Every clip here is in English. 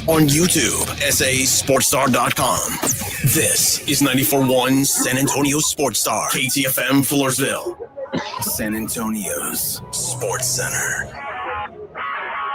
on YouTube, sasportstar.com. This is 94.1 San Antonio Sports Star, KTFM Fullersville, San Antonio's Sports Center.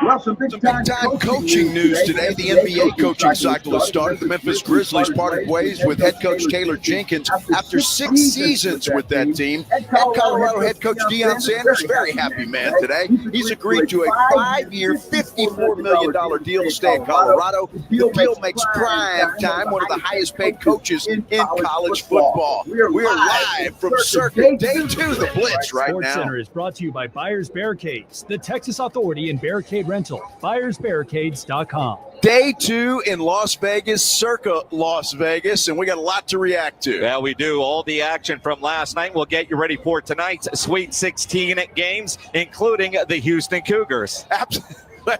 Well, some big-time coaching news today. The NBA coaching cycle has started. The Memphis Grizzlies parted ways with head coach Taylor Jenkins after 6 seasons with that team. And Colorado head coach Deion Sanders, very happy man today. He's agreed to a 5-year, $54 million deal to stay in Colorado. The deal makes prime time one of the highest-paid coaches in college football. We are live from Circa, day 2 of the Blitz right now. Sports Center is brought to you by Buyers Barricades, the Texas Authority and Barricade Rental. BuyersBarricades.com. Day 2 in Las Vegas, Circa Las Vegas, and we got a lot to react to. Yeah, we do. All the action from last night. We'll get you ready for tonight's Sweet 16 games, including the Houston Cougars.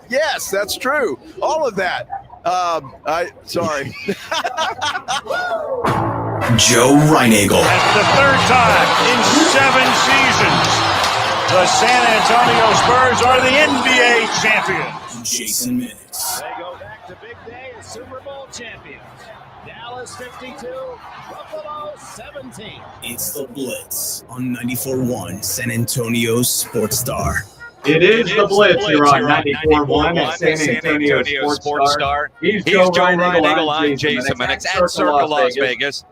Yes, that's true. All of that. Sorry. Joe Reinagel. That's the third time in 7 seasons. The San Antonio Spurs are the NBA champions. Jason Minutes. They go back to big day as Super Bowl champions. Dallas 52, Buffalo 17. It's the Blitz on 94.1 San Antonio Sports Star. It is the Blitz. You're on 94.1 at San Antonio Sports Star. He's Joe Reinagel. I'm Jason Minutes at Circa Las Vegas.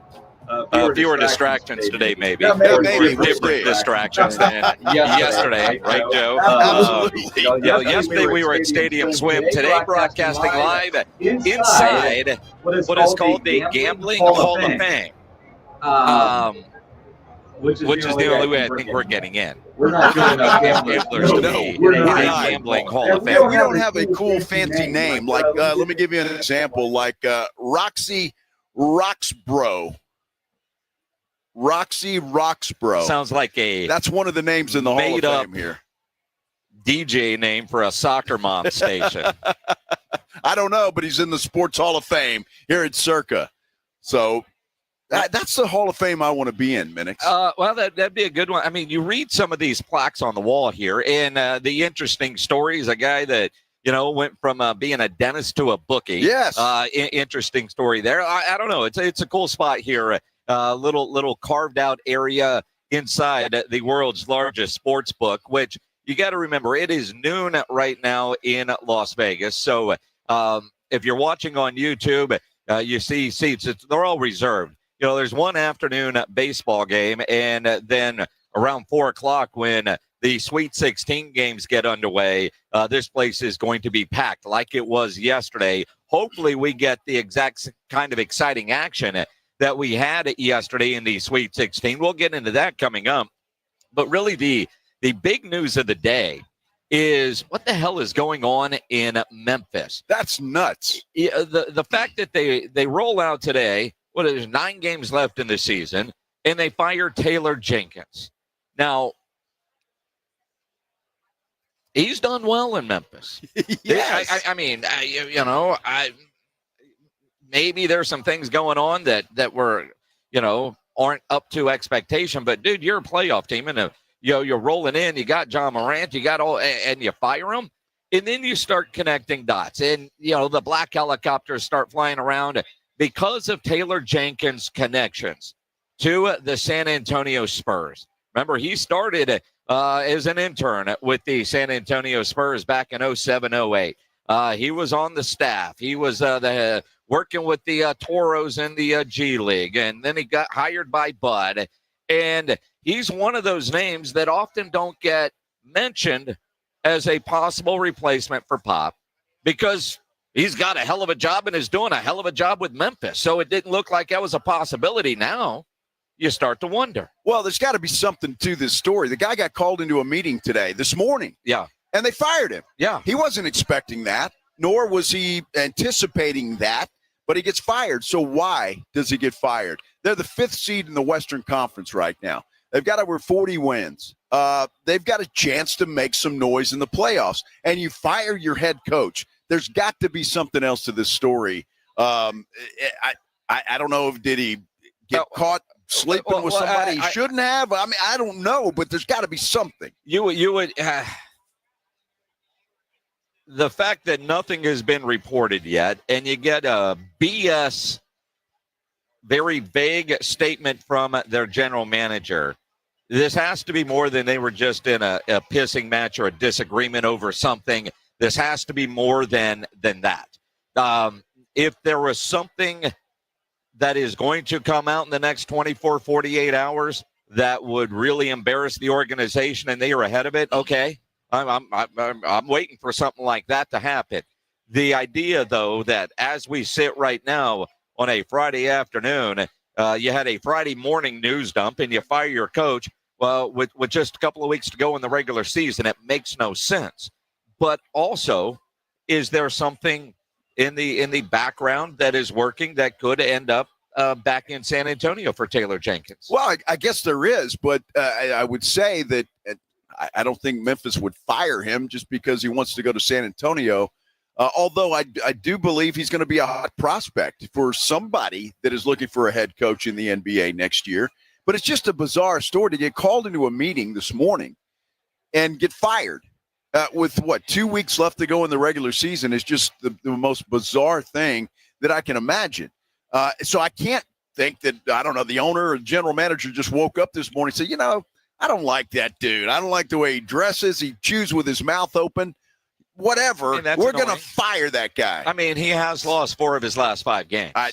Fewer distractions today, maybe. Maybe. Different distractions than yesterday, right, Joe? Absolutely. Yesterday we were at Stadium Swim. Today, broadcasting live inside what is called the Gambling Hall of Fame, which is the only way I think we're getting in. We're not doing enough gamblers to be in a Gambling Hall of Fame. We don't have a cool, fancy name. Like, let me give you an example. Like Roxy Roxbro. Roxy Roxbro. Sounds like that's one of the names in the Hall of Fame here. DJ name for a soccer mom station. I don't know, but he's in the Sports Hall of Fame here at Circa. So that's the Hall of Fame I want to be in, Minix. Well, that'd be a good one. I mean, you read some of these plaques on the wall here, and the interesting stories, a guy that, went from being a dentist to a bookie. Yes. Interesting story there. I don't know. It's a cool spot here. Little carved out area inside the world's largest sports book, which you got to remember, it is noon right now in Las Vegas. So if you're watching on YouTube, you see seats. They're all reserved. There's one afternoon baseball game, and then around 4 o'clock when the Sweet 16 games get underway, this place is going to be packed like it was yesterday. Hopefully we get the exact kind of exciting action that we had yesterday in the Sweet 16. We'll get into that coming up. But really the big news of the day is what the hell is going on in Memphis. That's nuts. The fact that they roll out today, there's 9 games left in the season, and they fire Taylor Jenkins. Now, he's done well in Memphis. Yes. Maybe there's some things going on that were, aren't up to expectation. But, dude, you're a playoff team, and you're rolling in. You got Jon Morant. You got and you fire him. And then you start connecting dots. And, the black helicopters start flying around because of Taylor Jenkins' connections to the San Antonio Spurs. Remember, he started as an intern with the San Antonio Spurs back in 07-08. He was on the staff. He was working with the Toros in the G League, and then he got hired by Bud. And he's one of those names that often don't get mentioned as a possible replacement for Pop because he's got a hell of a job and is doing a hell of a job with Memphis. So it didn't look like that was a possibility. Now you start to wonder. Well, there's got to be something to this story. The guy got called into a meeting this morning. Yeah. And they fired him. Yeah. He wasn't expecting that, nor was he anticipating that, but he gets fired. So why does he get fired? They're the 5th seed in the Western Conference right now. They've got over 40 wins. They've got a chance to make some noise in the playoffs. And you fire your head coach. There's got to be something else to this story. I don't know did he get caught sleeping with somebody he shouldn't have? I mean, I don't know, but there's got to be something. You would the fact that nothing has been reported yet, and you get a BS, very vague statement from their general manager, this has to be more than they were just in a pissing match or a disagreement over something. This has to be more than that. If there was something that is going to come out in the next 24, 48 hours that would really embarrass the organization and they are ahead of it, okay, I'm waiting for something like that to happen. The idea, though, that as we sit right now on a Friday afternoon, you had a Friday morning news dump and you fire your coach, well, with just a couple of weeks to go in the regular season, it makes no sense. But also, is there something in the background that is working that could end up back in San Antonio for Taylor Jenkins? Well, I guess there is, but I would say that I don't think Memphis would fire him just because he wants to go to San Antonio. Although I do believe he's going to be a hot prospect for somebody that is looking for a head coach in the NBA next year. But it's just a bizarre story to get called into a meeting this morning and get fired with, 2 weeks left to go in the regular season is just the most bizarre thing that I can imagine. So I can't think that, I don't know, the owner or general manager just woke up this morning and said, I don't like that dude. I don't like the way he dresses. He chews with his mouth open. Whatever. We're going to fire that guy. I mean, he has lost 4 of his last 5 games. I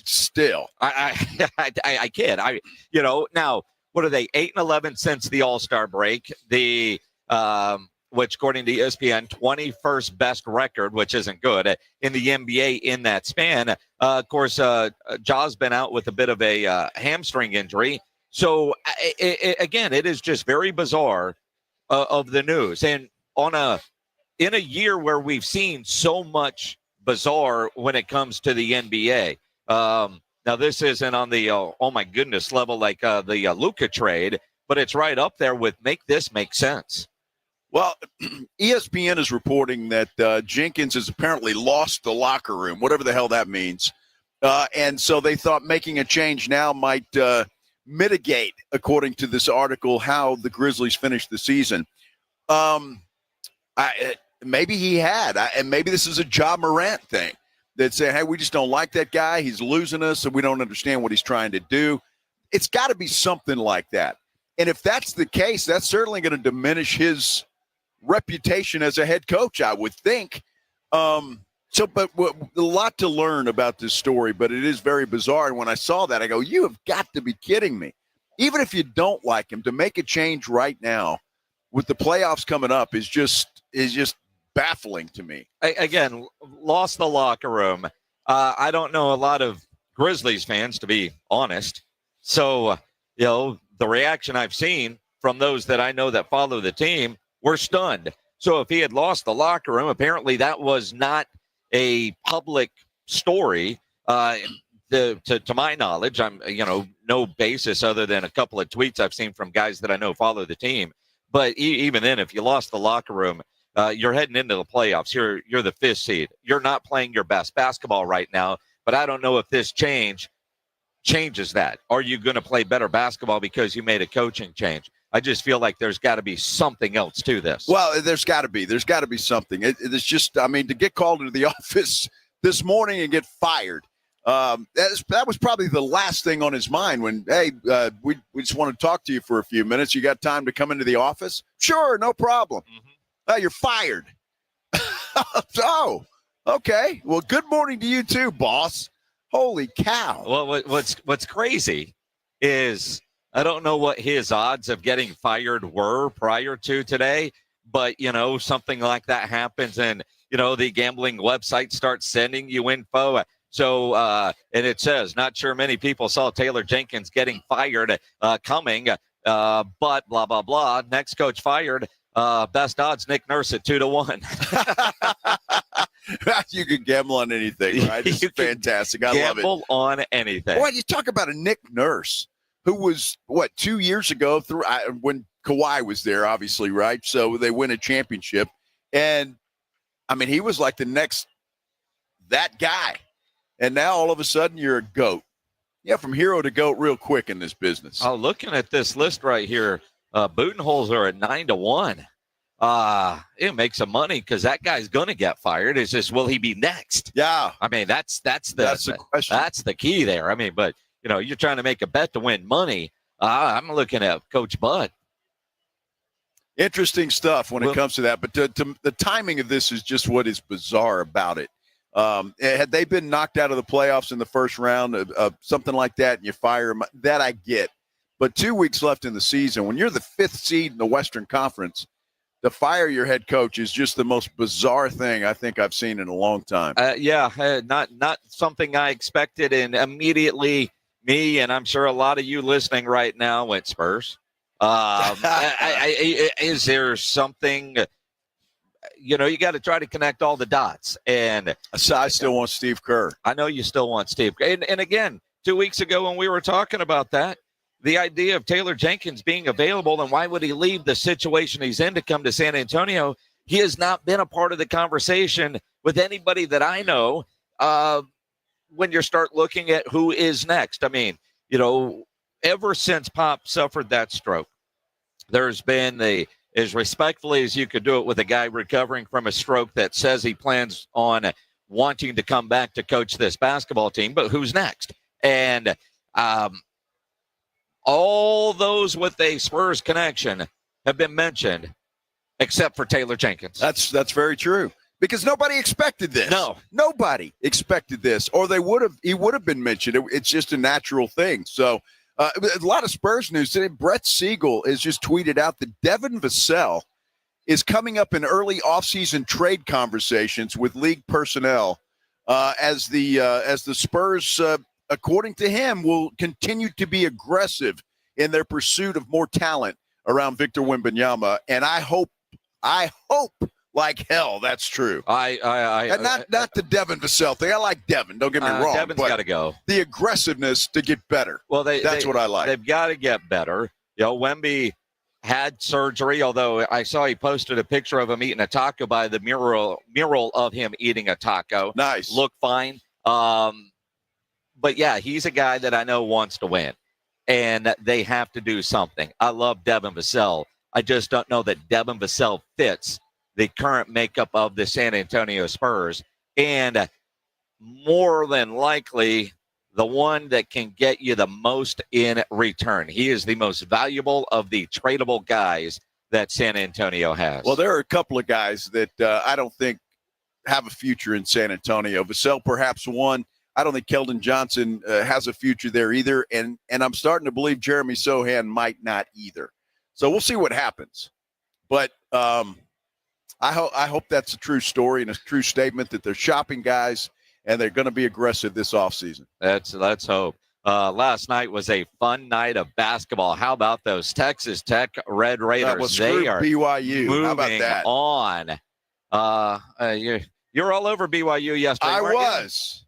kid. Now, what are they? 8-11 since the All-Star break. The which, according to ESPN, 21st best record, which isn't good in the NBA in that span. Of course, Ja's been out with a bit of a hamstring injury. So again, it is just very bizarre of the news, and in a year where we've seen so much bizarre when it comes to the NBA. Now, this isn't on the, oh my goodness level like the Luka trade, but it's right up there with make this make sense. Well, ESPN is reporting that Jenkins has apparently lost the locker room, whatever the hell that means. And so they thought making a change now might mitigate, according to this article, how the Grizzlies finished the season. Maybe he had, and maybe this is a Ja Morant thing that said, hey, we just don't like that guy. He's losing us, and we don't understand what he's trying to do. It's got to be something like that. And if that's the case, that's certainly going to diminish his reputation as a head coach, I would think. But a lot to learn about this story, but it is very bizarre. And when I saw that, I go, you have got to be kidding me. Even if you don't like him, to make a change right now with the playoffs coming up is just baffling to me. Again, lost the locker room. I don't know a lot of Grizzlies fans, to be honest. So, the reaction I've seen from those that I know that follow the team were stunned. So if he had lost the locker room, apparently that was not a public story. To my knowledge, I'm, no basis other than a couple of tweets I've seen from guys that I know follow the team. But even then, if you lost the locker room, you're heading into the playoffs. You're the 5th seed. You're not playing your best basketball right now. But I don't know if this changes that. Are you going to play better basketball because you made a coaching change? I just feel like there's got to be something else to this. Well, there's got to be something. It's just, to get called into the office this morning and get fired. That was probably the last thing on his mind when, hey, we just want to talk to you for a few minutes. You got time to come into the office? Sure, no problem. Mm-hmm. You're fired. Oh, okay. Well, good morning to you too, boss. Holy cow. Well, what's crazy is I don't know what his odds of getting fired were prior to today, but, something like that happens and, the gambling website starts sending you info. So, and it says, not sure many people saw Taylor Jenkins getting fired coming, but blah, blah, blah. Next coach fired. Best odds, Nick Nurse at 2-1. You can gamble on anything, right? It's fantastic. I love it. Gamble on anything. Boy, you talk about a Nick Nurse who was, 2 years ago when Kawhi was there, obviously, right? So they win a championship. And, he was like that guy. And now all of a sudden you're a GOAT. Yeah, from hero to GOAT real quick in this business. Oh, looking at this list right here, Budenholzer at 9-1. it makes some money because that guy's going to get fired. It's just, will he be next? Yeah. I mean, that's the question. That's the key there. I mean, but, you're trying to make a bet to win money. I'm looking at Coach Bud. Interesting stuff when it comes to that. But the timing of this is just what is bizarre about it. Had they been knocked out of the playoffs in the first round, something like that, and you fire them, that I get. But 2 weeks left in the season, when you're the 5th seed in the Western Conference, to fire your head coach is just the most bizarre thing I think I've seen in a long time. Not something I expected, and immediately me and I'm sure a lot of you listening right now went Spurs. Is there something? You got to try to connect all the dots. And I still want Steve Kerr. I know you still want Steve. And again, 2 weeks ago when we were talking about that, the idea of Taylor Jenkins being available, and why would he leave the situation he's in to come to San Antonio? He has not been a part of the conversation with anybody that I know when you start looking at who is next. I mean, ever since Pop suffered that stroke, there's been as respectfully as you could do it with a guy recovering from a stroke that says he plans on wanting to come back to coach this basketball team, but who's next? And all those with a Spurs connection have been mentioned, except for Taylor Jenkins. That's very true, because nobody expected this. No, nobody expected this, or he would have been mentioned. It's just a natural thing. So a lot of Spurs news today. Brett Siegel has just tweeted out that Devin Vassell is coming up in early offseason trade conversations with league personnel as the Spurs, according to him, will continue to be aggressive in their pursuit of more talent around Victor Wembanyama. And I hope like hell that's true. Not the Devin Vassell thing. I like Devin. Don't get me wrong. Devin's got to go. The aggressiveness to get better. Well, that's what I like. They've got to get better. Wemby had surgery, although I saw he posted a picture of him eating a taco by the mural of him eating a taco. Nice. Looked fine. But yeah, he's a guy that I know wants to win, and they have to do something. I love Devin Vassell. I just don't know that Devin Vassell fits the current makeup of the San Antonio Spurs, and more than likely the one that can get you the most in return. He is the most valuable of the tradable guys that San Antonio has. Well, there are a couple of guys that I don't think have a future in San Antonio. Vassell perhaps one. I don't think Keldon Johnson has a future there either, and I'm starting to believe Jeremy Sohan might not either. So we'll see what happens. But I hope that's a true story and a true statement that they're shopping guys and they're going to be aggressive this offseason. Let's hope. Last night was a fun night of basketball. How about those Texas Tech Red Raiders? They are BYU. Moving How about that? On. You're all over BYU yesterday. I was.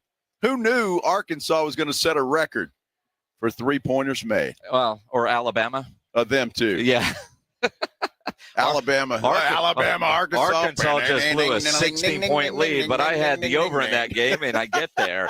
Who knew Arkansas was going to set a record for three-pointers made? Well, or Alabama. Them too. Yeah. Arkansas. Arkansas just blew a 16-point lead, but I had the over in that game, and I get there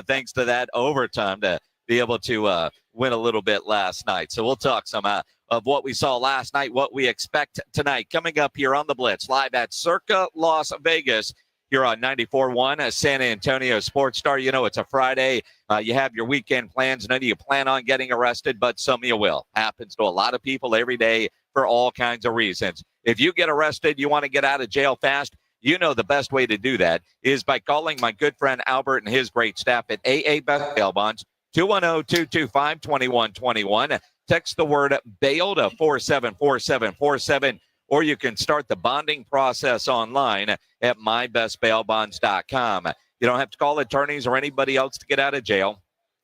thanks to that overtime to be able to win a little bit last night. So we'll talk some of what we saw last night, what we expect tonight. Coming up here on the Blitz, live at Circa, Las Vegas, here on 94.1 San Antonio Sports Star. You know, it's a Friday. You have your weekend plans. None of you plan on getting arrested, but some of you will. Happens to a lot of people every day for all kinds of reasons. If you get arrested, you want to get out of jail fast, you know the best way to do that is by calling my good friend Albert and his great staff at AA Best Bail Bonds, 210-225-2121. Text the word bail to 474747. Or you can start the bonding process online at mybestbailbonds.com. You don't have to call attorneys or anybody else to get out of jail,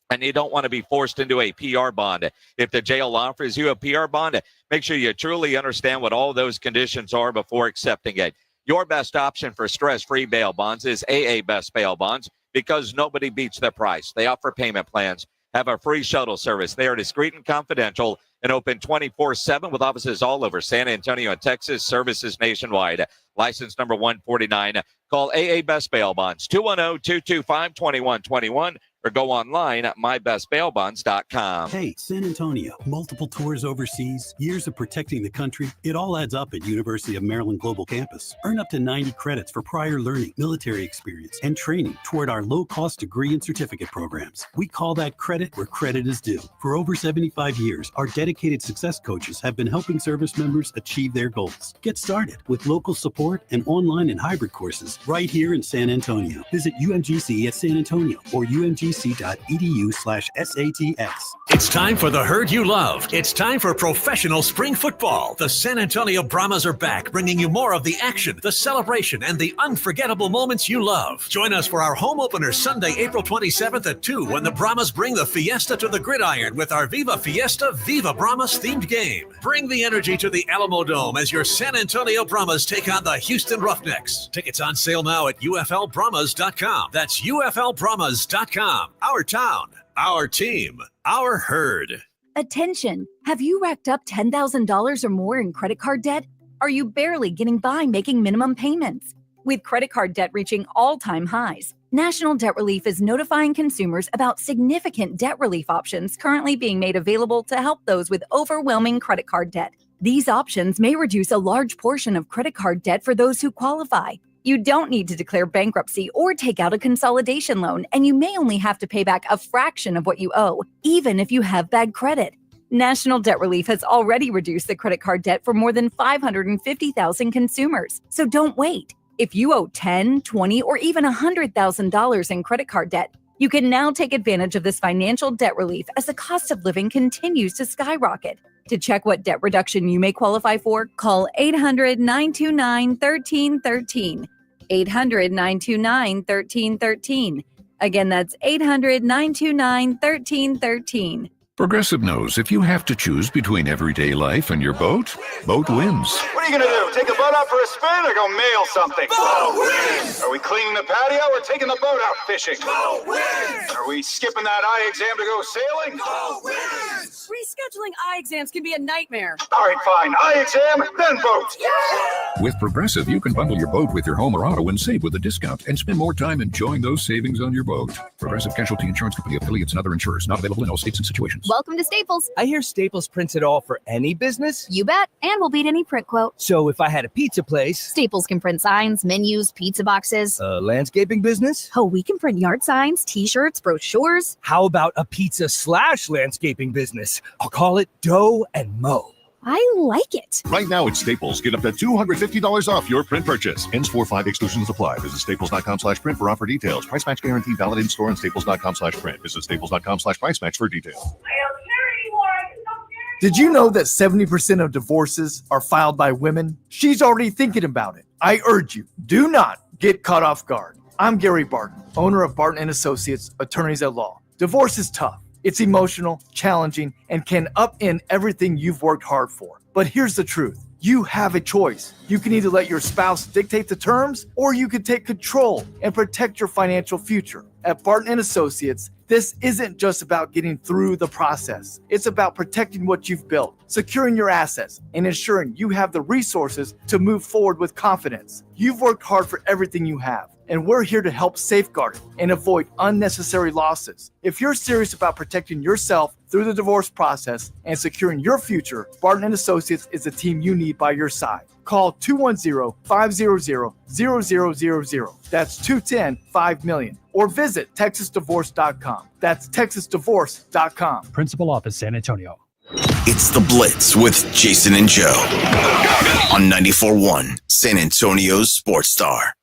and you don't want to be forced into a PR bond. If the jail offers you a PR bond, make sure you truly understand what all those conditions are before accepting it. Your best option for stress-free bail bonds is AA Best Bail Bonds, because nobody beats their price. They offer payment plans, have a free shuttle service. They are discreet and confidential and open 24/7 with offices all over San Antonio and Texas, services nationwide. License number 149. Call AA Best Bail Bonds, 210-225-2121, or go online at mybestbailbonds.com. Hey, San Antonio, multiple tours overseas, years of protecting the country. It all adds up at University of Maryland Global Campus. Earn up to 90 credits for prior learning, military experience, and training toward our low-cost degree and certificate programs. We call that credit where credit is due. For over 75 years, our dedicated success coaches have been helping service members achieve their goals. Get started with local support and online and hybrid courses right here in San Antonio. Visit UMGC at San Antonio or umgc.edu/SATS. It's time for the herd you love. It's time for professional spring football. The San Antonio Brahmas are back, bringing you more of the action, the celebration, and the unforgettable moments you love. Join us for our home opener Sunday, April 27th at 2 when the Brahmas bring the Fiesta to the gridiron with our Viva Fiesta, Viva Brahmas themed game. Bring the energy to the Alamo Dome as your San Antonio Brahmas take on the Houston Roughnecks. Tickets on sale now at UFLBrahmas.com. That's UFLBrahmas.com. Our town, our team, our herd. Attention! Have you racked up $10,000 or more in credit card debt? Are you barely getting by making minimum payments? With credit card debt reaching all-time highs, National Debt Relief is notifying consumers about significant debt relief options currently being made available to help those with overwhelming credit card debt. These options may reduce a large portion of credit card debt for those who qualify. You don't need to declare bankruptcy or take out a consolidation loan, and you may only have to pay back a fraction of what you owe, even if you have bad credit. National Debt Relief has already reduced the credit card debt for more than 550,000 consumers. So don't wait. If you owe $10,000, $20,000, or even $100,000 in credit card debt, you can now take advantage of this financial debt relief as the cost of living continues to skyrocket. To check what debt reduction you may qualify for, call 800-929-1313. 800-929-1313. Again, that's 800-929-1313. Progressive knows if you have to choose between everyday life and your boat, boat wins. What are you going to do? Take the boat out for a spin or go mail something? Boat wins! Are we cleaning the patio or taking the boat out fishing? Boat wins! Are we skipping that eye exam to go sailing? Boat wins! Rescheduling eye exams can be a nightmare. All right, fine. Eye exam, then boat. Yeah! With Progressive, you can bundle your boat with your home or auto and save with a discount and spend more time enjoying those savings on your boat. Progressive Casualty Insurance Company, affiliates, and other insurers. Not available in all states and situations. Welcome to Staples. I hear Staples prints it all for any business. You bet. And we'll beat any print quote. So if I had a pizza place. Staples can print signs, menus, pizza boxes. A landscaping business. Oh, we can print yard signs, t-shirts, brochures. How about a pizza/landscaping business? I'll call it Dough and Mo. I like it. Right now at Staples, get up to $250 off your print purchase. Ends 4/5 exclusions apply. Visit staples.com/print for offer details. Price match guarantee valid in store and staples.com/print. Visit staples.com/price match for details. Did you know that 70% of divorces are filed by women? She's already thinking about it. I urge you, do not get caught off guard. I'm Gary Barton, owner of Barton & Associates, attorneys at law. Divorce is tough. It's emotional, challenging, and can upend everything you've worked hard for. But here's the truth. You have a choice. You can either let your spouse dictate the terms, or you can take control and protect your financial future. At Barton & Associates, this isn't just about getting through the process. It's about protecting what you've built, securing your assets, and ensuring you have the resources to move forward with confidence. You've worked hard for everything you have, and we're here to help safeguard it and avoid unnecessary losses. If you're serious about protecting yourself through the divorce process and securing your future, Barton & Associates is the team you need by your side. Call 210-500-0000. That's 210-5-million. Or visit TexasDivorce.com. That's TexasDivorce.com. Principal Office, San Antonio. It's The Blitz with Jason and Joe on 94.1 San Antonio's Sports Star.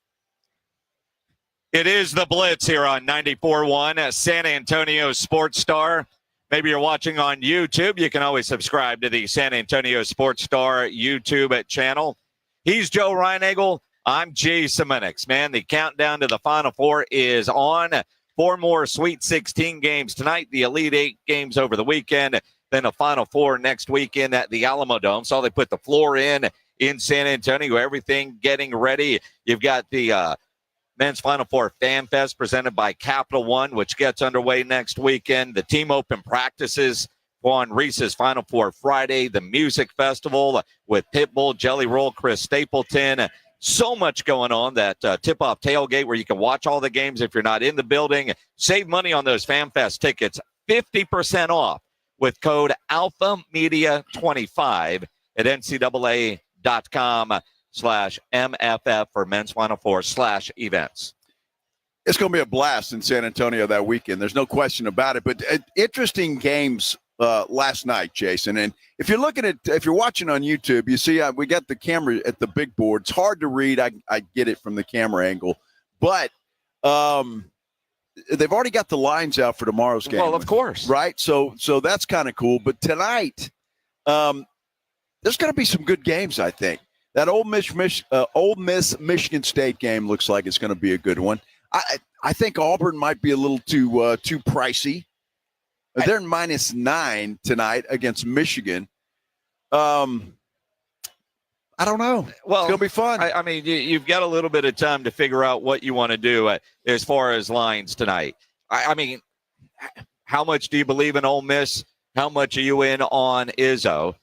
It is The Blitz here on 94.1 San Antonio Sports Star. Maybe you're watching on YouTube. You can always subscribe to the San Antonio Sports Star YouTube channel. He's Joe Reinagel. I'm Jason Minix. Man, the countdown to the Final Four is on. 4 more Sweet 16 games tonight, the Elite 8 games over the weekend, then a Final Four next weekend at the Alamo Dome. So they put the floor in San Antonio, everything getting ready. You've got the Men's Final Four Fan Fest presented by Capital One, which gets underway next weekend. The team open practices on Reese's Final Four Friday. The Music Festival with Pitbull, Jelly Roll, Chris Stapleton, So much going on, that tip-off tailgate where you can watch all the games if you're not in the building. Save money on those FanFest tickets, 50% off with code AlphaMedia25 at ncaa.com/MFF for men's Final Four/events. It's going to be a blast in San Antonio that weekend. There's no question about it. But interesting games last night, Jason. And if you're watching on YouTube, you see we got the camera at the big board. It's hard to read. I get it from the camera angle. But they've already got the lines out for tomorrow's game. Well, of course. Right? So that's kind of cool. But tonight, there's going to be some good games, I think. That Ole Miss Michigan State game looks like it's going to be a good one. I think Auburn might be a little too pricey. They're -9 tonight against Michigan. I don't know. Well, it's going to be fun. I mean, you've got a little bit of time to figure out what you want to do as far as lines tonight. I mean, how much do you believe in Ole Miss? How much are you in on Izzo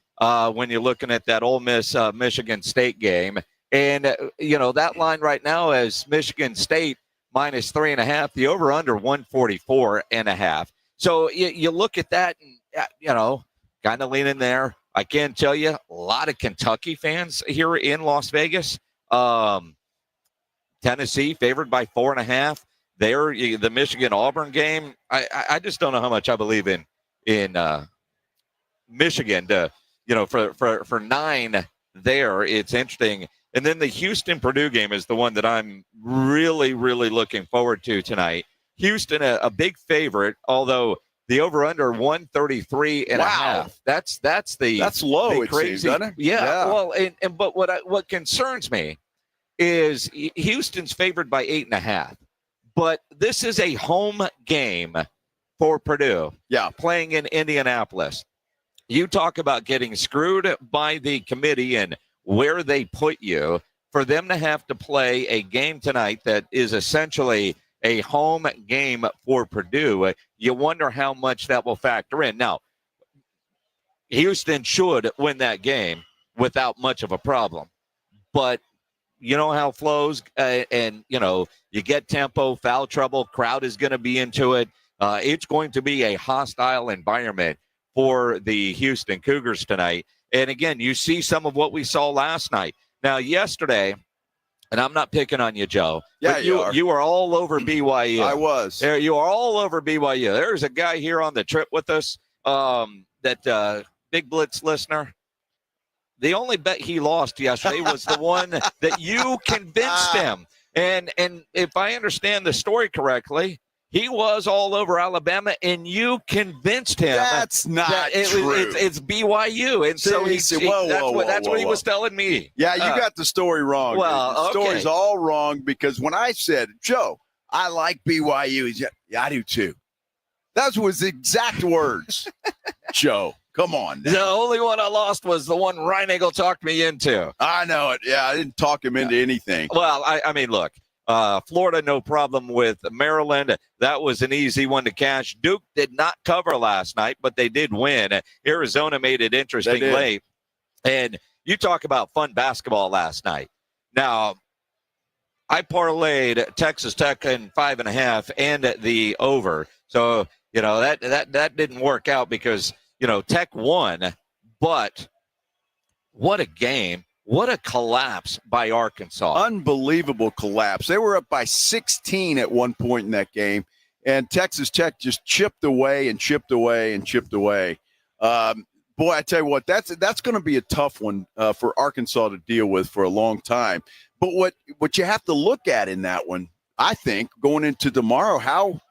when you're looking at that Ole Miss Michigan State game? And, that line right now is Michigan State -3.5, the over-under 144.5. So you look at that and, kind of leaning there. I can tell you a lot of Kentucky fans here in Las Vegas. Tennessee favored by 4.5. There, the Michigan-Auburn game, I just don't know how much I believe in Michigan to, for 9 there. It's interesting. And then the Houston-Purdue game is the one that I'm really, really looking forward to tonight. Houston, a big favorite, although the over/under 133.5. Wow. That's low. the it crazy, seems, doesn't it? Yeah. Well, but what concerns me is Houston's favored by 8.5. But this is a home game for Purdue. Yeah, playing in Indianapolis. You talk about getting screwed by the committee and where they put you, for them to have to play a game tonight that is essentially a home game for Purdue. You wonder how much that will factor in. Now, Houston should win that game without much of a problem. But you know how it flows, and, you get tempo, foul trouble, crowd is going to be into it. It's going to be a hostile environment for the Houston Cougars tonight. And again, you see some of what we saw last night. Now, yesterday, and I'm not picking on you, Joe. Yeah, but you were all over BYU. I was. There, you are all over BYU. There's a guy here on the trip with us, that Big Blitz listener. The only bet he lost yesterday was the one that you convinced him. And if I understand the story correctly, he was all over Alabama, and you convinced him. That's not true. It's BYU, and so that's what he was telling me. Yeah, you got the story wrong. Well, the story's all wrong, because when I said, Joe, I like BYU, he said, yeah, I do too. That was the exact words. Joe, come on. The only one I lost was the one Reinagel talked me into. I know it. Yeah, I didn't talk him into anything. Well, I mean, look. Florida, no problem with Maryland. That was an easy one to cash. Duke did not cover last night, but they did win. Arizona made it interesting late. And you talk about fun basketball last night. Now, I parlayed Texas Tech in 5.5 and the over. So, that didn't work out because, Tech won. But what a game. What a collapse by Arkansas. Unbelievable collapse. They were up by 16 at one point in that game, and Texas Tech just chipped away and chipped away and chipped away. Boy, I tell you what, that's going to be a tough one for Arkansas to deal with for a long time. But what you have to look at in that one, I think, going into tomorrow, how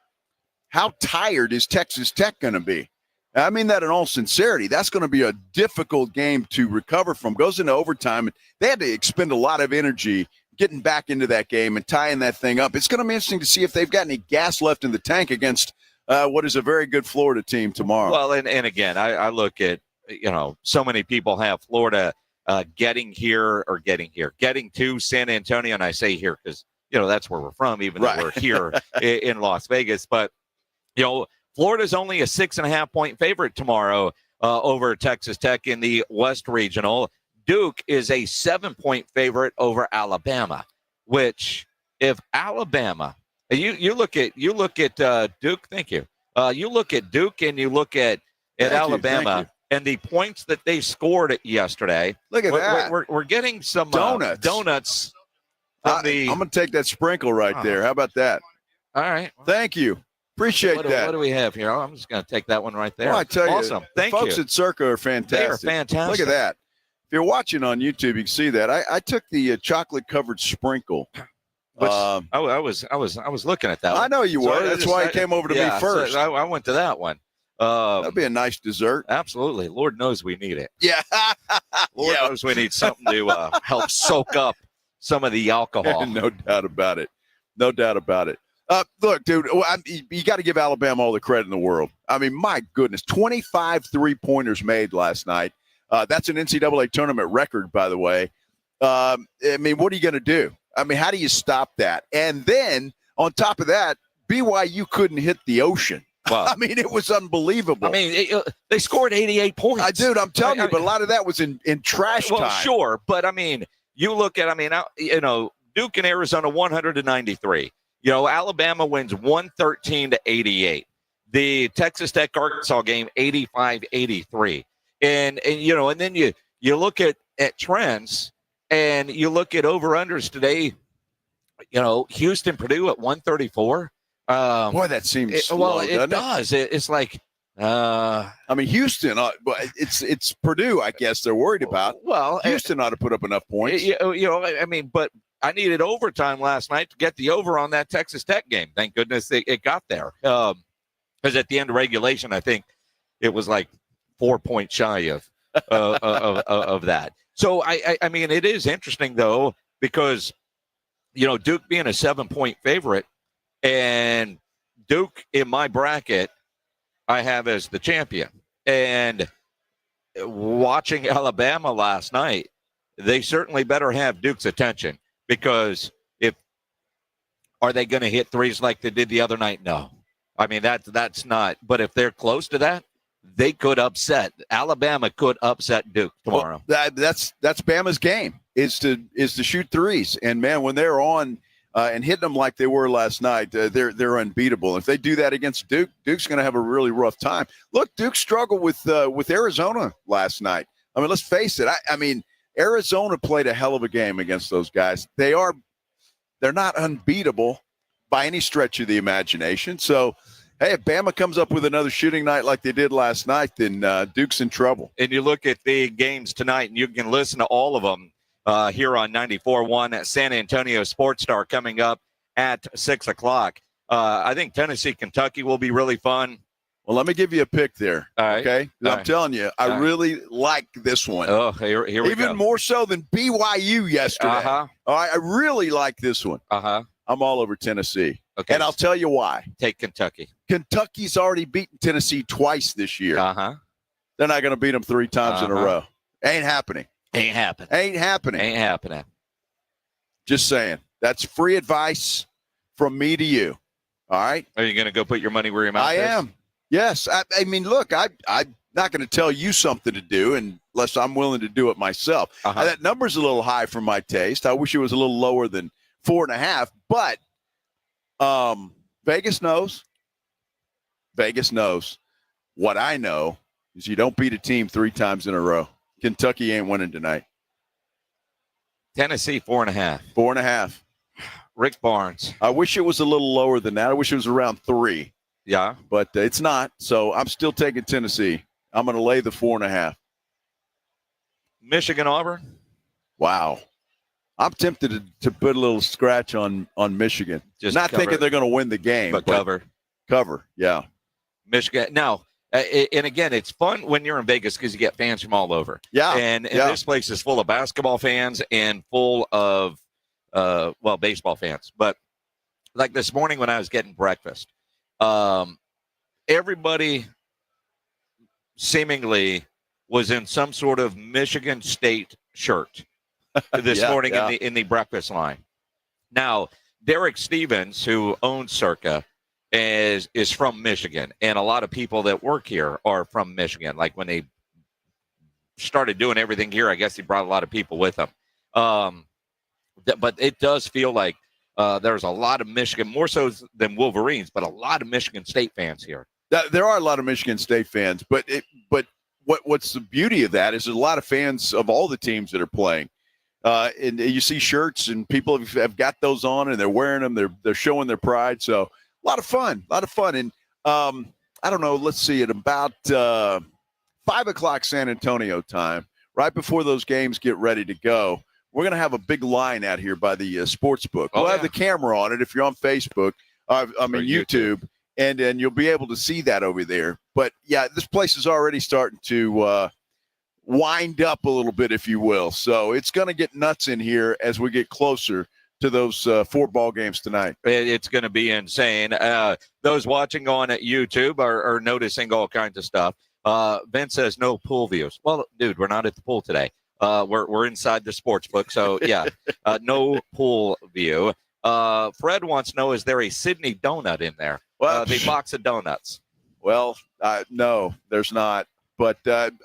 tired is Texas Tech going to be? I mean that in all sincerity. That's going to be a difficult game to recover from. Goes into overtime, and they had to expend a lot of energy getting back into that game and tying that thing up. It's going to be interesting to see if they've got any gas left in the tank against what is a very good Florida team tomorrow. Well, and again, I look at, so many people have Florida getting to San Antonio, and I say here because, that's where we're from, even though we're here in Las Vegas. But, Florida's only a 6.5-point favorite tomorrow over Texas Tech in the West Regional. Duke is a 7-point favorite over Alabama, which if Alabama, you look at Duke, thank you. You look at Duke and you look at Alabama and the points that they scored yesterday. Look at that. We're getting some donuts. I'm going to take that sprinkle right there. How about that? All right. Thank you. Appreciate that. What do we have here? I'm just going to take that one right there. Well, I tell awesome. You, Thank you. Folks at Circa are fantastic. They are fantastic. Look at that. If you're watching on YouTube, you can see that. I took the chocolate-covered sprinkle. I was looking at that one. I know you were. That's why you came over to me first. So I went to that one. That'd be a nice dessert. Absolutely. Lord knows we need it. Yeah. Lord knows we need something to help soak up some of the alcohol. No doubt about it. No doubt about it. Look, dude, you got to give Alabama all the credit in the world. I mean, my goodness, 25 three-pointers made last night. That's an NCAA tournament record, by the way. I mean, what are you going to do? I mean, how do you stop that? And then, on top of that, BYU couldn't hit the ocean. Wow. I mean, it was unbelievable. I mean, they scored 88 points. Dude, I'm telling you, but a lot of that was in trash time. Well, sure, but, I mean, you look at, Duke and Arizona 193. Alabama wins 113-88. The Texas Tech Arkansas game 85-83. And then you look at trends and you look at over-unders today. Houston Purdue at 134. Boy, that seems slow, it does. It's like Houston. It's Purdue. I guess they're worried about. Well, Houston ought to put up enough points. But I needed overtime last night to get the over on that Texas Tech game. Thank goodness it got there. Because at the end of regulation, I think it was like 4 points shy of that. So I mean, it is interesting though, because Duke being a 7-point favorite, and Duke in my bracket I have as the champion. And watching Alabama last night, they certainly better have Duke's attention, because are they going to hit threes like they did the other night? No. I mean, that's not. But if they're close to that, they could upset. Alabama could upset Duke tomorrow. Well, that's Bama's game is to shoot threes. And man, when they're on and hitting them like they were last night, they're unbeatable. If they do that against Duke, Duke's going to have a really rough time. Look, Duke struggled with Arizona last night. I mean, let's face it. I mean, Arizona played a hell of a game against those guys. They're not unbeatable by any stretch of the imagination. So, hey, if Bama comes up with another shooting night like they did last night, then Duke's in trouble. And you look at the games tonight, and you can listen to all of them here on 94.1 at San Antonio Sports Star coming up at 6 o'clock. I think Tennessee-Kentucky will be really fun. Well, let me give you a pick there, okay? I'm telling you, I really like this one. Oh, here we go. Even more so than BYU yesterday. Uh-huh. All right, I really like this one. Uh-huh. I'm all over Tennessee. Okay. And I'll tell you why. Take Kentucky. Kentucky's already beaten Tennessee twice this year. Uh-huh. They're not going to beat them 3 times in a row. Ain't happening. Ain't happening. Ain't happening. Ain't happening. Just saying. That's free advice from me to you. All right? Are you going to go put your money where your mouth is? I am. Yes. I mean, look, I'm not going to tell you something to do unless I'm willing to do it myself. Uh-huh. That number's a little high for my taste. I wish it was a little lower than 4.5, but Vegas knows. Vegas knows. What I know is you don't beat a team 3 times in a row. Kentucky ain't winning tonight. Tennessee, 4.5. 4.5. Rick Barnes. I wish it was a little lower than that. I wish it was around 3. Yeah. But it's not. So I'm still taking Tennessee. I'm going to lay the 4.5. Michigan, Auburn. Wow. I'm tempted to put a little scratch on Michigan. Just not cover thinking they're going to win the game. But cover. Cover, yeah. Michigan. Now, and again, it's fun when you're in Vegas because you get fans from all over. Yeah. And this place is full of basketball fans and full of, baseball fans. But like this morning when I was getting breakfast, everybody seemingly was in some sort of Michigan State shirt this morning in the breakfast line. Now, Derek Stevens, who owns Circa, is from Michigan, and a lot of people that work here are from Michigan. Like when they started doing everything here, I guess he brought a lot of people with him. But it does feel like there's a lot of Michigan, more so than Wolverines, but a lot of Michigan State fans here. There are a lot of Michigan State fans, but what's the beauty of that is there's a lot of fans of all the teams that are playing. And you see shirts and people have got those on and they're wearing them. They're showing their pride. So a lot of fun. And I don't know, let's see, at about 5 o'clock San Antonio time, right before those games get ready to go, we're going to have a big line out here by the sports book. We'll have the camera on it if you're on Facebook, YouTube, and then you'll be able to see that over there. But, yeah, this place is already starting to wind up a little bit, if you will. So it's going to get nuts in here as we get closer to those 4 ball games tonight. It's going to be insane. Those watching on YouTube are noticing all kinds of stuff. Vince says no pool views. Well, dude, we're not at the pool today. We're inside the sports book. So, yeah, no pool view. Fred wants to know, is there a Sydney donut in there? Well, the box of donuts. Well, no, there's not. But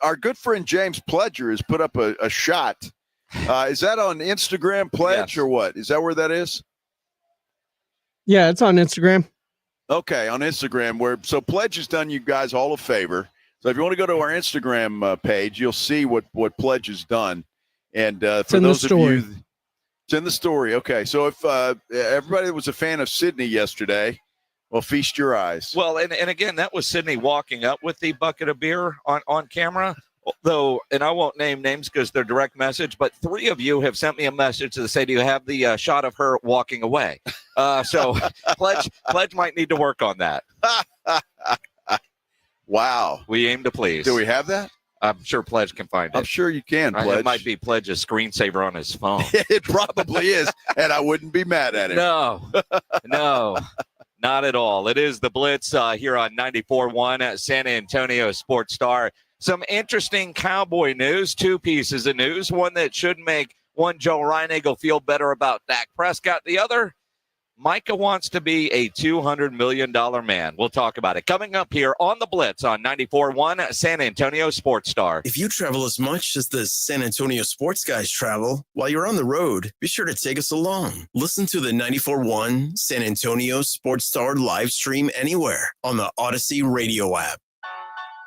our good friend James Pledger has put up a shot. Is that on Instagram, Pledge, or what? Is that where that is? Yeah, it's on Instagram. Okay, on Instagram. So Pledge has done you guys all a favor. So if you want to go to our Instagram page, you'll see what Pledge has done. And for those of you, it's in the story. Okay, so if everybody that was a fan of Sydney yesterday, well, feast your eyes. Well, and again, that was Sydney walking up with the bucket of beer on camera. Though, and I won't name names because they're direct message, but 3 of you have sent me a message to say, do you have the shot of her walking away? So Pledge might need to work on that. Wow. We aim to please. Do we have that? I'm sure Pledge can find it. I'm sure you can, Pledge. It might be Pledge's screensaver on his phone. It probably is, and I wouldn't be mad at it. No, not at all. It is the Blitz here on 94.1 at San Antonio Sports Star. Some interesting Cowboy news, 2 pieces of news. One that should make one Joe Reinagle feel better about Dak Prescott. The other, Micah wants to be a $200 million man. We'll talk about it coming up here on the Blitz on 94.1 San Antonio Sports Star. If you travel as much as the San Antonio sports guys travel, while you're on the road, be sure to take us along. Listen to the 94.1 San Antonio Sports Star live stream anywhere on the Odyssey radio app.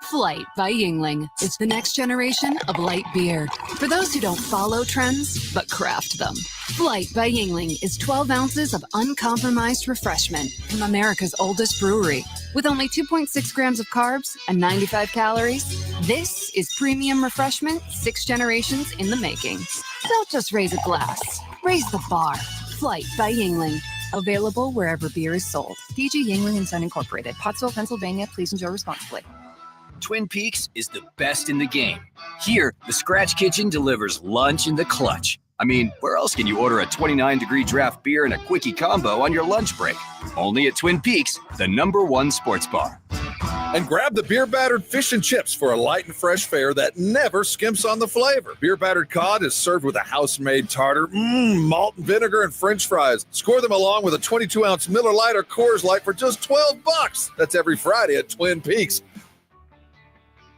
Flight by Yingling is the next generation of light beer. For those who don't follow trends, but craft them. Flight by Yingling is 12 ounces of uncompromised refreshment from America's oldest brewery. With only 2.6 grams of carbs and 95 calories, this is premium refreshment 6 generations in the making. Don't just raise a glass, raise the bar. Flight by Yingling. Available wherever beer is sold. DG Yingling & Son Incorporated, Pottsville, Pennsylvania. Please enjoy responsibly. Twin Peaks is the best in the game. Here, the Scratch Kitchen delivers lunch in the clutch. I mean, where else can you order a 29-degree draft beer and a quickie combo on your lunch break? Only at Twin Peaks, the #1 sports bar. And grab the beer-battered fish and chips for a light and fresh fare that never skimps on the flavor. Beer-battered cod is served with a house-made tartar, malt and vinegar, and French fries. Score them along with a 22-ounce Miller Lite or Coors Light for just $12. That's every Friday at Twin Peaks.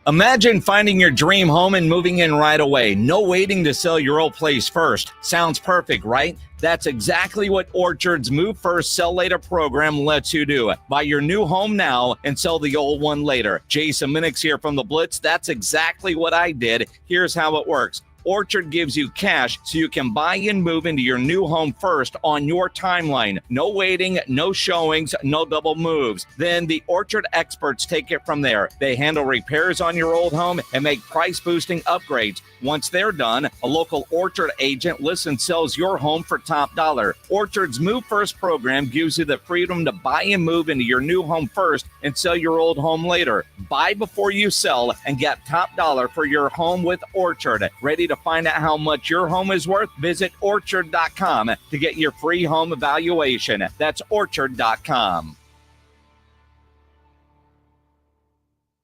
Imagine finding your dream home and moving in right away. No waiting to sell your old place first. Sounds perfect, right? That's exactly what Orchard's Move First, Sell Later program lets you do. Buy your new home now and sell the old one later. Jason Minix here from the Blitz. That's exactly what I did. Here's how it works. Orchard gives you cash so you can buy and move into your new home first on your timeline. No waiting, no showings, no double moves. Then the Orchard experts take it from there. They handle repairs on your old home and make price-boosting upgrades. Once they're done, a local Orchard agent lists and sells your home for top dollar. Orchard's Move First program gives you the freedom to buy and move into your new home first and sell your old home later. Buy before you sell and get top dollar for your home with Orchard. Ready to find out how much your home is worth? Visit Orchard.com to get your free home evaluation. That's Orchard.com.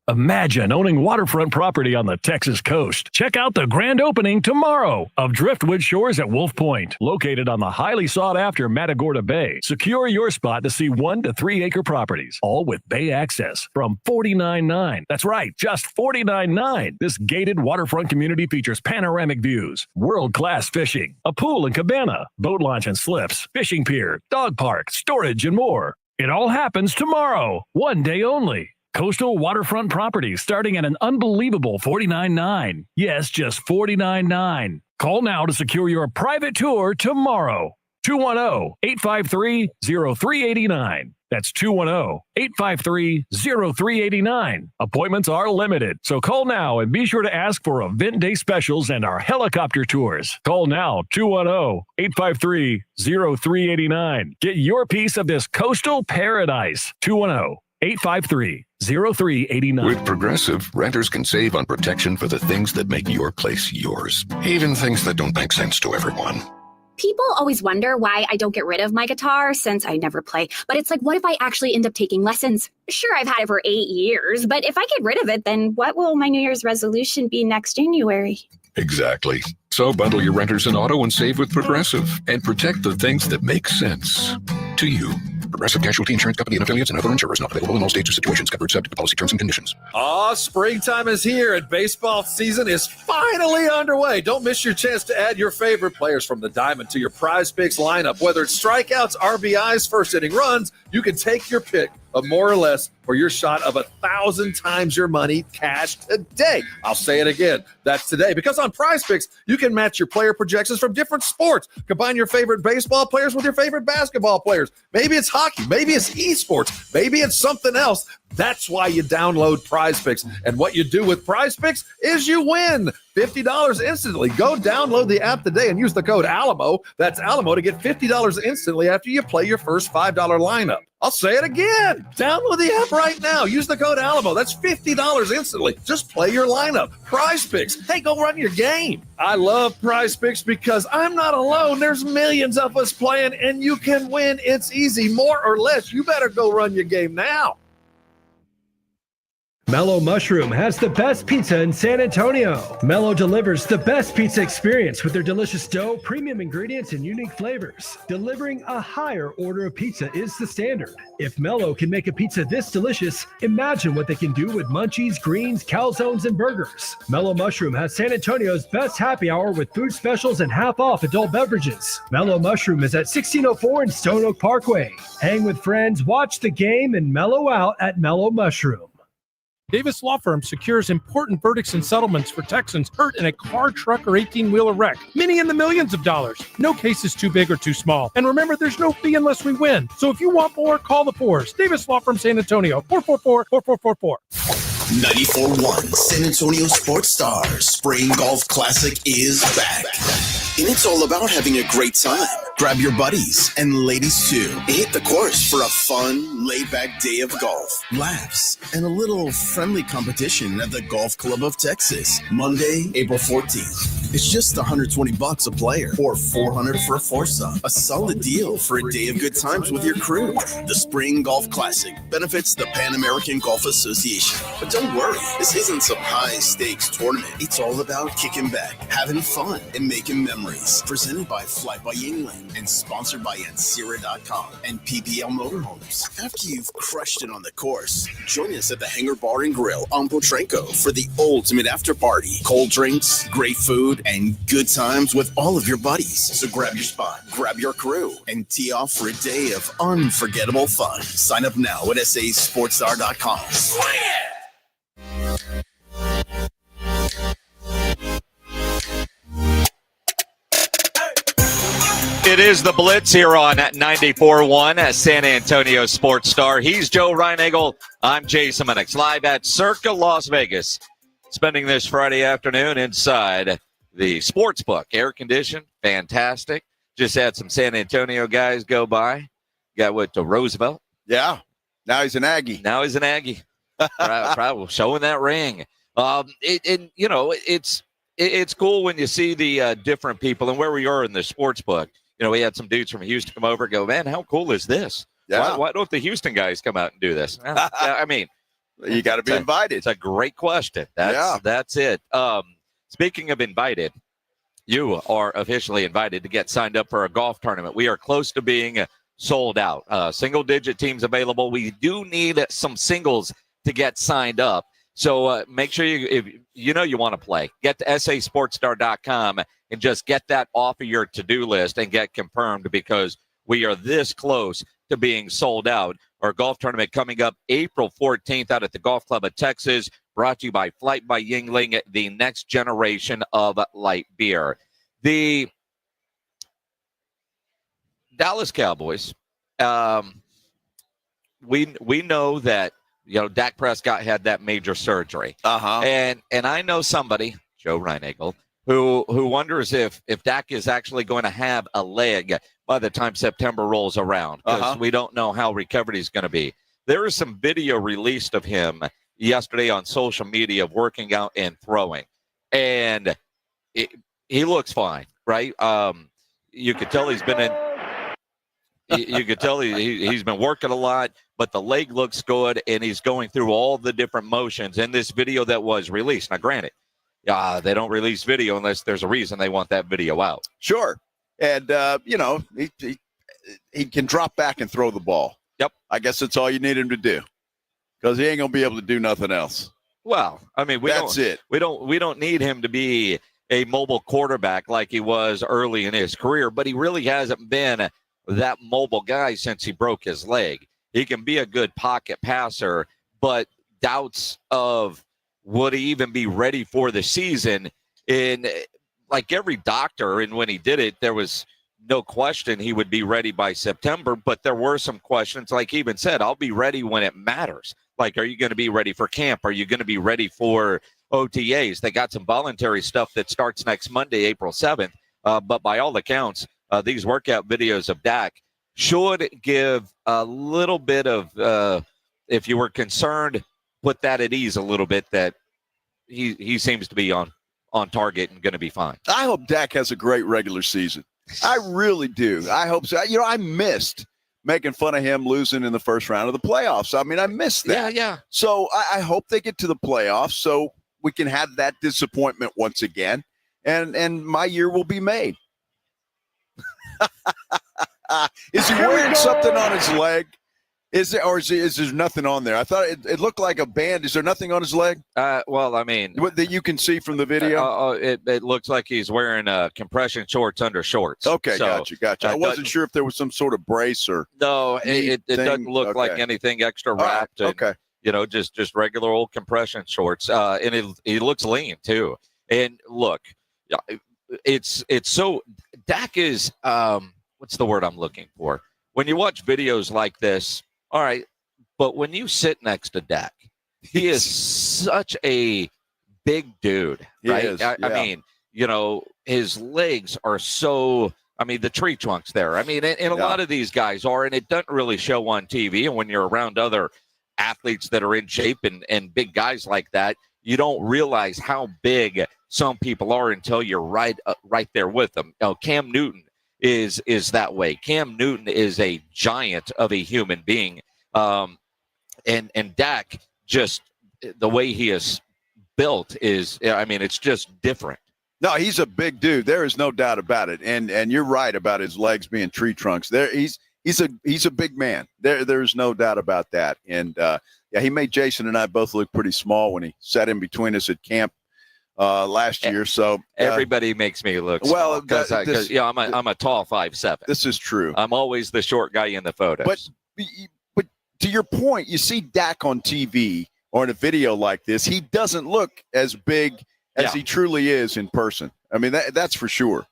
Imagine owning waterfront property on the Texas coast. Check out the grand opening tomorrow of Driftwood Shores at Wolf Point, located on the highly sought-after Matagorda Bay. Secure your spot to see 1 to 3 acre properties, all with bay access from $49.9. That's right, just $49.9. This gated waterfront community features panoramic views, world-class fishing, a pool and cabana, boat launch and slips, fishing pier, dog park, storage, and more. It all happens tomorrow, one day only. Coastal waterfront properties starting at an unbelievable $49.9. Yes, just $49.9. Call now to secure your private tour tomorrow. 210-853-0389. That's 210-853-0389. Appointments are limited, so call now and be sure to ask for event day specials and our helicopter tours. Call now, 210-853-0389. Get your piece of this coastal paradise. 210-853-0389. With Progressive, renters can save on protection for the things that make your place yours, even things that don't make sense to everyone. People always wonder why I don't get rid of my guitar since I never play. But it's like, what if I actually end up taking lessons? Sure, I've had it for 8 years, but if I get rid of it, then what will my New Year's resolution be next January? Exactly. So bundle your renters and auto and save with Progressive and protect the things that make sense to you. Progressive Casualty Insurance Company and affiliates and other insurers not available in all states or situations. Covered subject to policy terms and conditions. Springtime is here and baseball season is finally underway. Don't miss your chance to add your favorite players from the diamond to your Prize Picks lineup. Whether it's strikeouts, RBIs, first inning runs, you can take your pick of more or less for your shot of 1,000 times your money cash today. I'll say it again. That's today. Because on Prize Picks, you can match your player projections from different sports. Combine your favorite baseball players with your favorite basketball players. Maybe it's hockey. Maybe it's esports. Maybe it's something else. That's why you download Prize Picks. And what you do with Prize Picks is you win $50 instantly. Go download the app today and use the code Alamo. That's Alamo to get $50 instantly after you play your first $5 lineup. I'll say it again. Download the app right now. Use the code Alamo. That's $50 instantly. Just play your lineup. Prize Picks. Hey, go run your game. I love Prize Picks because I'm not alone. There's millions of us playing, and you can win. It's easy. More or less. You better go run your game now. Mellow Mushroom has the best pizza in San Antonio. Mellow delivers the best pizza experience with their delicious dough, premium ingredients, and unique flavors. Delivering a higher order of pizza is the standard. If Mellow can make a pizza this delicious, imagine what they can do with munchies, greens, calzones, and burgers. Mellow Mushroom has San Antonio's best happy hour with food specials and half off adult beverages. Mellow Mushroom is at 1604 in Stone Oak Parkway. Hang with friends, watch the game, and mellow out at Mellow Mushroom. Davis Law Firm secures important verdicts and settlements for Texans hurt in a car, truck, or 18-wheeler wreck. Many in the millions of dollars. No case is too big or too small. And remember, there's no fee unless we win. So if you want more, call the Fours. Davis Law Firm San Antonio, 444-4444. 94.1 San Antonio Sports Stars Spring Golf Classic is back. And it's all about having a great time. Grab your buddies and ladies too. And hit the course for a fun, laid-back day of golf, laughs, and a little friendly competition at the Golf Club of Texas. Monday, April 14th. It's just $120 a player or $400 for a foursome. A solid deal for a day of good times with your crew. The Spring Golf Classic benefits the Pan American Golf Association. But don't worry, this isn't some high-stakes tournament. It's all about kicking back, having fun, and making memories. Presented by Fly by Yingling and sponsored by Ancira.com and PPL Motorhomes. After you've crushed it on the course, join us at the Hangar Bar and Grill on Potranco for the ultimate after party. Cold drinks, great food, and good times with all of your buddies. So grab your spot, grab your crew, and tee off for a day of unforgettable fun. Sign up now at sasportstar.com. Swing it! It is the Blitz here on 94.1 San Antonio Sports Star. He's Joe Reinagel. I'm Jason Minix, live at Circa, Las Vegas. Spending this Friday afternoon inside the sports book. Air conditioned, fantastic. Just had some San Antonio guys go by. Got what, to Roosevelt? Yeah. Now he's an Aggie. Probably showing that ring. It's cool when you see the different people and where we are in the sports book. You know, we had some dudes from Houston come over and go, man, how cool is this? Yeah. Why don't the Houston guys come out and do this? I mean, You got to be invited. It's a great question. That's it. Speaking of invited, you are officially invited to get signed up for a golf tournament. We are close to being sold out. Single-digit teams available. We do need some singles to get signed up. So make sure if you want to play, get to sasportstar.com and just get that off of your to-do list and get confirmed, because we are this close to being sold out. Our golf tournament coming up April 14th out at the Golf Club of Texas, brought to you by Flight by Yingling, the next generation of light beer. The Dallas Cowboys, we know that Dak Prescott had that major surgery. And I know somebody, Joe Reinagel, who wonders if Dak is actually going to have a leg by the time September rolls around, because we don't know how recovery is going to be. There is some video released of him yesterday on social media of working out and throwing, and he looks fine, right? You could tell he's been in. You could tell he's been working a lot, but the leg looks good, and he's going through all the different motions in this video that was released. Now, granted, they don't release video unless there's a reason they want that video out. Sure. And, he can drop back and throw the ball. Yep. I guess that's all you need him to do, because he ain't going to be able to do nothing else. Well, I mean, we don't need him to be a mobile quarterback like he was early in his career, but he really hasn't been that mobile guy since he broke his leg. He can be a good pocket passer, but doubts of would he even be ready for the season? In like every doctor, and when he did it, there was no question he would be ready by September, but there were some questions. Like he even said, I'll be ready when it matters. Like, are you going to be ready for camp? Are you going to be ready for OTAs? They got some voluntary stuff that starts next Monday, April 7th. But by all accounts, these workout videos of Dak should give a little bit of, if you were concerned, put that at ease a little bit, that he seems to be on target and going to be fine. I hope Dak has a great regular season. I really do. I hope so. I missed making fun of him losing in the first round of the playoffs. I mean, I missed that. Yeah. So I hope they get to the playoffs so we can have that disappointment once again, and my year will be made. Is he wearing something on his leg? Is there nothing on there? I thought it looked like a band. Is there nothing on his leg? Well, I mean, what that you can see from the video. It looks like he's wearing compression shorts under shorts. Okay, so, gotcha. I wasn't sure if there was some sort of brace or. No, it doesn't look like anything extra wrapped. Right. Okay. And, just regular old compression shorts. And he looks lean too. And look, it's so Dak is what's the word I'm looking for? When you watch videos like this. All right, but when you sit next to Dak, he is such a big dude, right? I mean, his legs are so, the tree trunk's there. And a lot of these guys are, and it doesn't really show on TV. And when you're around other athletes that are in shape and big guys like that, you don't realize how big some people are until you're right there with them. Cam Newton is that way. Cam Newton is a giant of a human being. And Dak, just the way he is built is, it's just different. No, he's a big dude. There is no doubt about it. And you're right about his legs being tree trunks. He's a big man. There's no doubt about that. And he made Jason and I both look pretty small when he sat in between us at camp last year. So everybody makes me look small because I'm a tall 5'7". This is true. I'm always the short guy in the photos. But to your point, you see Dak on TV or in a video like this, he doesn't look as big as he truly is in person. That's for sure.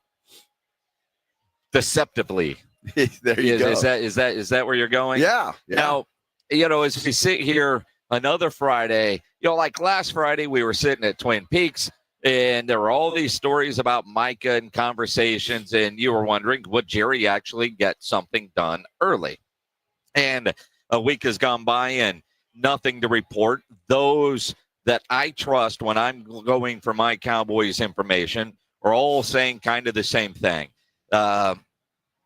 Deceptively. There you go. Is that where you're going? Yeah. Now, as we sit here another Friday, like last Friday, we were sitting at Twin Peaks, and there were all these stories about Micah and conversations, and you were wondering, would Jerry actually get something done early? And a week has gone by, and nothing to report. Those that I trust when I'm going for my Cowboys information are all saying kind of the same thing.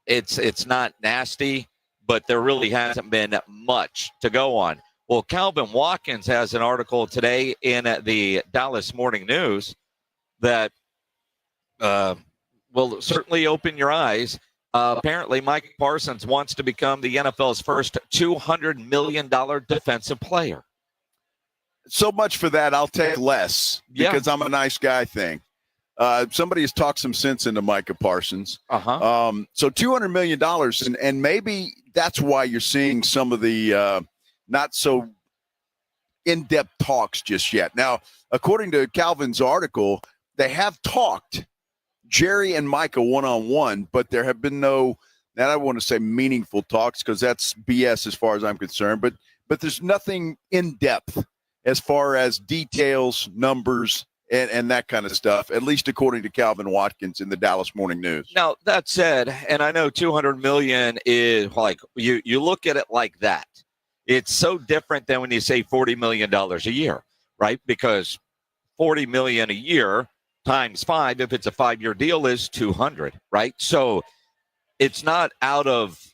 It's not nasty, but there really hasn't been much to go on. Well, Calvin Watkins has an article today in the Dallas Morning News that will certainly open your eyes. Apparently, Mike Parsons wants to become the NFL's first $200 million defensive player. So much for that. I'll take less because I'm a nice guy thing. Somebody has talked some sense into Micah Parsons. So $200 million, and maybe that's why you're seeing some of the not so in-depth talks just yet. Now, according to Calvin's article, they have talked, Jerry and Micah one-on-one, but there have been no, and I don't want to say meaningful talks because that's BS as far as I'm concerned, but there's nothing in-depth as far as details, numbers, and that kind of stuff, at least according to Calvin Watkins in the Dallas Morning News. Now, that said, and I know $200 million is like, you look at it like that. It's so different than when you say $40 million a year, right? Because $40 million a year times 5, if it's a 5-year deal, is 200, right? So it's not out of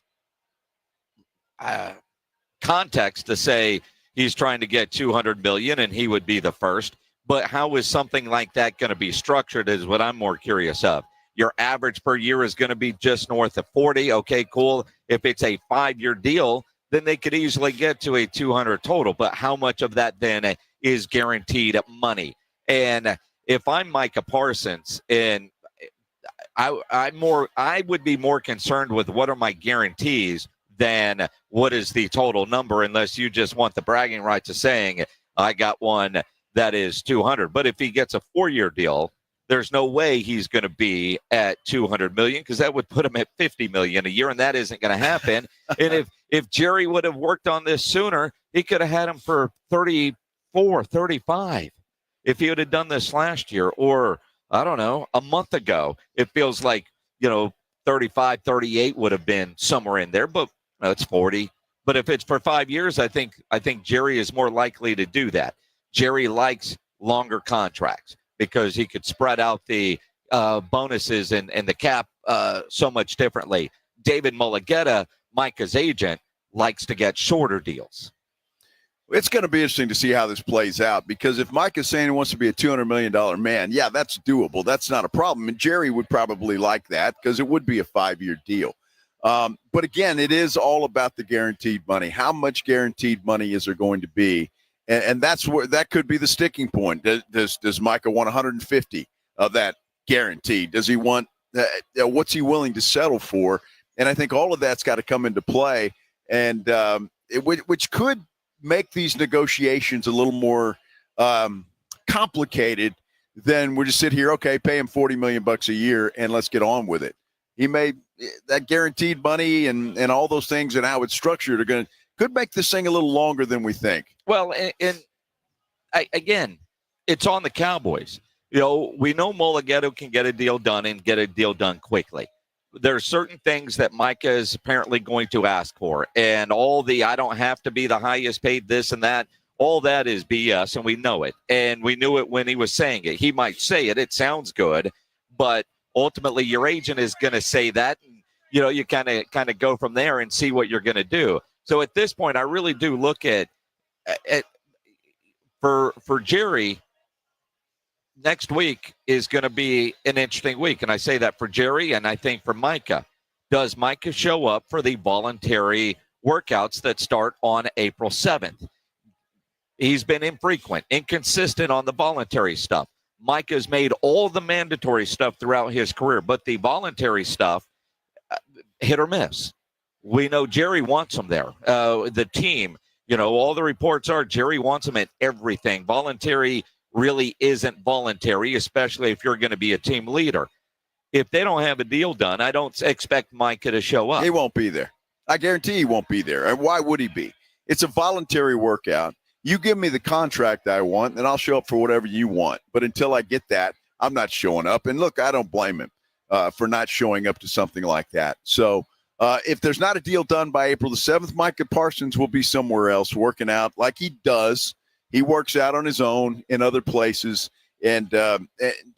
context to say he's trying to get $200 million and he would be the first. But how is something like that going to be structured is what I'm more curious of. Your average per year is going to be just north of 40. Okay, cool. If it's a 5-year deal, then they could easily get to a 200 total. But how much of that then is guaranteed money? And if I'm Micah Parsons, and I would be more concerned with what are my guarantees than what is the total number, unless you just want the bragging rights of saying I got one that is 200. But if he gets a 4-year deal, there's no way he's going to be at 200 million because that would put him at 50 million a year, and that isn't going to happen. And if Jerry would have worked on this sooner, he could have had him for 34, 35. If he would have done this last year or, I don't know, a month ago, it feels like, 35, 38 would have been somewhere in there, but it's 40. But if it's for 5 years, I think Jerry is more likely to do that. Jerry likes longer contracts because he could spread out the bonuses and the cap so much differently. David Mulligetta, Micah's agent, likes to get shorter deals. It's going to be interesting to see how this plays out because if Mike is saying he wants to be a $200 million man, yeah, that's doable. That's not a problem. And Jerry would probably like that because it would be a 5-year deal. But again, it is all about the guaranteed money. How much guaranteed money is there going to be? And that's where that could be the sticking point. Does Micah want 150 of that guaranteed? Does he want what's he willing to settle for? And I think all of that's got to come into play, and which could make these negotiations a little more complicated than we just sit here. Okay, pay him $40 million a year, and let's get on with it. He may that guaranteed money and all those things and how it's structured could make this thing a little longer than we think. Well, and again, it's on the Cowboys. We know Mulligetta can get a deal done and get a deal done quickly. There are certain things that Micah is apparently going to ask for, and all the I don't have to be the highest paid this and that, all that is BS, and we know it. And we knew it when he was saying it. He might say it. It sounds good, but ultimately your agent is going to say that. And, you kind of go from there and see what you're going to do. So at this point, I really do look at for Jerry, next week is going to be an interesting week. And I say that for Jerry, and I think for Micah. Does Micah show up for the voluntary workouts that start on April 7th? He's been infrequent, inconsistent on the voluntary stuff. Micah's made all the mandatory stuff throughout his career, but the voluntary stuff, hit or miss. We know Jerry wants him there. The team, all the reports are Jerry wants him at everything. Voluntary really isn't voluntary, especially if you're going to be a team leader. If they don't have a deal done, I don't expect Micah to show up. He won't be there. I guarantee he won't be there. And why would he be? It's a voluntary workout. You give me the contract I want, and I'll show up for whatever you want. But until I get that, I'm not showing up. And look, I don't blame him for not showing up to something like that. So if there's not a deal done by April the 7th, Micah Parsons will be somewhere else working out like he does. He works out on his own in other places, and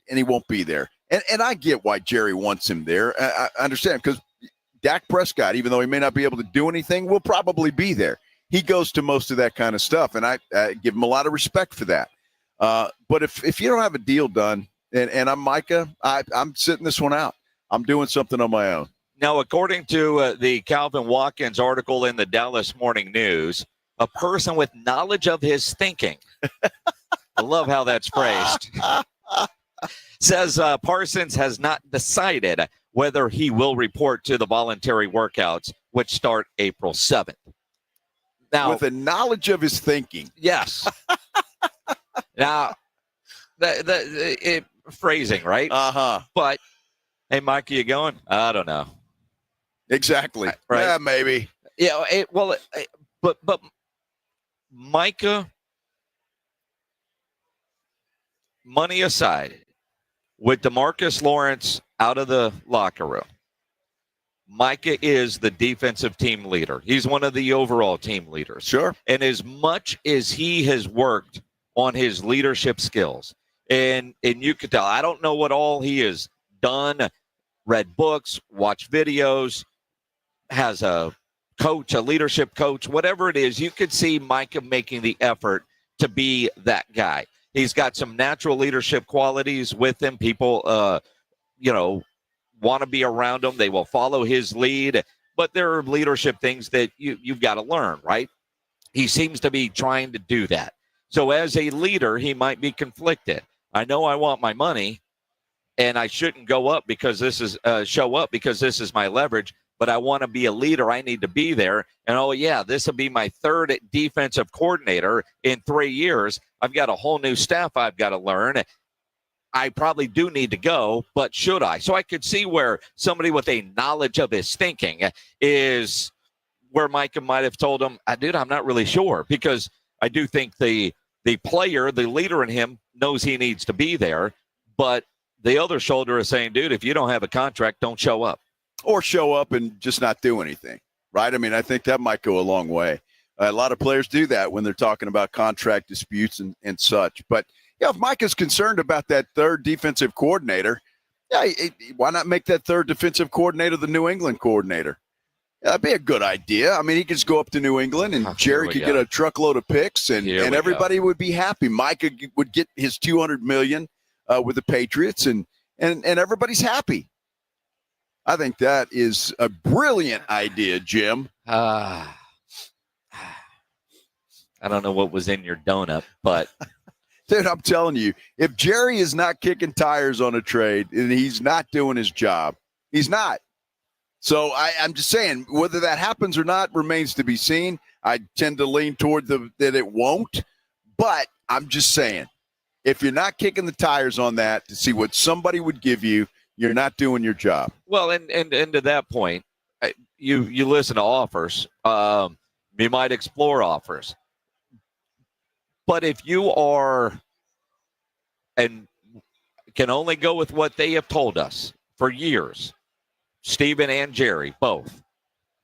he won't be there. And I get why Jerry wants him there. I understand because Dak Prescott, even though he may not be able to do anything, will probably be there. he goes to most of that kind of stuff, and I give him a lot of respect for that. But if you don't have a deal done, and I'm Micah, I'm sitting this one out. I'm doing something on my own. Now, according to the Calvin Watkins article in the Dallas Morning News, a person with knowledge of his thinking, I love how that's phrased, says Parsons has not decided whether he will report to the voluntary workouts, which start April 7th. Now, with the knowledge of his thinking. Yes. Now, the phrasing, right? Uh-huh. But, hey, Mike, are you going? I don't know. Exactly. Right? Yeah, maybe. Yeah. But Micah, money aside, with DeMarcus Lawrence out of the locker room, Micah is the defensive team leader. He's one of the overall team leaders. Sure. And as much as he has worked on his leadership skills, and you could tell, I don't know what all he has done, read books, watched videos, has a coach, a leadership coach, whatever it is, you could see Micah making the effort to be that guy. He's got some natural leadership qualities with him. People, want to be around him. They will follow his lead, but there are leadership things that you've got to learn, right? He seems to be trying to do that. So as a leader, he might be conflicted. I know I want my money, and I shouldn't go up because this is show up because this is my leverage. But I want to be a leader. I need to be there. And, oh, yeah, this will be my third defensive coordinator in 3 years. I've got a whole new staff I've got to learn. I probably do need to go, but should I? So I could see where somebody with a knowledge of his thinking is where Micah might have told him, dude, I'm not really sure, because I do think the player, the leader in him knows he needs to be there. But the other shoulder is saying, dude, if you don't have a contract, don't show up. Or show up and just not do anything, right? I mean, I think that might go a long way. A lot of players do that when they're talking about contract disputes and such. But, if Mike is concerned about that third defensive coordinator, why not make that third defensive coordinator the New England coordinator? That'd be a good idea. I mean, he could just go up to New England, and Jerry could get a truckload of picks, and everybody would be happy. Mike would get his $200 million with the Patriots, and everybody's happy. I think that is a brilliant idea, Jim. I don't know what was in your donut, but dude, I'm telling you, if Jerry is not kicking tires on a trade and he's not doing his job, he's not. So I'm just saying, whether that happens or not remains to be seen. I tend to lean toward that it won't, but I'm just saying, if you're not kicking the tires on that to see what somebody would give you, you're not doing your job. Well, and to that point, you listen to offers. You might explore offers. But if you are, and can only go with what they have told us for years, Stephen and Jerry, both,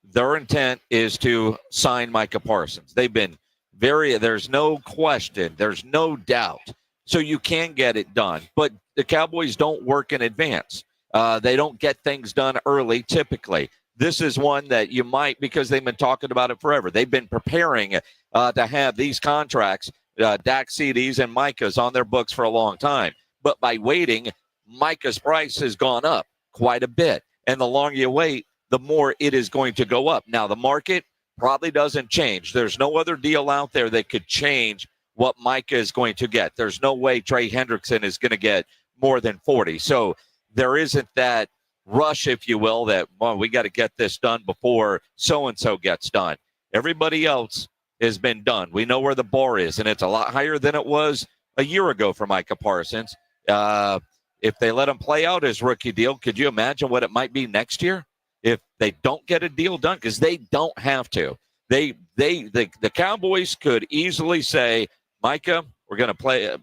their intent is to sign Micah Parsons. They've been there's no question, there's no doubt. So you can get it done. But the Cowboys don't work in advance. They don't get things done early, typically. This is one that you might, because they've been talking about it forever. They've been preparing to have these contracts, Dak, CDs, and Micah's on their books for a long time. But by waiting, Micah's price has gone up quite a bit. And the longer you wait, the more it is going to go up. Now, the market probably doesn't change. There's no other deal out there that could change what Micah is going to get. There's no way Trey Hendrickson is going to get more than 40. So there isn't that rush, if you will, that, well, we got to get this done before so-and-so gets done. Everybody else has been done. We know where the bar is, and it's a lot higher than it was a year ago for Micah Parsons. If they let him play out his rookie deal, could you imagine what it might be next year if they don't get a deal done? Because they don't have to. The Cowboys could easily say, Micah, we're going to play.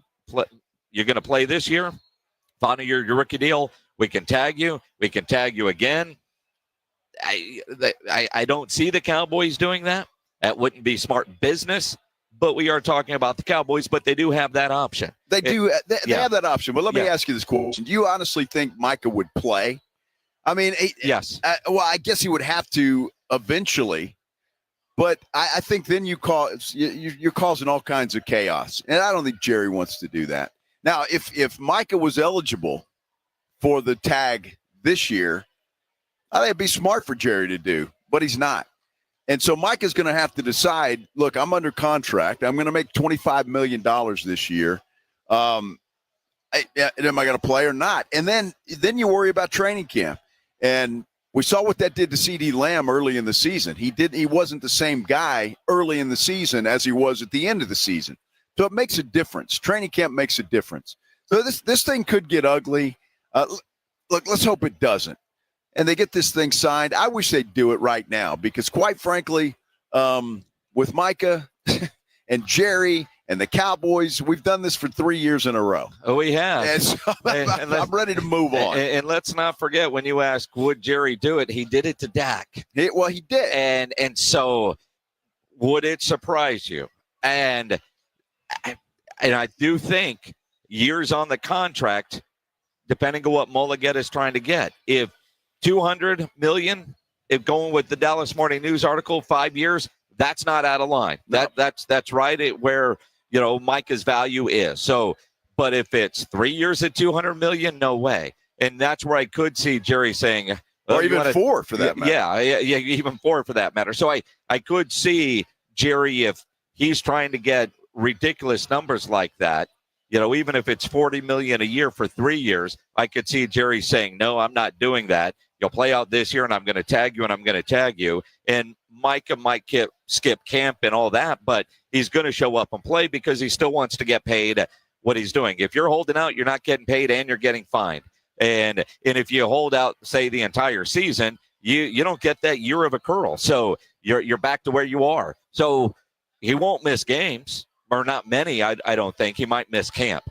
You're going to play this year. Final your rookie deal. We can tag you. We can tag you again. I don't see the Cowboys doing that. That wouldn't be smart business. But we are talking about the Cowboys, but they do have that option. They have that option. But let me ask you this question. Do you honestly think Micah would play? I mean, yes. Well, I guess he would have to eventually. But I think then you're causing all kinds of chaos. And I don't think Jerry wants to do that. Now, if Micah was eligible for the tag this year, I think it'd be smart for Jerry to do, but he's not. And so Micah's going to have to decide, look, I'm under contract. I'm going to make $25 million this year. Am I going to play or not? And then you worry about training camp. And we saw what that did to CeeDee Lamb early in the season. He wasn't the same guy early in the season as he was at the end of the season. So it makes a difference. Training camp makes a difference. So this thing could get ugly. Look, let's hope it doesn't. And they get this thing signed. I wish they'd do it right now because, quite frankly, with Micah and Jerry and the Cowboys, we've done this for 3 years in a row. Oh, we have. And so I'm ready to move on. And let's not forget, when you ask, would Jerry do it? He did it to Dak. He did. And so would it surprise you? And I do think years on the contract, depending on what Mulligan is trying to get. If $200 million, if going with the Dallas Morning News article, 5 years, that's not out of line. No. That's right where Micah's value is. So, but if it's 3 years at $200 million, no way. And that's where I could see Jerry saying, or even 4 for that matter. Yeah, even 4 for that matter. So I could see Jerry, if he's trying to get ridiculous numbers like that, even if it's $40 million a year for 3 years, I could see Jerry saying, no, I'm not doing that. You'll play out this year, and I'm going to tag you, and I'm going to tag you. And Micah might skip camp and all that, but he's going to show up and play because he still wants to get paid what he's doing. If you're holding out, you're not getting paid and you're getting fined. And if you hold out, say, the entire season, you don't get that year of accrual. So you're back to where you are. So he won't miss games, or not many, I don't think. He might miss camp.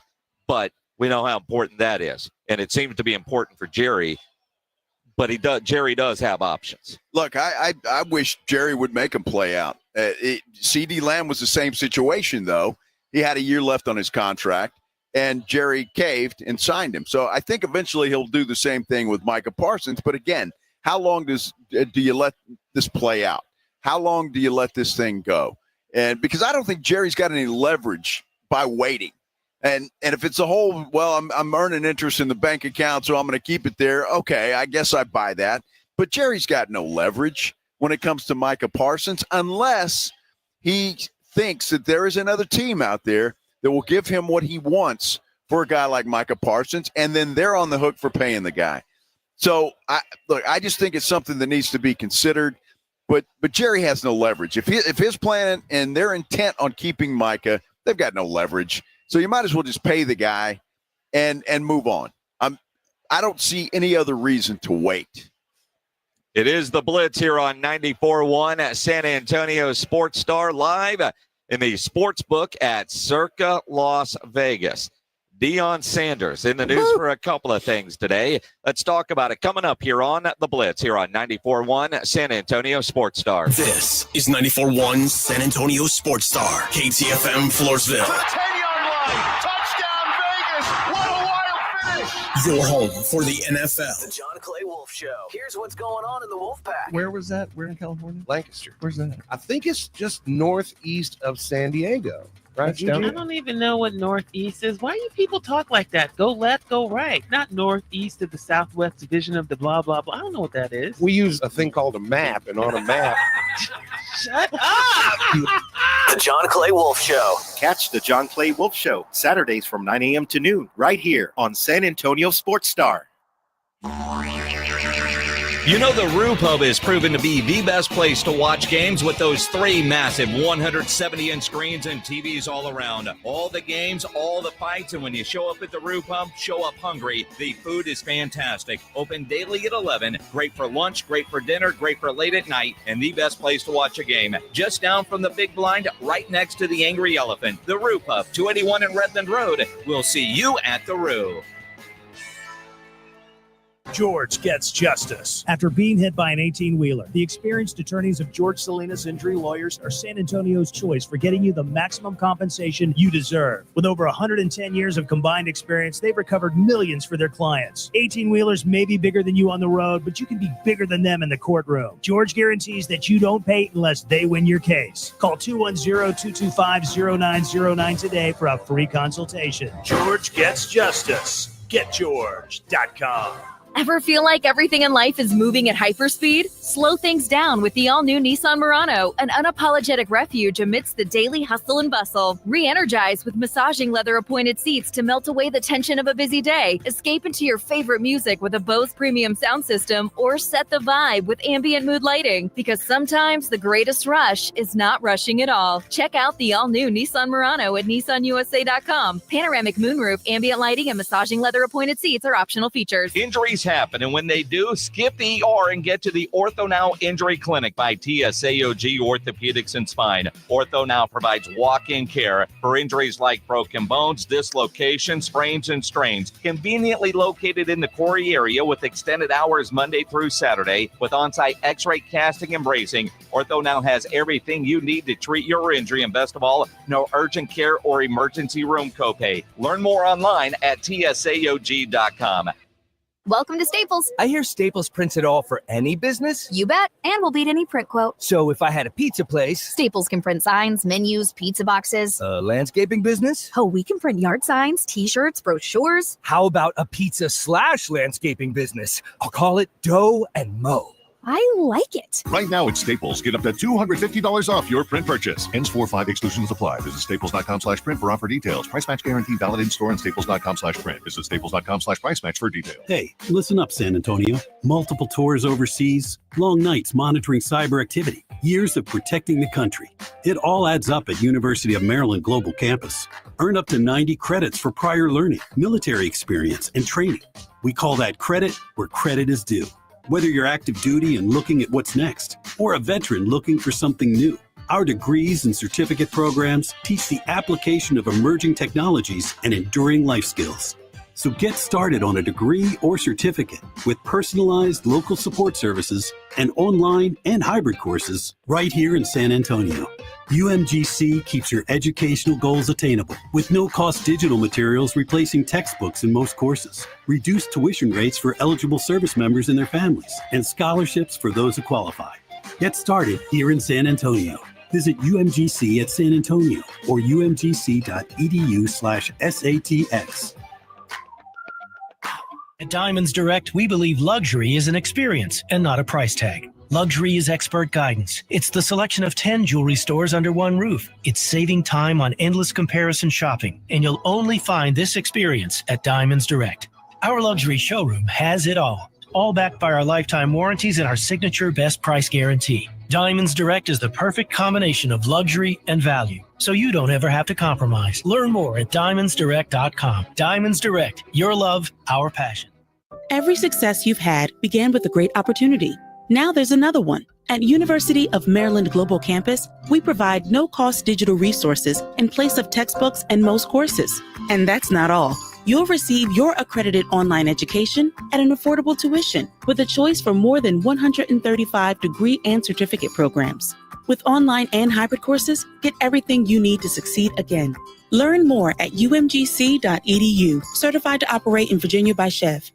But we know how important that is. And it seems to be important for Jerry. But Jerry does have options. Look, I wish Jerry would make him play out. CeeDee Lamb was the same situation, though. He had a year left on his contract, and Jerry caved and signed him. So I think eventually he'll do the same thing with Micah Parsons. But again, how long do you let this play out? How long do you let this thing go? And because I don't think Jerry's got any leverage by waiting. And if it's a whole, well, I'm earning interest in the bank account, so I'm going to keep it there. Okay, I guess I buy that. But Jerry's got no leverage when it comes to Micah Parsons unless he thinks that there is another team out there that will give him what he wants for a guy like Micah Parsons, and then they're on the hook for paying the guy. So, I just think it's something that needs to be considered. But Jerry has no leverage. If his plan and their intent on keeping Micah, they've got no leverage. So you might as well just pay the guy and move on. I don't see any other reason to wait. It is the Blitz here on 94.1 at San Antonio Sports Star, live in the sports book at Circa, Las Vegas. Deion Sanders in the news for a couple of things today. Let's talk about it coming up here on the Blitz here on 94.1 San Antonio Sports Star. This is 94.1 San Antonio Sports Star, KTFM Floresville. Touchdown Vegas! What a wild finish! Your home for the NFL. The John Clay Wolf Show. Here's what's going on in the Wolf Pack. Where was that? Where in California? Lancaster. Where's that? I think it's just northeast of San Diego. Right, Juju? I don't even know what northeast is. Why do people talk like that? Go left, go right. Not northeast of the southwest division of the blah, blah, blah. I don't know what that is. We use a thing called a map, and on a map... Shut up! The John Clay Wolf Show. Catch the John Clay Wolf Show Saturdays from 9 a.m. to noon right here on San Antonio Sports Star. You know, the Roo Pub is proven to be the best place to watch games with those 3 massive 170-inch screens and TVs all around. All the games, all the fights, and when you show up at the Roo Pub, show up hungry. The food is fantastic. Open daily at 11. Great for lunch, great for dinner, great for late at night, and the best place to watch a game. Just down from the big blind, right next to the Angry Elephant. The Roo Pub, 281 in Redland Road. We'll see you at the Roo. George gets justice. After being hit by an 18-wheeler, the experienced attorneys of George Salinas Injury Lawyers are San Antonio's choice for getting you the maximum compensation you deserve. With over 110 years of combined experience, they've recovered millions for their clients. 18-wheelers may be bigger than you on the road, but you can be bigger than them in the courtroom. George guarantees that you don't pay unless they win your case. Call 210-225-0909 today for a free consultation. George gets justice. GetGeorge.com. Ever feel like everything in life is moving at hyperspeed? Slow things down with the all-new Nissan Murano, an unapologetic refuge amidst the daily hustle and bustle. Re-energize with massaging leather-appointed seats to melt away the tension of a busy day. Escape into your favorite music with a Bose premium sound system, or set the vibe with ambient mood lighting. Because sometimes the greatest rush is not rushing at all. Check out the all-new Nissan Murano at nissanusa.com. Panoramic moonroof, ambient lighting, and massaging leather-appointed seats are optional features. Injuries happen, and when they do, skip the ER and get to the Ortho Now Injury Clinic by TSAOG Orthopedics and Spine. Ortho Now provides walk-in care for injuries like broken bones, dislocations, sprains, and strains. Conveniently located in the Corey area with extended hours Monday through Saturday with on-site x-ray casting and bracing, Ortho Now has everything you need to treat your injury, and best of all, no urgent care or emergency room copay. Learn more online at tsaog.com. Welcome to Staples. I hear Staples prints it all for any business. You bet. And we'll beat any print quote. So if I had a pizza place. Staples can print signs, menus, pizza boxes. A landscaping business. Oh, we can print yard signs, t-shirts, brochures. How about a pizza/landscaping business? I'll call it Dough and Mo. I like it. Right now at Staples, get up to $250 off your print purchase. Ends 4/5 exclusions apply. Visit staples.com/print for offer details. Price match guarantee valid in store and staples.com/print. Visit staples.com/price match for details. Hey, listen up, San Antonio. Multiple tours overseas, long nights monitoring cyber activity, years of protecting the country. It all adds up at University of Maryland Global Campus. Earn up to 90 credits for prior learning, military experience, and training. We call that credit where credit is due. Whether you're active duty and looking at what's next, or a veteran looking for something new, our degrees and certificate programs teach the application of emerging technologies and enduring life skills. So get started on a degree or certificate with personalized local support services and online and hybrid courses right here in San Antonio. UMGC keeps your educational goals attainable with no-cost digital materials replacing textbooks in most courses, reduced tuition rates for eligible service members and their families, and scholarships for those who qualify. Get started here in San Antonio. Visit UMGC at San Antonio or umgc.edu/SATX. At Diamonds Direct, we believe luxury is an experience and not a price tag. Luxury is expert guidance. It's the selection of 10 jewelry stores under one roof. It's saving time on endless comparison shopping, and you'll only find this experience at Diamonds Direct. Our luxury showroom has it all backed by our lifetime warranties and our signature best price guarantee. Diamonds Direct is the perfect combination of luxury and value, so you don't ever have to compromise. Learn more at diamondsdirect.com. Diamonds Direct, your love, our passion. Every success you've had began with a great opportunity. Now there's another one. At University of Maryland Global Campus, we provide no-cost digital resources in place of textbooks and most courses. And that's not all. You'll receive your accredited online education at an affordable tuition with a choice for more than 135 degree and certificate programs. With online and hybrid courses, get everything you need to succeed again. Learn more at umgc.edu. Certified to operate in Virginia by Chev.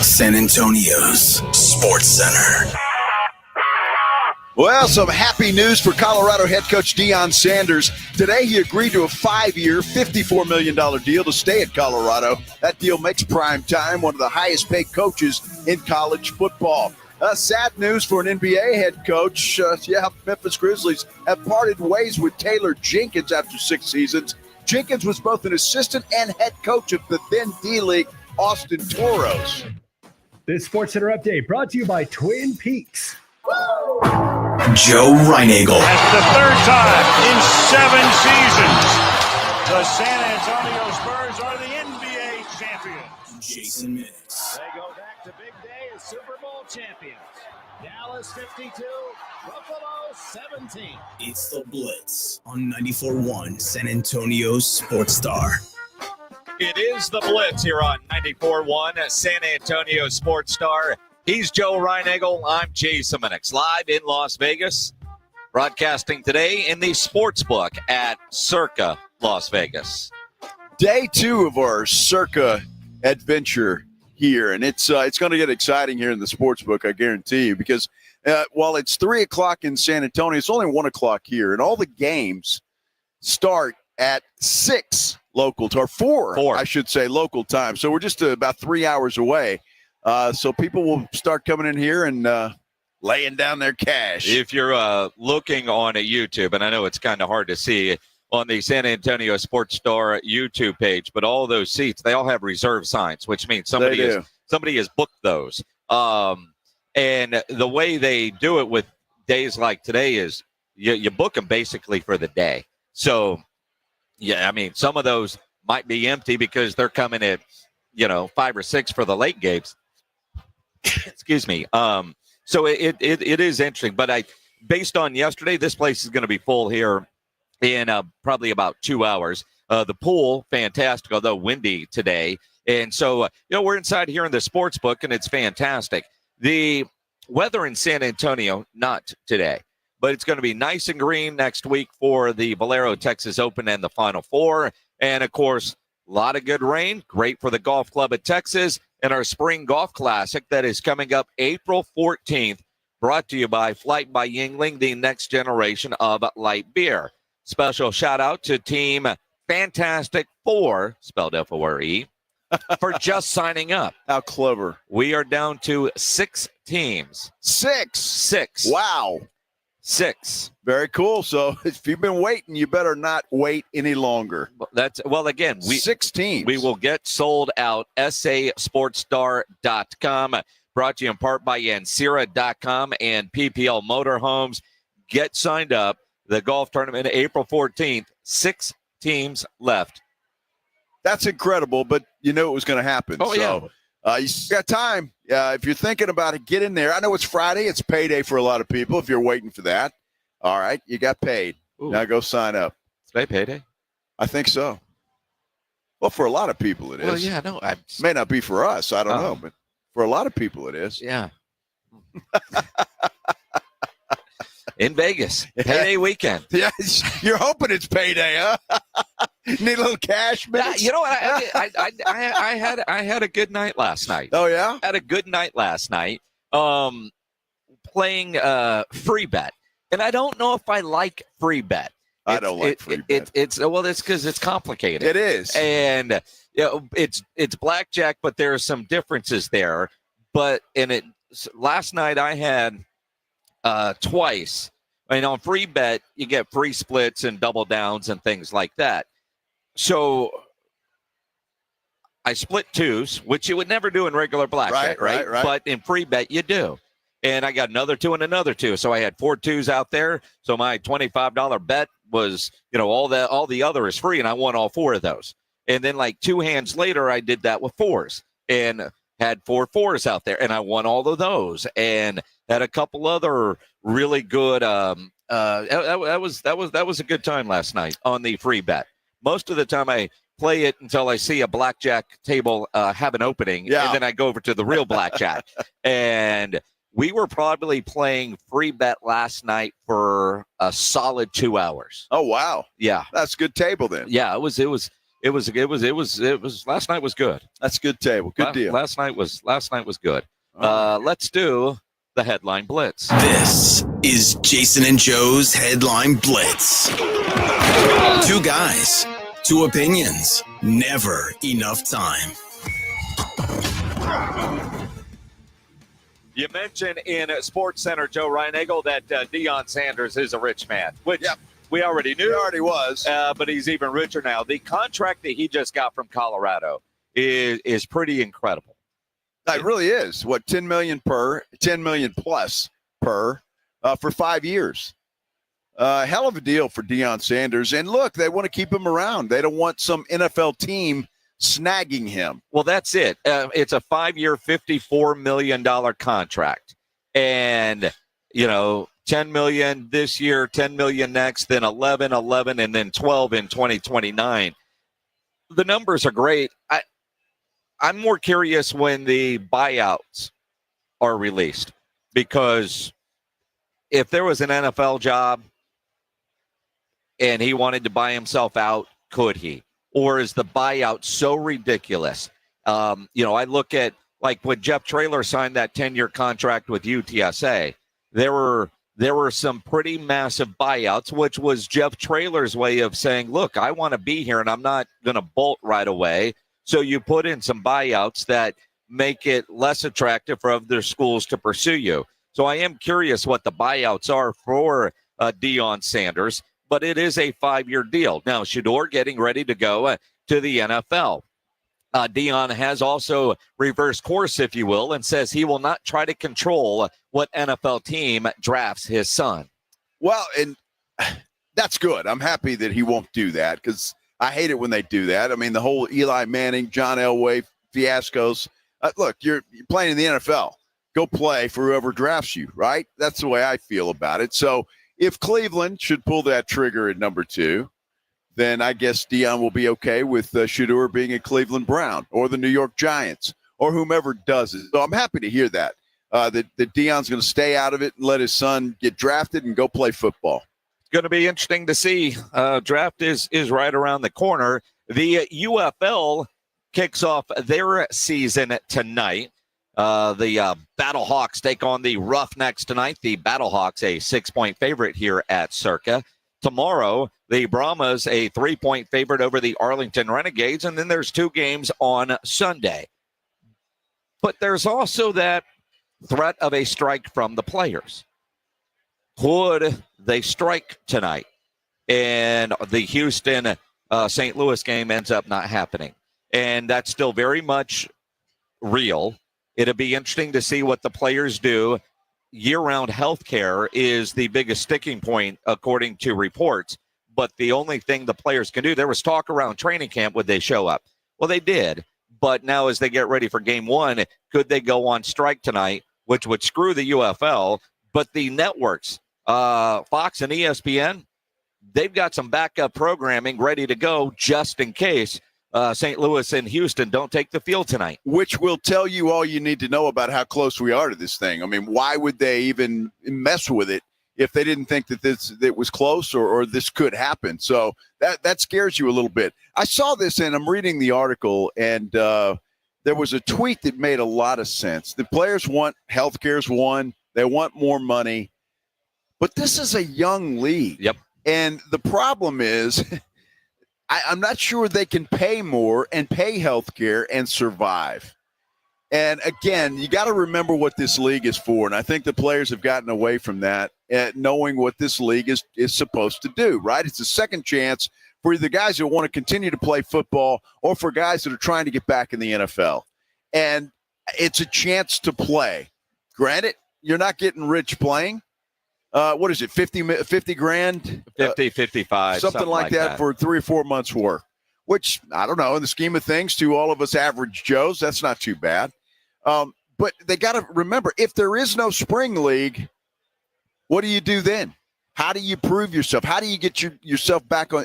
San Antonio's Sports Center. Well, some happy news for Colorado head coach Deion Sanders. Today, he agreed to a 5-year, $54 million deal to stay at Colorado. That deal makes Prime Time one of the highest-paid coaches in college football. Sad news for an NBA head coach. Memphis Grizzlies have parted ways with Taylor Jenkins after 6 seasons. Jenkins was both an assistant and head coach of the then D-League Austin Toros. This Sports Center update brought to you by Twin Peaks. Joe Reinagle. That's the third time in 7 seasons, the San Antonio Spurs are the NBA champions. Jason Minix. They go back to big day as Super Bowl champions. Dallas 52, Buffalo 17. It's the Blitz on 94.1 San Antonio's Sports Star. It is the Blitz here on 94.1 San Antonio Sports Star. He's Joe Reinagel. I'm Jason Minix, live in Las Vegas, broadcasting today in the sports book at Circa, Las Vegas. Day 2 of our Circa adventure here, and it's going to get exciting here in the sports book, I guarantee you, because while it's 3 o'clock in San Antonio, it's only 1 o'clock here, and all the games start at 6 local, or 4, I should say, local time. So we're just about 3 hours away. So people will start coming in here and laying down their cash. If you're looking on a YouTube, and I know it's kind of hard to see on the San Antonio Sports Star YouTube page, but all those seats, they all have reserve signs, which means somebody has booked those. And the way they do it with days like today is you book them basically for the day. So, yeah, I mean, some of those might be empty because they're coming at, 5 or 6 for the late games. Excuse me. So it is interesting. But based on yesterday, this place is going to be full here in probably about 2 hours. The pool, fantastic, although windy today. And so, we're inside here in the sports book, and it's fantastic. The weather in San Antonio, not today, but it's going to be nice and green next week for the Valero Texas Open and the Final Four. And, of course, a lot of good rain, great for the Golf Club at Texas, and our Spring Golf Classic that is coming up April 14th, brought to you by Flight by Yingling, the next generation of light beer. Special shout-out to Team Fantastic Four, spelled F-O-R-E, for just signing up. How clever. We are down to 6 teams. 6? Wow. 6. Very cool. So if you've been waiting, you better not wait any longer. Again, 6 teams. We will get sold out. sasportstar.com. Brought to you in part by Yansira.com and PPL Motorhomes. Get signed up. The golf tournament April 14th. 6 teams left. That's incredible, but you knew it was going to happen. Oh, so, yeah. You got time. If you're thinking about it, get in there. I know it's Friday. It's payday for a lot of people if you're waiting for that. All right, you got paid. Ooh. Now go sign up. Today payday? I think so. Well, for a lot of people it is. Well, yeah, no. May not be for us. I don't know, but for a lot of people it is. Yeah. In Vegas, payday weekend. Yeah, you're hoping it's payday, huh? Need a little cash, man. You know what? I had a good night last night. Oh yeah, had a good night last night. Playing free bet, and I don't know if I like free bet. I don't like free bet. It's because it's complicated. It is, and it's blackjack, but there are some differences there. But last night I had twice. I mean, on free bet, you get free splits and double downs and things like that. So I split 2s, which you would never do in regular blackjack, right? But in free bet, you do. And I got another 2 and another 2. So I had 4 2s out there. So my $25 bet was, all the other is free, and I won all 4 of those. And then like 2 hands later, I did that with 4s and had 4 4s out there, and I won all of those. And had a couple other really good. That was a good time last night on the free bet. Most of the time, I play it until I see a blackjack table have an opening, and then I go over to the real blackjack. And we were probably playing free bet last night for a solid 2 hours. Oh wow! Yeah, that's a good table then. Yeah, it was. Last night was good. That's a good table. Good deal. Last night was good. Let's do the Headline Blitz. This is Jason and Joe's Headline Blitz. 2 guys, 2 opinions, never enough time. You mentioned in Sports Center, Joe Reinagel, that Deion Sanders is a rich man, which we already knew. He already was. But he's even richer now. The contract that he just got from Colorado is pretty incredible. It really is. What, $10 million plus per for 5 years. Hell of a deal for Deion Sanders. And look, they want to keep him around. They don't want some NFL team snagging him. Well, that's it. It's a 5-year, $54 million contract. And, $10 million this year, $10 million next, then 11, and then 12 in 2029. the numbers are great. I'm more curious when the buyouts are released, because if there was an NFL job and he wanted to buy himself out, could he? Or is the buyout so ridiculous? I look at, like, when Jeff Traylor signed that 10-year contract with UTSA, there were some pretty massive buyouts, which was Jeff Traylor's way of saying, look, I want to be here and I'm not going to bolt right away. So you put in some buyouts that make it less attractive for other schools to pursue you. So I am curious what the buyouts are for Deion Sanders, but it is a 5-year deal. Now, Shedeur getting ready to go to the NFL. Deion has also reversed course, if you will, and says he will not try to control what NFL team drafts his son. Well, and that's good. I'm happy that he won't do that, because I hate it when they do that. I mean, the whole Eli Manning, John Elway fiascos. Look, you're playing in the NFL. Go play for whoever drafts you, right? That's the way I feel about it. So if Cleveland should pull that trigger at number 2, then I guess Deion will be okay with Shedeur being a Cleveland Brown or the New York Giants or whomever does it. So I'm happy to hear that Deion's going to stay out of it and let his son get drafted and go play football. Going to be interesting to see. Draft is right around the corner. The UFL kicks off their season tonight. The Battlehawks take on the Roughnecks tonight. The Battlehawks, a 6-point favorite here at Circa. Tomorrow, the Brahmas, a 3-point favorite over the Arlington Renegades. And then there's 2 games on Sunday. But there's also that threat of a strike from the players. Could they strike tonight? And the Houston St. Louis game ends up not happening. And that's still very much real. It'll be interesting to see what the players do. Year-round health care is the biggest sticking point, according to reports. But the only thing the players can do, there was talk around training camp, would they show up? Well, they did. But now as they get ready for game 1, could they go on strike tonight, which would screw the UFL? But the networks, Fox and ESPN, they've got some backup programming ready to go just in case St. Louis and Houston don't take the field tonight. Which will tell you all you need to know about how close we are to this thing. I mean, why would they even mess with it if they didn't think that it was close or this could happen? So that scares you a little bit. I saw this, and I'm reading the article, and there was a tweet that made a lot of sense. The players want health care's one. They want more money. But this is a young league. Yep. And the problem is I'm not sure they can pay more and pay health care and survive. And again, you got to remember what this league is for. And I think the players have gotten away from that, knowing what this league is supposed to do, right? It's a second chance for the guys who want to continue to play football or for guys that are trying to get back in the NFL. And it's a chance to play. Granted, you're not getting rich playing. What is it, 50 grand? 50, 55. Something like that for 3 or 4 months' work, which, I don't know, in the scheme of things, to all of us average Joes, that's not too bad. But they got to remember, if there is no spring league, what do you do then? How do you prove yourself? How do you get yourself back on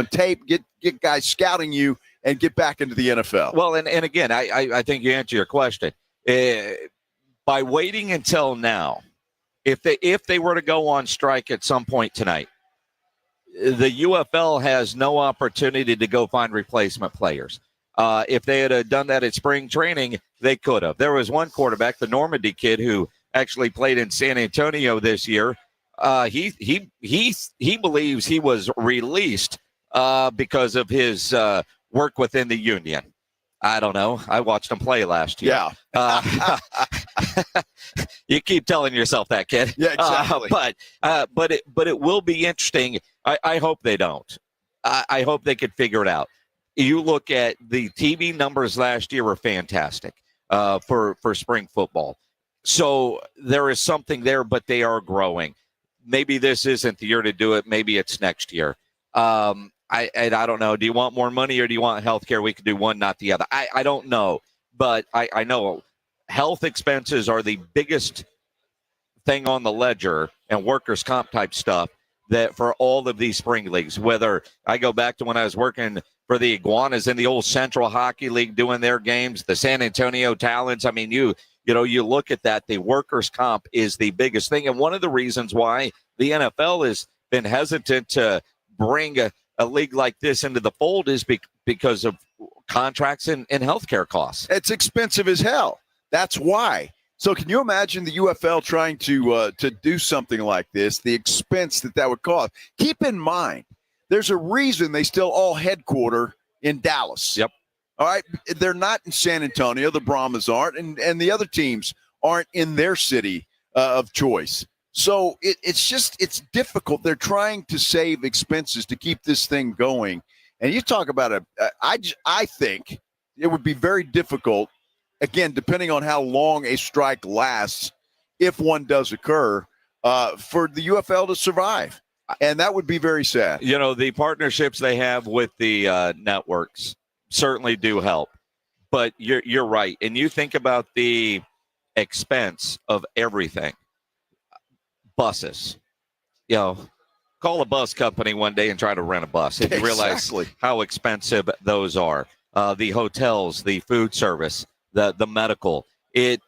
tape, get guys scouting you, and get back into the NFL? Well, and again, I think you answer your question. By waiting until now, if they were to go on strike at some point tonight, the UFL has no opportunity to go find replacement players. If they had done that at spring training, they could have. There was one quarterback, the Normandy kid, who actually played in San Antonio this year. He believes he was released because of his work within the union. I don't know. I watched him play last year. Yeah. You keep telling yourself that, kid. Yeah, exactly. But it will be interesting. I hope they don't. I hope they could figure it out. You look at the TV numbers last year were fantastic for spring football. So there is something there, but they are growing. Maybe this isn't the year to do it. Maybe it's next year. I don't know. Do you want more money or do you want health care? We could do one, not the other. I don't know. But I know health expenses are the biggest thing on the ledger, and workers' comp type stuff that for all of these spring leagues, whether I go back to when I was working for the Iguanas in the old Central Hockey League doing their games, the San Antonio Talents. I mean, you look at that, the workers' comp is the biggest thing. And one of the reasons why the NFL has been hesitant to bring a league like this into the fold is because of contracts and healthcare costs. It's expensive as hell. That's why. So can you imagine the UFL trying to do something like this, the expense that would cost? Keep in mind, there's a reason they still all headquarter in Dallas. Yep. All right. They're not in San Antonio. The Brahmas aren't, and the other teams aren't in their city of choice. So it's difficult. They're trying to save expenses to keep this thing going. And you talk about I think it would be very difficult, again, depending on how long a strike lasts, if one does occur, for the UFL to survive. And that would be very sad. You know, the partnerships they have with the networks certainly do help. But you're right. And you think about the expense of everything. Buses. You know, call a bus company one day and try to rent a bus. And you realize how expensive those are. The hotels, the food service, the medical. And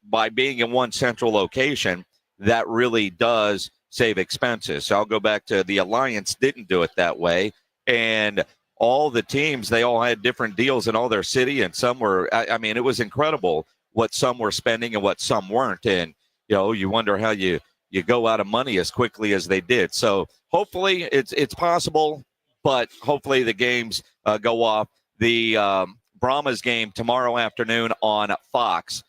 by being in one central location, that really does save expenses. So I'll go back to the Alliance didn't do it that way. And all the teams, they all had different deals in all their city. And some were, I mean, it was incredible what some were spending and what some weren't. And, you wonder how you go out of money as quickly as they did. So hopefully it's possible, but hopefully the games go off. The Brahmas game tomorrow afternoon on Fox,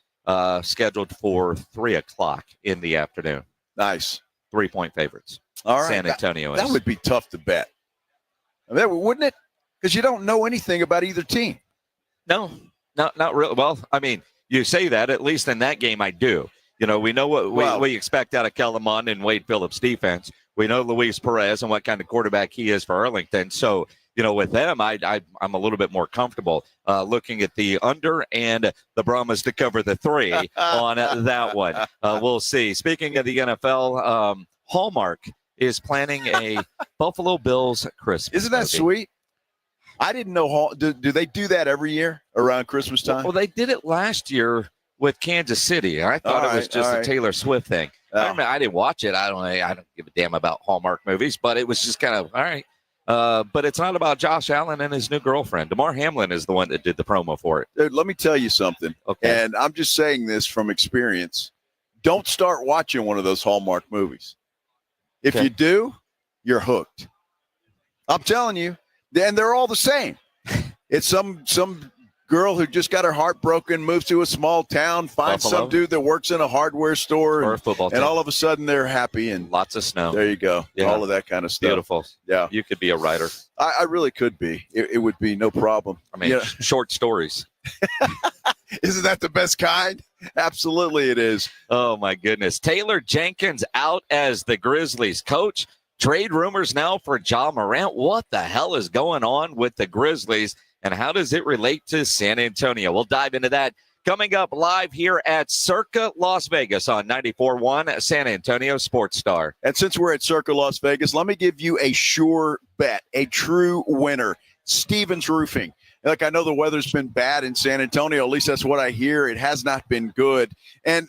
scheduled for 3:00 in the afternoon. Nice. 3-point favorites. All right. San Antonio that would be tough to bet. I mean, wouldn't it? Because you don't know anything about either team. No, not really. Well, I mean, you say that, at least in that game I do. We know what we expect out of Kellen Mond and Wade Phillips' defense. We know Luis Perez and what kind of quarterback he is for Arlington. So, with them, I'm a little bit more comfortable looking at the under and the Brahmas to cover the 3 on that one. We'll see. Speaking of the NFL, Hallmark is planning a Buffalo Bills Christmas. Isn't that movie. Sweet? I didn't know. Do they do that every year around Christmas time? Well, they did it last year with Kansas City. I thought it was just a Taylor Swift thing. I didn't watch it. I don't give a damn about Hallmark movies, but it was just kind of all right. But it's not about Josh Allen and his new girlfriend. Damar Hamlin is the one that did the promo for it. Dude, let me tell you something. Okay. And I'm just saying this from experience. Don't start watching one of those Hallmark movies. If you do, you're hooked. I'm telling you. And they're all the same. It's some girl who just got her heart broken, moves to a small town, finds some dude that works in a hardware store, or a football team. And all of a sudden they're happy and lots of snow. There you go. Yeah. All of that kind of stuff. Beautiful. Yeah. You could be a writer. I really could be. It would be no problem. I mean, short stories. Isn't that the best kind? Absolutely it is. Oh, my goodness. Taylor Jenkins out as the Grizzlies coach. Trade rumors now for Jon Morant. What the hell is going on with the Grizzlies, and how does it relate to San Antonio? We'll dive into that coming up live here at Circa Las Vegas on 94.1 San Antonio Sports Star. And since we're at Circa Las Vegas, let me give you a sure bet, a true winner, Stevens Roofing. Look, I know the weather's been bad in San Antonio. At least that's what I hear. It has not been good. And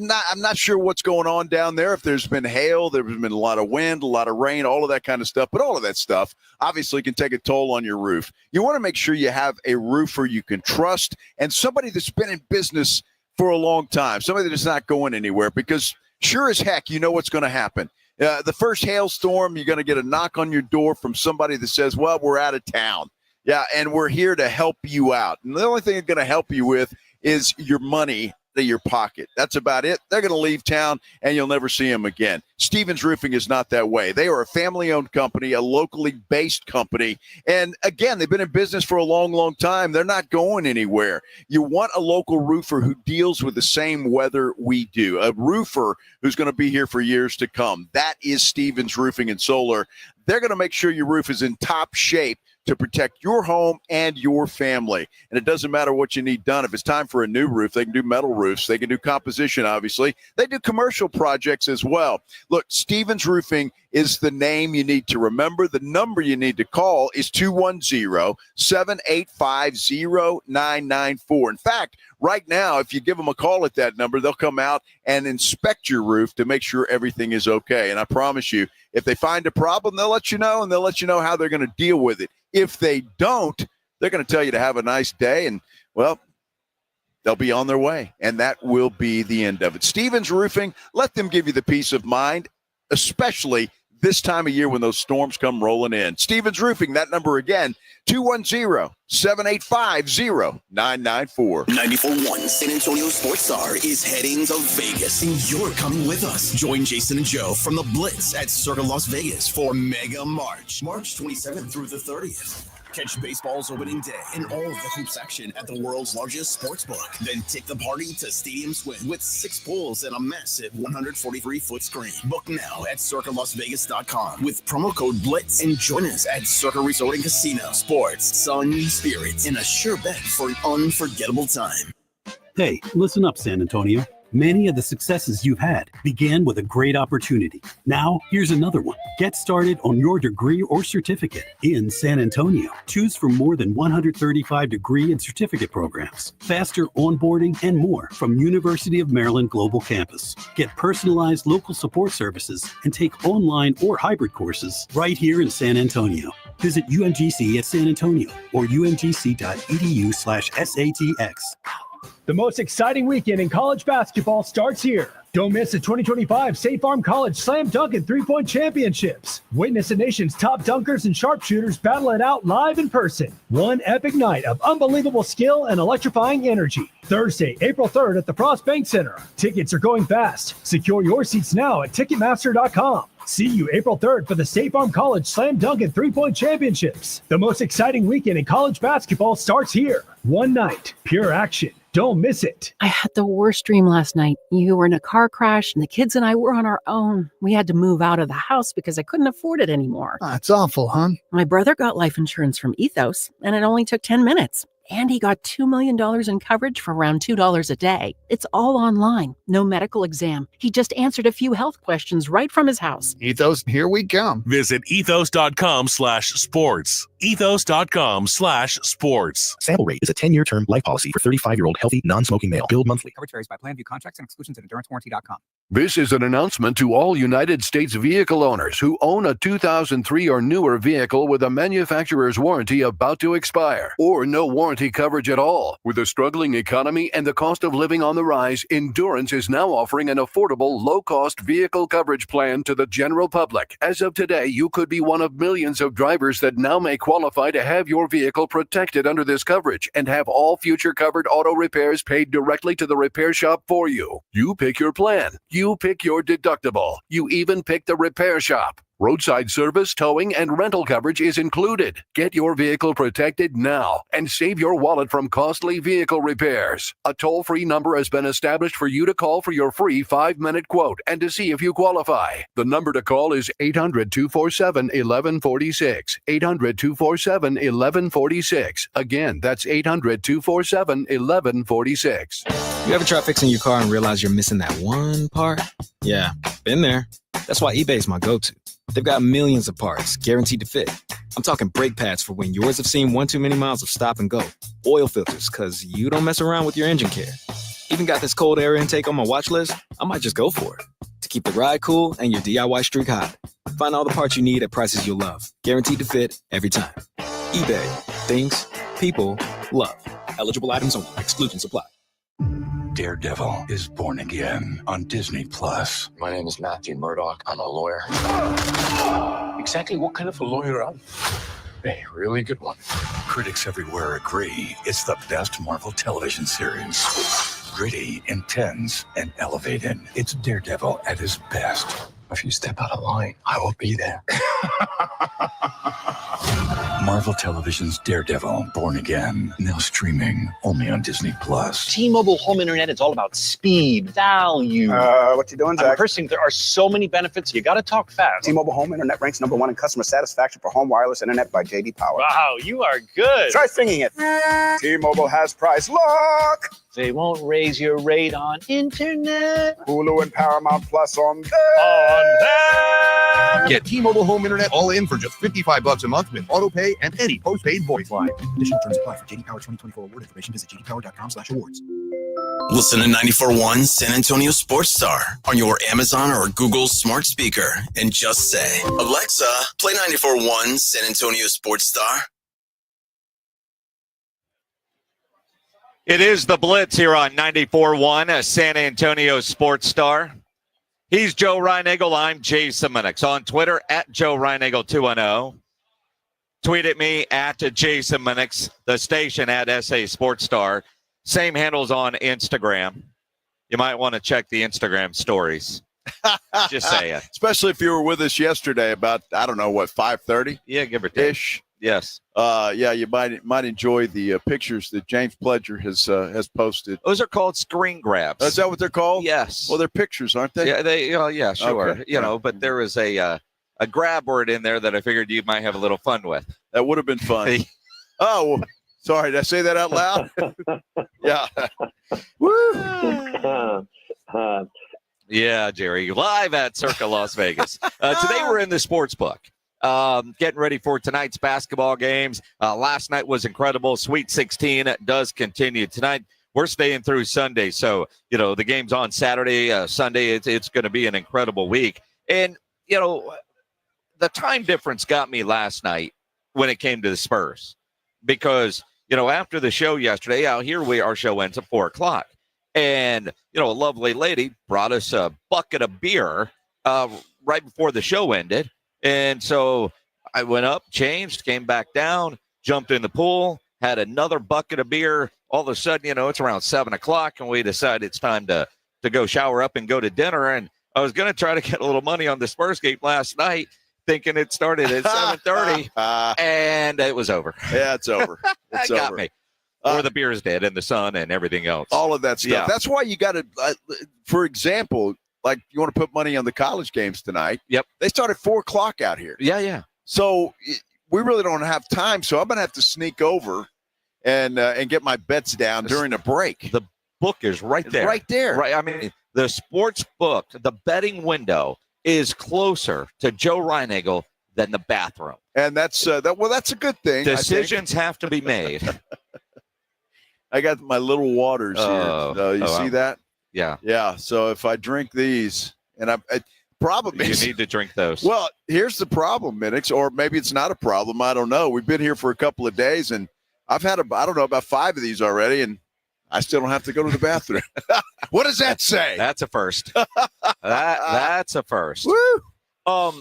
I'm not sure what's going on down there. If there's been hail, there's been a lot of wind, a lot of rain, all of that kind of stuff. But all of that stuff obviously can take a toll on your roof. You want to make sure you have a roofer you can trust and somebody that's been in business for a long time, somebody that's not going anywhere, because sure as heck, you know what's going to happen. The first hailstorm, you're going to get a knock on your door from somebody that says, well, we're out of town. Yeah, and we're here to help you out. And the only thing they're going to help you with is your money to your pocket. That's about it. They're going to leave town and you'll never see them again. Stevens Roofing is not that way. They are a family-owned company, a locally based company. And again, they've been in business for a long, long time. They're not going anywhere. You want a local roofer who deals with the same weather we do, a roofer who's going to be here for years to come. That is Stevens Roofing and Solar. They're going to make sure your roof is in top shape to protect your home and your family. And it doesn't matter what you need done. If it's time for a new roof, they can do metal roofs. They can do composition, obviously. They do commercial projects as well. Look, Stevens Roofing is the name you need to remember. The number you need to call is 210-785-0994. In fact, right now, if you give them a call at that number, they'll come out and inspect your roof to make sure everything is okay. And I promise you, if they find a problem, they'll let you know, and they'll let you know how they're going to deal with it. If they don't, they're going to tell you to have a nice day, and, well, they'll be on their way, and that will be the end of it. Stevens Roofing, let them give you the peace of mind, especially this time of year when those storms come rolling in. Stevens Roofing, that number again, 210-785-0994. 94.1 San Antonio Sports Star is heading to Vegas, and you're coming with us. Join Jason and Joe from the Blitz at Circa Las Vegas for Mega March, March 27th through the 30th. Catch baseball's opening day and all of the hoops action at the world's largest sports book. Then take the party to Stadium Swim with 6 pools and a massive 143-foot screen. Book now at CircaLasVegas.com with promo code BLITZ and join us at Circa Resort and Casino. Sports, sun, spirits, and a sure bet for an unforgettable time. Hey, listen up, San Antonio. Many of the successes you've had began with a great opportunity. Now, here's another one. Get started on your degree or certificate in San Antonio. Choose from more than 135 degree and certificate programs, faster onboarding, and more from University of Maryland Global Campus. Get personalized local support services and take online or hybrid courses right here in San Antonio. Visit UMGC at San Antonio or umgc.edu/SATX. The most exciting weekend in college basketball starts here. Don't miss the 2025 State Farm College Slam Dunk and Three-Point Championships. Witness the nation's top dunkers and sharpshooters battle it out live in person. One epic night of unbelievable skill and electrifying energy. Thursday, April 3rd at the Frost Bank Center. Tickets are going fast. Secure your seats now at Ticketmaster.com. See you April 3rd for the State Farm College Slam Dunk and Three-Point Championships. The most exciting weekend in college basketball starts here. One night, pure action. Don't miss it. I had the worst dream last night. You were in a car crash and the kids and I were on our own. We had to move out of the house because I couldn't afford it anymore. That's awful, hon. My brother got life insurance from Ethos and it only took 10 minutes. And he got $2 million in coverage for around $2 a day. It's all online. No medical exam. He just answered a few health questions right from his house. Ethos, here we come. Visit ethos.com/sports. Ethos.com/sports. Sample Rate is a 10-year term life policy for 35-year-old healthy, non-smoking male. Billed monthly. Coverage varies by plan, view contracts, and exclusions at endurancewarranty.com. This is an announcement to all United States vehicle owners who own a 2003 or newer vehicle with a manufacturer's warranty about to expire, or no warranty coverage at all. With a struggling economy and the cost of living on the rise, Endurance is now offering an affordable, low-cost vehicle coverage plan to the general public. As of today, you could be one of millions of drivers that now may qualify to have your vehicle protected under this coverage and have all future covered auto repairs paid directly to the repair shop for you. You pick your plan. You pick your deductible. You even pick the repair shop. Roadside service, towing, and rental coverage is included. Get your vehicle protected now and save your wallet from costly vehicle repairs. A toll-free number has been established for you to call for your free 5-minute quote and to see if you qualify. The number to call is 800-247-1146. 800-247-1146. Again, that's 800-247-1146. You ever try fixing your car and realize you're missing that one part? Yeah, been there. That's why eBay's my go-to. They've got millions of parts, guaranteed to fit. I'm talking brake pads for when yours have seen one too many miles of stop and go. Oil filters, because you don't mess around with your engine care. Even got this cold air intake on my watch list. I might just go for it. To keep the ride cool and your DIY streak hot. Find all the parts you need at prices you'll love. Guaranteed to fit every time. eBay. Things people love. Eligible items only. Exclusions apply. Daredevil is born again on Disney+. My name is Matthew Murdoch. I'm a lawyer. Exactly what kind of a lawyer am I? A really good one. Critics everywhere agree it's the best Marvel television series. Gritty, intense, and elevated. It's Daredevil at his best. If you step out of line, I will be there. Marvel Television's Daredevil, Born Again, now streaming only on Disney+. T-Mobile home internet is all about speed, value. What you doing, Zach? I'm rehearsing. There are so many benefits. You got to talk fast. T-Mobile home internet ranks #1 in customer satisfaction for home wireless internet by J.D. Power. Wow, you are good. Try singing it. T-Mobile has price lock. They won't raise your rate on internet. Hulu and Paramount Plus on there. Get T-Mobile home internet all in for just $55 a month with auto pay and any postpaid voice line. Additional terms apply. For J.D. Power 2024 award information, visit jdpower.com/awards. Listen to 94.1 San Antonio Sports Star on your Amazon or Google smart speaker and just say, Alexa, play 94.1 San Antonio Sports Star. It is the Blitz here on 94.1 San Antonio Sports Star. He's Joe Reinagle. I'm Jason Minix. On Twitter, at Joe Reinagle210. Tweet at me, at Jason Minix. The station, at SA Sports Star. Same handles on Instagram. You might want to check the Instagram stories. Just saying. Especially if you were with us yesterday about, 5:30? Yeah, give or take. Ish. Yes. You might enjoy the pictures that James Pledger has posted. Those are called screen grabs. Is that what they're called? Yes. Well, they're pictures, aren't they? Yeah, yeah, sure. Okay. But there was a grab word in there that I figured you might have a little fun with. That would have been fun. Oh, sorry, did I say that out loud? Yeah. Woo! Yeah, Jerry. Live at Circa Las Vegas. Today we're in the sports book. Getting ready for tonight's basketball games. Last night was incredible. Sweet 16 does continue tonight. We're staying through Sunday. So, the game's on Saturday, Sunday. It's going to be an incredible week. And, the time difference got me last night when it came to the Spurs. Because, after the show yesterday, our show ends at 4 o'clock. And, a lovely lady brought us a bucket of beer right before the show ended. And so I went up, changed, came back down, jumped in the pool, had another bucket of beer. All of a sudden, it's around 7 o'clock, and we decided it's time to go shower up and go to dinner. And I was going to try to get a little money on the Spurs game last night, thinking it started at 7:30, and it was over. Yeah, it's over. It's That got over. me. Or the beer's dead, and the sun and everything else. All of that stuff. Yeah. That's why you got to, for example, like you want to put money on the college games tonight. Yep. They start at 4 o'clock out here. Yeah. So we really don't have time. So I'm going to have to sneak over and get my bets down during a break. The book is right there. Right there. Right. I mean, the sports book, the betting window is closer to Joe Reinagle than the bathroom. And that's a good thing. Decisions have to be made. I got my little waters here. You see that? Yeah. Yeah. So if I drink these, and problem is you need to drink those. Well, here's the problem, Minix, or maybe it's not a problem. I don't know. We've been here for a couple of days, and I've had about 5 of these already, and I still don't have to go to the bathroom. What does that say? That's a first. That's a first. Woo!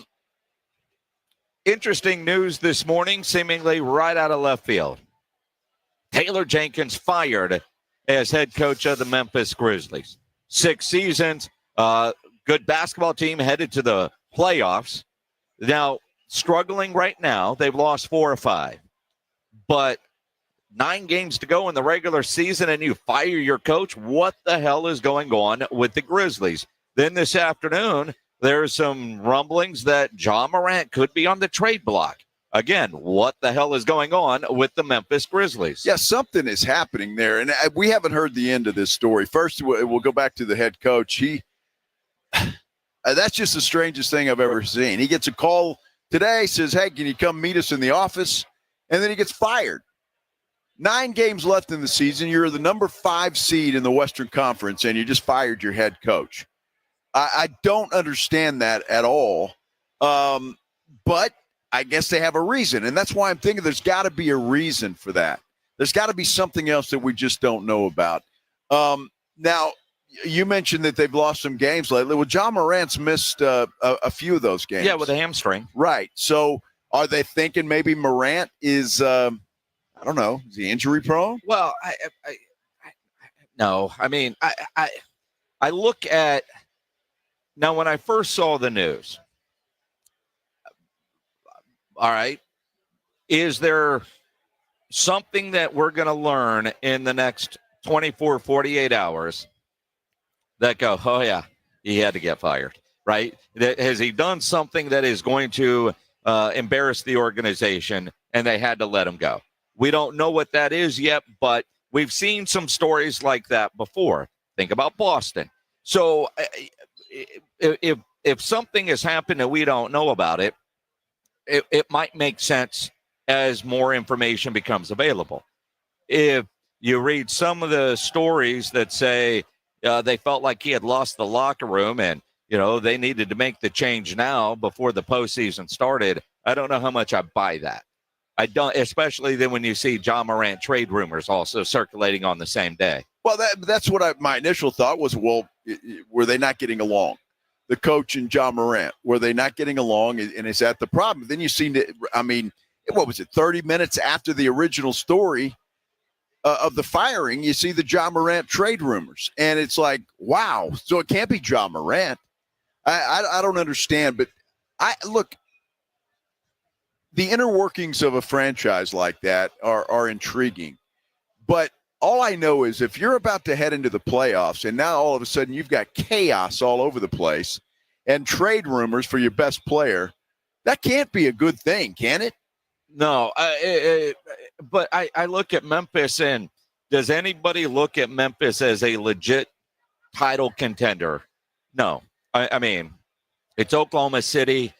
Interesting news this morning, seemingly right out of left field. Taylor Jenkins fired as head coach of the Memphis Grizzlies. 6 seasons, good basketball team headed to the playoffs. Now, struggling right now. They've lost 4 or 5. But 9 games to go in the regular season, and you fire your coach? What the hell is going on with the Grizzlies? Then this afternoon, there's some rumblings that Jon Morant could be on the trade block. Again, what the hell is going on with the Memphis Grizzlies? Yeah, something is happening there, and we haven't heard the end of this story. First, we'll go back to the head coach. That's just the strangest thing I've ever seen. He gets a call today, says, hey, can you come meet us in the office? And then he gets fired. 9 games left in the season. You're the number 5 seed in the Western Conference, and you just fired your head coach. I don't understand that at all. But I guess they have a reason, and that's why I'm thinking there's got to be a reason for that. There's got to be something else that we just don't know about. Now, you mentioned that they've lost some games lately. Well, Jon Morant's missed a few of those games. Yeah, with a hamstring. Right. So are they thinking maybe Morant is, I don't know, is he injury prone? Well, no. I mean, I look at – now, when I first saw the news, all right, is there something that we're going to learn in the next 24, 48 hours that go, oh, yeah, he had to get fired, right? Has he done something that is going to embarrass the organization and they had to let him go? We don't know what that is yet, but we've seen some stories like that before. Think about Boston. So if something has happened and we don't know about it, it might make sense as more information becomes available. If you read some of the stories that say they felt like he had lost the locker room and, they needed to make the change now before the postseason started, I don't know how much I buy that. I don't, especially then when you see Jon Morant trade rumors also circulating on the same day. Well, that's what my initial thought was, well, were they not getting along? The coach and Jon Morant, were they not getting along? And is that the problem? Then you see, what was it, 30 minutes after the original story of the firing, you see the Jon Morant trade rumors. And it's like, wow, so it can't be Jon Morant. I don't understand, but look, the inner workings of a franchise like that are intriguing. But all I know is if you're about to head into the playoffs and now all of a sudden you've got chaos all over the place and trade rumors for your best player, that can't be a good thing, can it? No, but I look at Memphis, and does anybody look at Memphis as a legit title contender? No. I mean, it's Oklahoma City.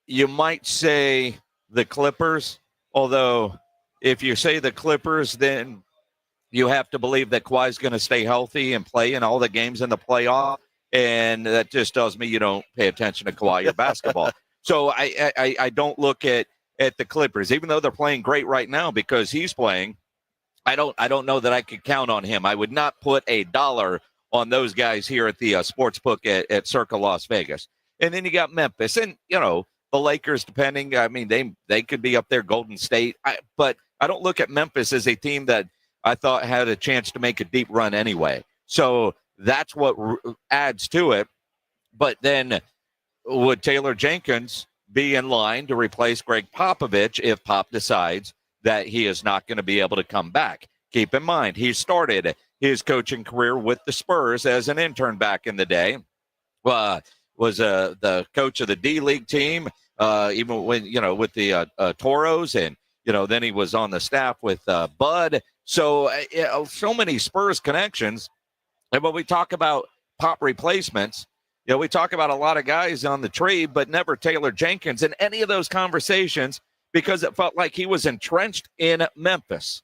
You might say the Clippers, although if you say the Clippers, then you have to believe that Kawhi's going to stay healthy and play in all the games in the playoff, and that just tells me you don't pay attention to Kawhi or basketball. So I don't look at the Clippers, even though they're playing great right now because he's playing. I don't know that I could count on him. I would not put $1 on those guys here at the sports book at Circa Las Vegas. And then you got Memphis and, the Lakers, depending. I mean, they could be up there, Golden State. But I don't look at Memphis as a team that I thought had a chance to make a deep run anyway. So that's what adds to it. But then would Taylor Jenkins be in line to replace Greg Popovich if Pop decides that he is not going to be able to come back? Keep in mind, he started his coaching career with the Spurs as an intern back in the day. Was the coach of the D-League team, even when, with the Toros, and, then he was on the staff with Bud. So, so many Spurs connections. And when we talk about Pop replacements, we talk about a lot of guys on the trade, but never Taylor Jenkins in any of those conversations because it felt like he was entrenched in Memphis.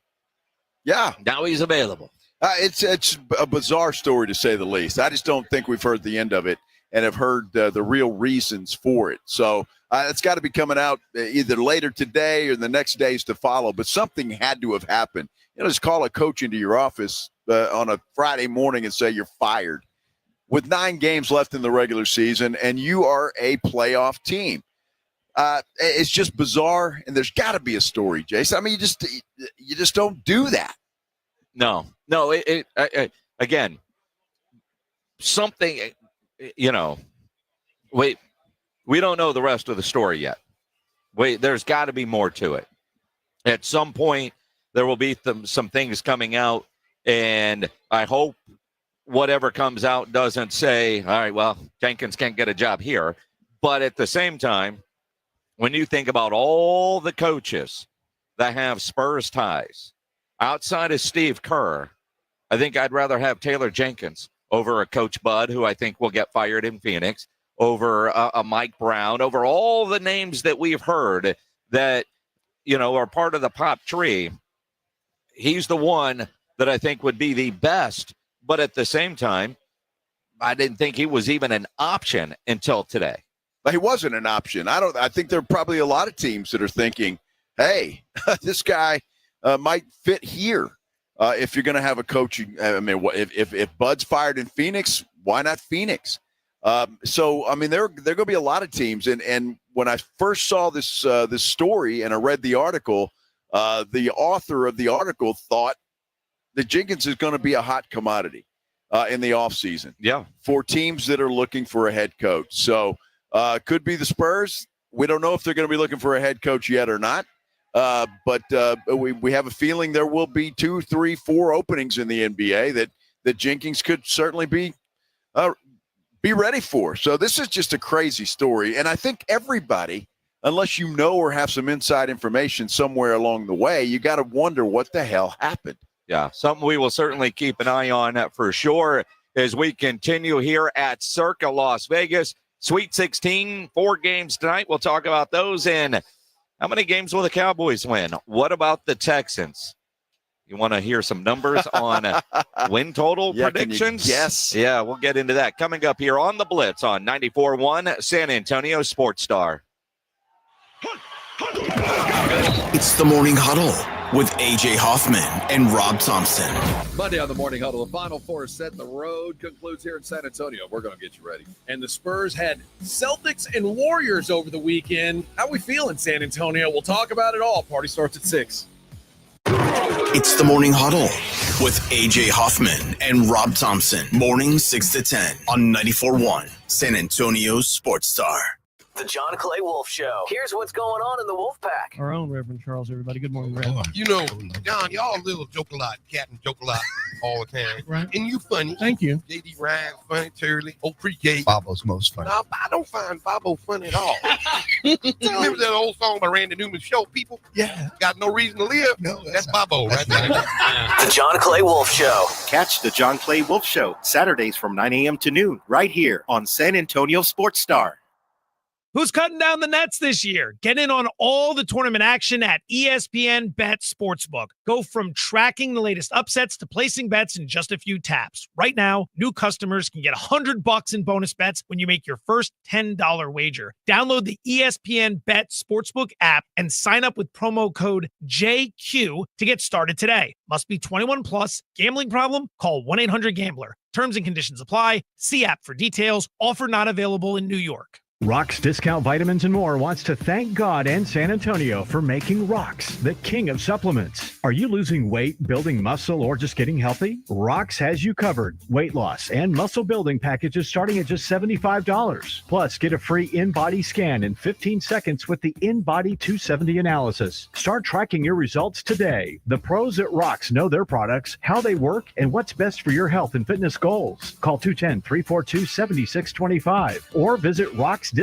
Yeah. Now he's available. It's a bizarre story, to say the least. I just don't think we've heard the end of it and have heard the real reasons for it. So it's got to be coming out either later today or the next days to follow. But something had to have happened. Just call a coach into your office on a Friday morning and say you're fired with 9 games left in the regular season and you are a playoff team. It's just bizarre, and there's got to be a story, Jason. I mean, you just don't do that. No. Again, something, we don't know the rest of the story yet. There's got to be more to it. At some point, there will be some things coming out, and I hope whatever comes out doesn't say, all right, well, Jenkins can't get a job here. But at the same time, when you think about all the coaches that have Spurs ties, outside of Steve Kerr, I think I'd rather have Taylor Jenkins over a Coach Bud, who I think will get fired in Phoenix, over a Mike Brown, over all the names that we've heard that, are part of the Pop tree. He's the one that I think would be the best. But at the same time, I didn't think he was even an option until today. He wasn't an option. I think there are probably a lot of teams that are thinking, hey, this guy might fit here. If you're going to have a coaching, if Bud's fired in Phoenix, why not Phoenix? So, there are going to be a lot of teams. And when I first saw this story and I read the article, the author of the article thought that Jenkins is going to be a hot commodity in the offseason. Yeah. For teams that are looking for a head coach. So could be the Spurs. We don't know if they're going to be looking for a head coach yet or not. But we have a feeling there will be 2, 3, 4 openings in the NBA that Jenkins could certainly be ready for. So this is just a crazy story. And I think everybody, unless you know or have some inside information somewhere along the way, you got to wonder what the hell happened. Yeah, something we will certainly keep an eye on for sure as we continue here at Circa Las Vegas. Sweet 16, 4 games tonight. We'll talk about those. And how many games will the Cowboys win? What about the Texans? You want to hear some numbers on win total predictions? Yes. Yeah, we'll get into that. Coming up here on the Blitz on 94.1 San Antonio Sports Star. It's the Morning Huddle with A.J. Hoffman and Rob Thompson. Monday on the Morning Huddle, the Final Four is set. The road concludes here in San Antonio. We're going to get you ready. And the Spurs had Celtics and Warriors over the weekend. How we feeling, San Antonio? We'll talk about it all. Party starts at 6. It's the Morning Huddle with A.J. Hoffman and Rob Thompson. Morning 6 to 10 on 94.1 San Antonio Sports Star. The John Clay Wolf Show. Here's what's going on in the Wolf Pack. Our own Reverend Charles, everybody. Good morning, Reverend. You know, John, y'all little joke a lot, cat and joke a lot all the time. Right. And you funny. Thank you. J.D. Ryan funny, Turley, pre-K. Bobo's most funny. No, I don't find Bobo funny at all. Remember that old song by Randy Newman, Show People? Yeah. Got no reason to live? No, that's Bobo right there. The John Clay Wolf Show. Catch the John Clay Wolf Show Saturdays from 9 a.m. to noon right here on San Antonio Sports Star. Who's cutting down the nets this year? Get in on all the tournament action at ESPN Bet Sportsbook. Go from tracking the latest upsets to placing bets in just a few taps. Right now, new customers can get $100 in bonus bets when you make your first $10 wager. Download the ESPN Bet Sportsbook app and sign up with promo code JQ to get started today. Must be 21 plus. Gambling problem? Call 1-800-GAMBLER. Terms and conditions apply. See app for details. Offer not available in New York. Rock's Discount Vitamins and More wants to thank God and San Antonio for making Rock's the king of supplements. Are you losing weight, building muscle, or just getting healthy? Rock's has you covered. Weight loss and muscle building packages starting at just $75. Plus, get a free in-body scan in 15 seconds with the In-Body 270 analysis. Start tracking your results today. The pros at Rock's know their products, how they work, and what's best for your health and fitness goals. Call 210-342-7625 or visit rocksdiscountvitamins.com.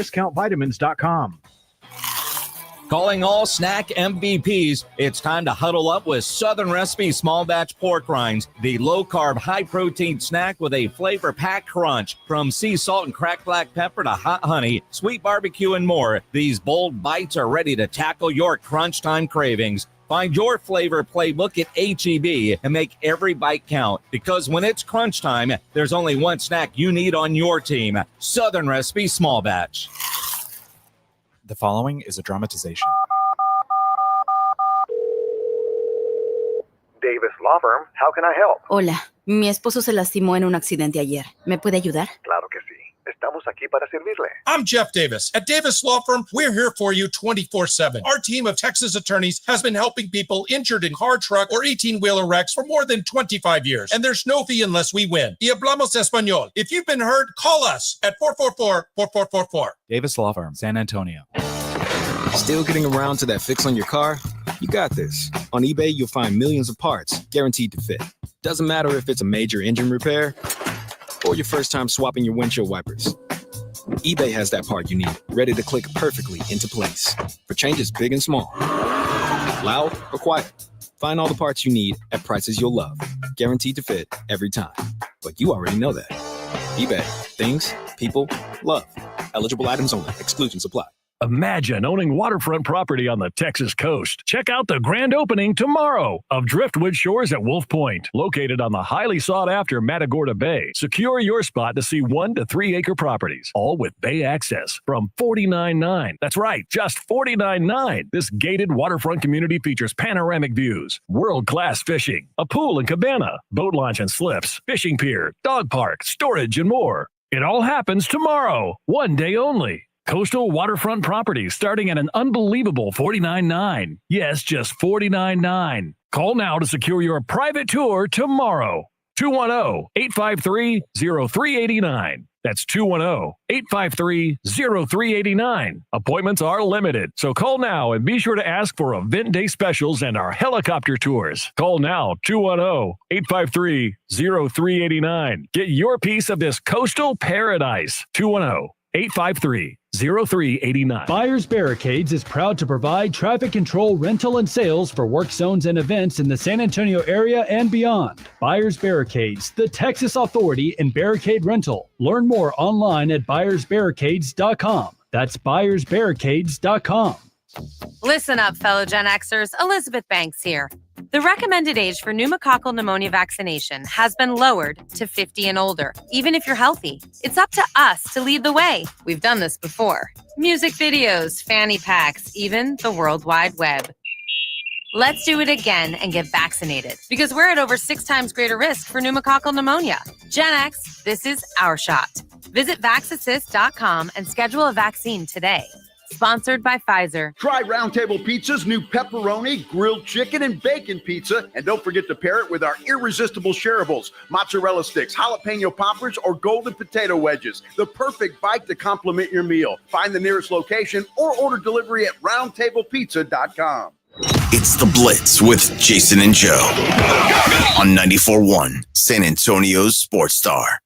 Calling all snack MVPs, it's time to huddle up with Southern Recipe Small Batch Pork Rinds, the low-carb, high-protein snack with a flavor-packed crunch. From sea salt and cracked black pepper to hot honey, sweet barbecue, and more, these bold bites are ready to tackle your crunch time cravings. Find your flavor playbook at H-E-B and make every bite count, because when it's crunch time, there's only one snack you need on your team. Southern Recipe Small Batch. The following is a dramatization. Davis Law Firm, how can I help? Hola, mi esposo se lastimó en un accidente ayer. ¿Me puede ayudar? Claro que sí. Estamos aquí para servirle. I'm Jeff Davis. At Davis Law Firm, we're here for you 24/7. Our team of Texas attorneys has been helping people injured in car, truck, or 18-wheeler wrecks for more than 25 years. And there's no fee unless we win. Y hablamos español. If you've been hurt, call us at 444-4444. Davis Law Firm, San Antonio. Still getting around to that fix on your car? You got this. On eBay, you'll find millions of parts guaranteed to fit. Doesn't matter if it's a major engine repair or your first time swapping your windshield wipers. eBay has that part you need, ready to click perfectly into place for changes big and small. Loud or quiet, find all the parts you need at prices you'll love, guaranteed to fit every time. But you already know that. eBay, things, people, love. Eligible items only. Exclusions apply. Imagine owning waterfront property on the Texas coast. Check out the grand opening tomorrow of Driftwood Shores at Wolf Point. Located on the highly sought-after Matagorda Bay, secure your spot to see 1 to 3 acre properties, all with bay access from $49.9. That's right, just $49.9. This gated waterfront community features panoramic views, world-class fishing, a pool and cabana, boat launch and slips, fishing pier, dog park, storage, and more. It all happens tomorrow, one day only. Coastal waterfront properties starting at an unbelievable $49.9. Yes, just $49.9. Call now to secure your private tour tomorrow. 210-853-0389. That's 210-853-0389. Appointments are limited, so call now and be sure to ask for event day specials and our helicopter tours. Call now, 210-853-0389. Get your piece of this coastal paradise. 210-853-0389. Buyers Barricades is proud to provide traffic control, rental, and sales for work zones and events in the San Antonio area and beyond. Buyers Barricades, the Texas authority in barricade rental. Learn more online at buyersbarricades.com. That's buyersbarricades.com. Listen up, fellow Gen Xers. Elizabeth Banks here. The recommended age for pneumococcal pneumonia vaccination has been lowered to 50 and older, even if you're healthy. It's up to us to lead the way. We've done this before. Music videos, fanny packs, even the World Wide Web. Let's do it again and get vaccinated, because we're at over 6 times greater risk for pneumococcal pneumonia. Gen X, this is our shot. Visit vaxassist.com and schedule a vaccine today. Sponsored by Pfizer. Try Round Table Pizza's new pepperoni, grilled chicken, and bacon pizza. And don't forget to pair it with our irresistible shareables, mozzarella sticks, jalapeno poppers, or golden potato wedges. The perfect bite to complement your meal. Find the nearest location or order delivery at roundtablepizza.com. It's The Blitz with Jason and Joe on 94.1 San Antonio's Sports Star.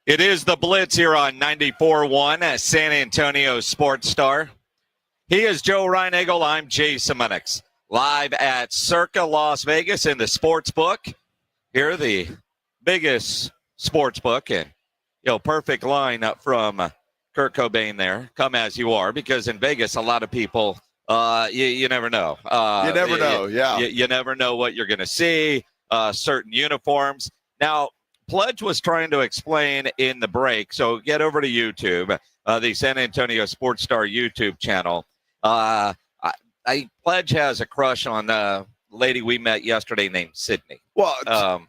It is The Blitz here on 94.1 San Antonio Sports Star. He is Joe Reinagel. I'm Jason Minix. Live at Circa Las Vegas in the sports book. Here, the biggest sports book. And, perfect line up from Kurt Cobain there. Come as you are. Because in Vegas, a lot of people, you never know. You never know, yeah. You never know what you're going to see. Certain uniforms. Now, Pledge was trying to explain in the break, so get over to YouTube, the San Antonio Sports Star YouTube channel. Pledge has a crush on a lady we met yesterday named Sydney. Well,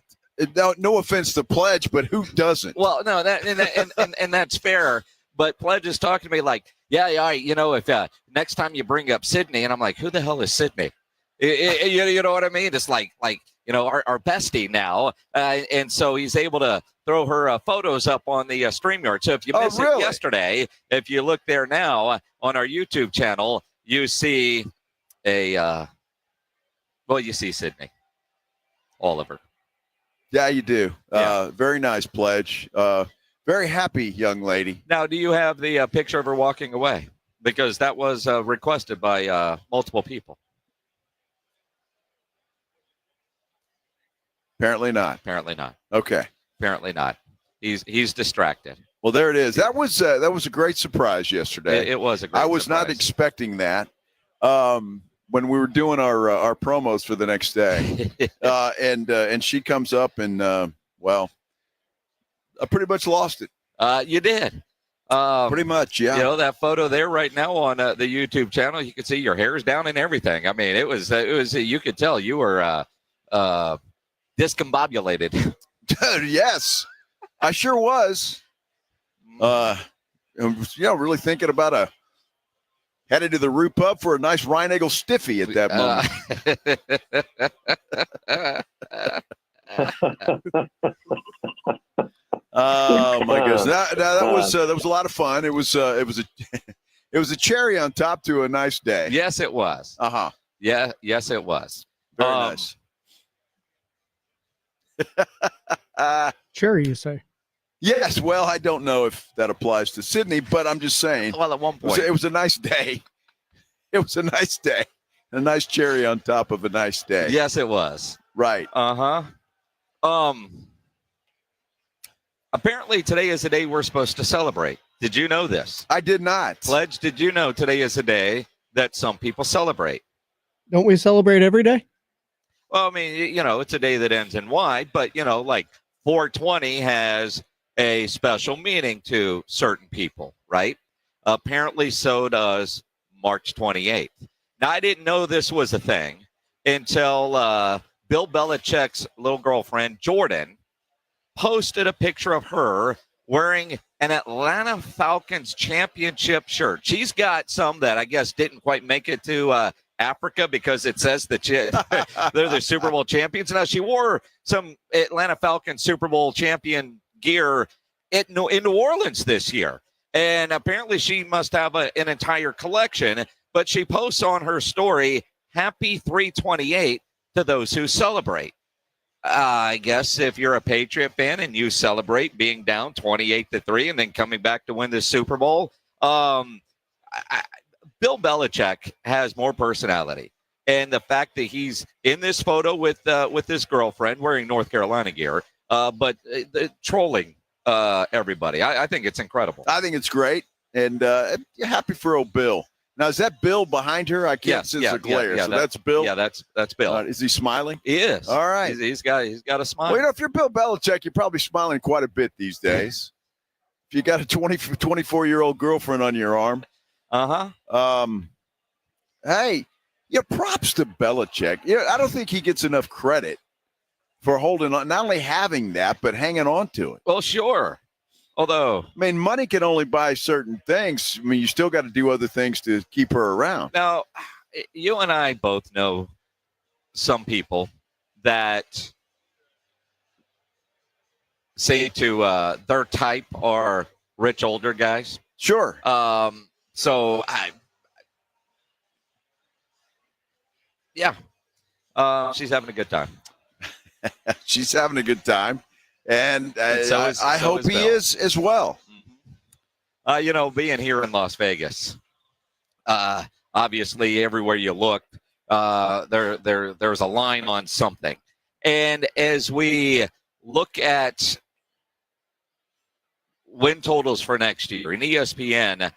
no offense to Pledge, but who doesn't? Well, no, and that's fair. But Pledge is talking to me like, if next time you bring up Sydney, and I'm like, who the hell is Sydney? You know what I mean? It's like our bestie now. And so he's able to throw her photos up on the StreamYard. So if you missed it yesterday, if you look there now on our YouTube channel, you see you see Sydney. Oliver. Yeah, you do. Yeah. Very nice, Pledge. Very happy young lady. Now, do you have the picture of her walking away? Because that was requested by multiple people. Apparently not. Okay. Apparently not. He's distracted. Well, there it is. That was a great surprise yesterday. It was a great surprise. I was not expecting that when we were doing our promos for the next day. And she comes up and I pretty much lost it. You did. Pretty much, yeah. That photo there right now on the YouTube channel, you can see your hair's down and everything. I mean, it was you could tell you were discombobulated. Yes, I sure was. Really thinking about headed to the Root Pub for a nice Reinagel stiffy at that moment. Oh my goodness! That was a lot of fun. It was a cherry on top to a nice day. Yes, it was. Yeah. Yes, it was. Very nice. Cherry, you say? Yes. Well, I don't know if that applies to Sydney, but I'm just saying. Well, at one point, it was a nice day. It was a nice day. A nice cherry on top of a nice day. Yes, it was. Right. Apparently, today is a day we're supposed to celebrate. Did you know this? I did not. Pledge, did you know today is a day that some people celebrate? Don't we celebrate every day? Well, I mean, it's a day that ends in Y, but, like 420 has a special meaning to certain people, right? Apparently, so does March 28th. Now, I didn't know this was a thing until Bill Belichick's little girlfriend, Jordan, posted a picture of her wearing an Atlanta Falcons championship shirt. She's got some that I guess didn't quite make it to Africa because it says that they're the Super Bowl champions. Now, she wore some Atlanta Falcons Super Bowl champion gear in New Orleans this year. And apparently she must have an entire collection, but she posts on her story, happy 328 to those who celebrate. I guess if you're a Patriot fan and you celebrate being down 28-3 and then coming back to win the Super Bowl, Bill Belichick has more personality. And the fact that he's in this photo with his girlfriend wearing North Carolina gear, but trolling everybody, I think it's incredible. I think it's great. And happy for old Bill. Now, is that Bill behind her? I can't see the glare. So that's Bill? Yeah, that's Bill. Is he smiling? He is. All right. He's got a smile. Well, if you're Bill Belichick, you're probably smiling quite a bit these days. If you got a 24-year-old girlfriend on your arm. Hey, props to Belichick. I don't think he gets enough credit for holding on, not only having that, but hanging on to it. Well, sure. Although, I mean, money can only buy certain things. I mean, you still got to do other things to keep her around. Now, you and I both know some people that say to their type are rich older guys. Sure. She's having a good time. She's having a good time. And I hope he Bill. is as well. Being here in Las Vegas, obviously everywhere you look, there's a line on something. And as we look at win totals for next year, and ESPN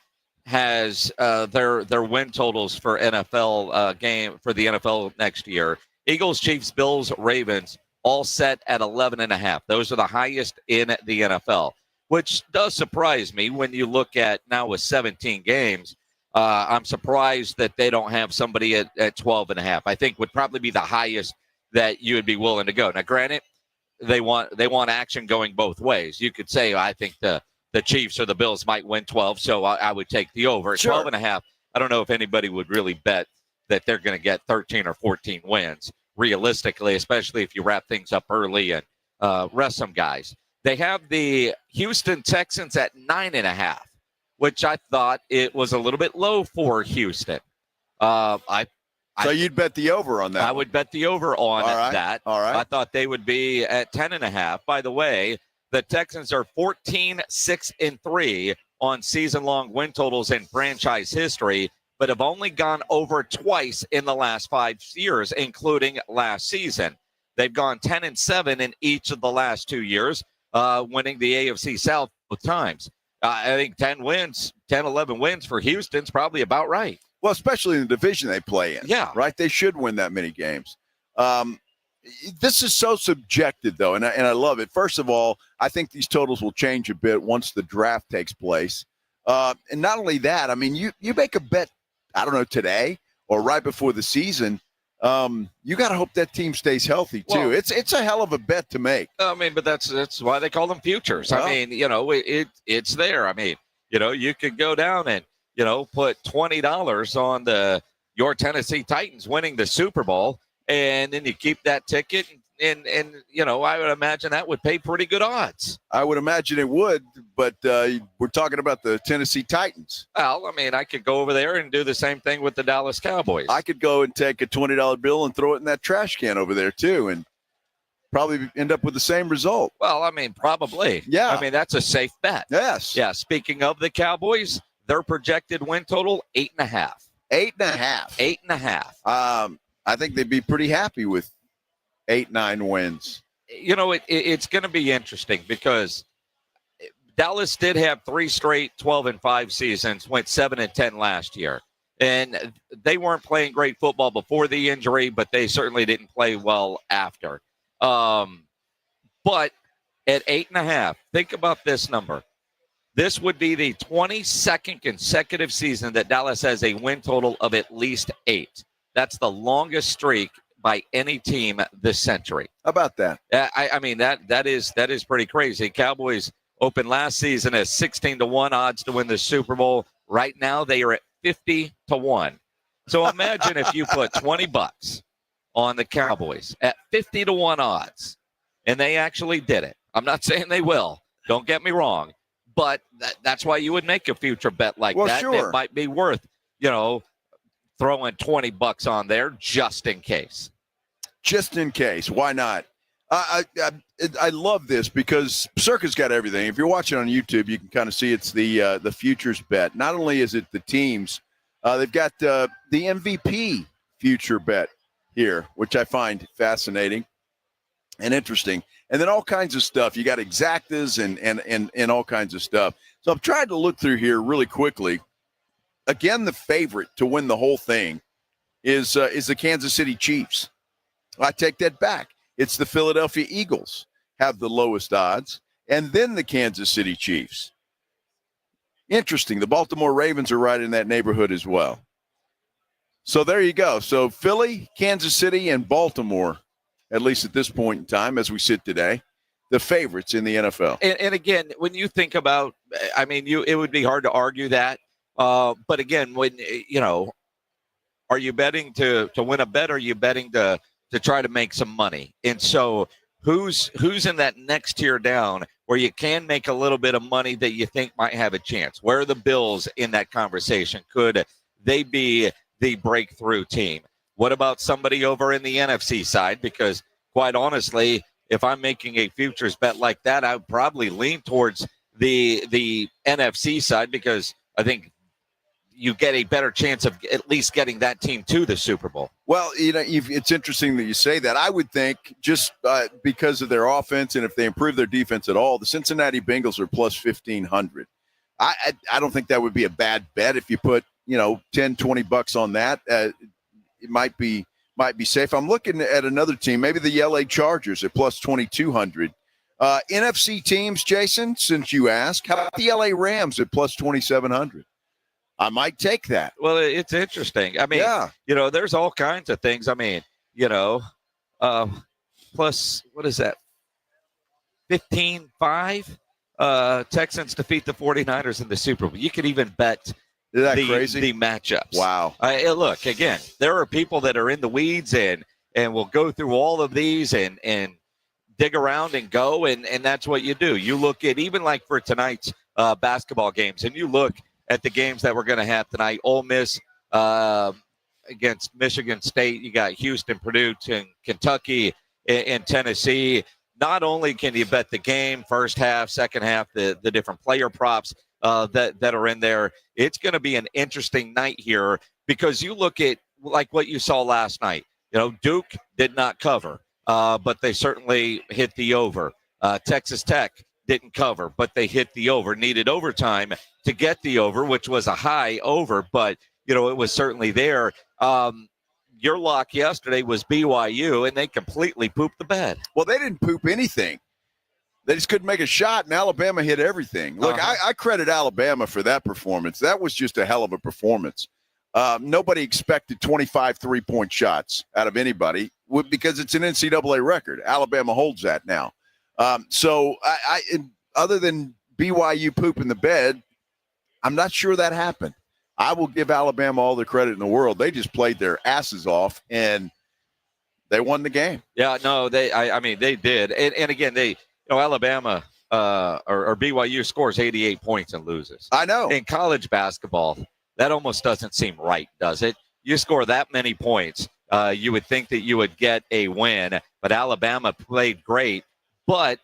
has their win totals for NFL game for the NFL next year, Eagles, Chiefs, Bills, Ravens, all set at 11.5. Those are the highest in the NFL, which does surprise me when you look at now with 17 games. I'm surprised that they don't have somebody at 12.5. I think would probably be the highest that you would be willing to go. Now, granted, they want action going both ways. You could say, I think the Chiefs or the Bills might win 12, so I would take the over. At 12.5, I don't know if anybody would really bet that they're going to get 13 or 14 wins. Realistically, especially if you wrap things up early and rest some guys. They have the Houston Texans at 9.5, which I thought it was a little bit low for Houston. So you'd bet the over on that? I would bet the over on that. All right. I thought they would be at 10.5. By the way, the Texans are 14-6-3 on season-long win totals in franchise history, but have only gone over twice in the last 5 years, including last season. They've gone 10-7 in each of the last 2 years, winning the AFC South both times. I think 10, 11 wins for Houston's probably about right. Well, especially in the division they play in. Yeah. Right? They should win that many games. This is so subjective, though, and I love it. First of all, I think these totals will change a bit once the draft takes place. And not only that, I mean, you make a bet, I don't know, today or right before the season, you got to hope that team stays healthy, too. Well, it's a hell of a bet to make. I mean, but that's why they call them futures. Well, I mean, it's there. I mean, you could go down and, put $20 on your Tennessee Titans winning the Super Bowl, and then you keep that ticket, and I would imagine that would pay pretty good odds. I would imagine it would, but we're talking about the Tennessee Titans. Well, I mean, I could go over there and do the same thing with the Dallas Cowboys. I could go and take a $20 bill and throw it in that trash can over there, too, and probably end up with the same result. Well, I mean, probably. Yeah. I mean, that's a safe bet. Yes. Yeah, speaking of the Cowboys, their projected win total, 8.5. 8.5. 8.5. I think they'd be pretty happy with 8-9 wins. It's going to be interesting because Dallas did have 3 straight 12-5 seasons, went 7-10 last year. And they weren't playing great football before the injury, but they certainly didn't play well after. But at 8.5, think about this number. This would be the 22nd consecutive season that Dallas has a win total of at least 8. That's the longest streak by any team this century. How about that? I mean, that is pretty crazy. Cowboys opened last season as 16-1 odds to win the Super Bowl. Right now, they are at 50-1. So imagine if you put $20 on the Cowboys at 50-1 odds, and they actually did it. I'm not saying they will, Don't get me wrong. But that's why you would make a future bet like that. Sure. It might be worth, throwing $20 on there just in case. Just in case. Why not? I love this because Circa's got everything. If you're watching on YouTube, you can kind of see it's the futures bet. Not only is it the teams, they've got the MVP future bet here, which I find fascinating and interesting. And then all kinds of stuff. You got exactas and all kinds of stuff. So I'm trying to look through here really quickly. Again, the favorite to win the whole thing is the Kansas City Chiefs. I take that back. It's the Philadelphia Eagles have the lowest odds, and then the Kansas City Chiefs. Interesting. The Baltimore Ravens are right in that neighborhood as well. So there you go. So Philly, Kansas City, and Baltimore, at least at this point in time, as we sit today, the favorites in the NFL. And again, when you think about, it would be hard to argue that. But again, when are you betting to win a bet? Or are you betting to try to make some money? And so who's in that next tier down where you can make a little bit of money that you think might have a chance? Where are the Bills in that conversation? Could they be the breakthrough team? What about somebody over in the NFC side? Because quite honestly, if I'm making a futures bet like that, I would probably lean towards the NFC side because I think you get a better chance of at least getting that team to the Super Bowl. Well, it's interesting that you say that. I would think just because of their offense and if they improve their defense at all, the Cincinnati Bengals are plus 1,500. I don't think that would be a bad bet if you put, $10-20 on that. It might be safe. I'm looking at another team, maybe the LA Chargers at plus 2,200. NFC teams, Jason, since you asked, how about the LA Rams at plus 2,700? I might take that. Well, it's interesting. There's all kinds of things. Plus, what is that? 15-5. Texans defeat the 49ers in the Super Bowl. You could even bet crazy? The matchups. Wow. Look, again, there are people that are in the weeds and will go through all of these and dig around and go, and that's what you do. You look at, even like for tonight's basketball games, and you look at the games that we're going to have tonight. Ole Miss against Michigan State. You got Houston, Purdue, and Kentucky, and Tennessee. Not only can you bet the game, first half, second half, the different player props that are in there. It's going to be an interesting night here because you look at like what you saw last night. Duke did not cover, but they certainly hit the over. Texas Tech didn't cover, but they hit the over. Needed overtime to get the over, which was a high over, but it was certainly there. Your lock yesterday was BYU, and they completely pooped the bed. Well, they didn't poop anything. They just couldn't make a shot, and Alabama hit everything. Look, I credit Alabama for that performance. That was just a hell of a performance. Nobody expected 25 three-point shots out of anybody because it's an NCAA record. Alabama holds that now. So other than BYU pooping the bed, I'm not sure that happened. I will give Alabama all the credit in the world. They just played their asses off, and they won the game. Yeah, no, they did. And again, Alabama or BYU scores 88 points and loses. I know. In college basketball, that almost doesn't seem right, does it? You score that many points, you would think that you would get a win, but Alabama played great. But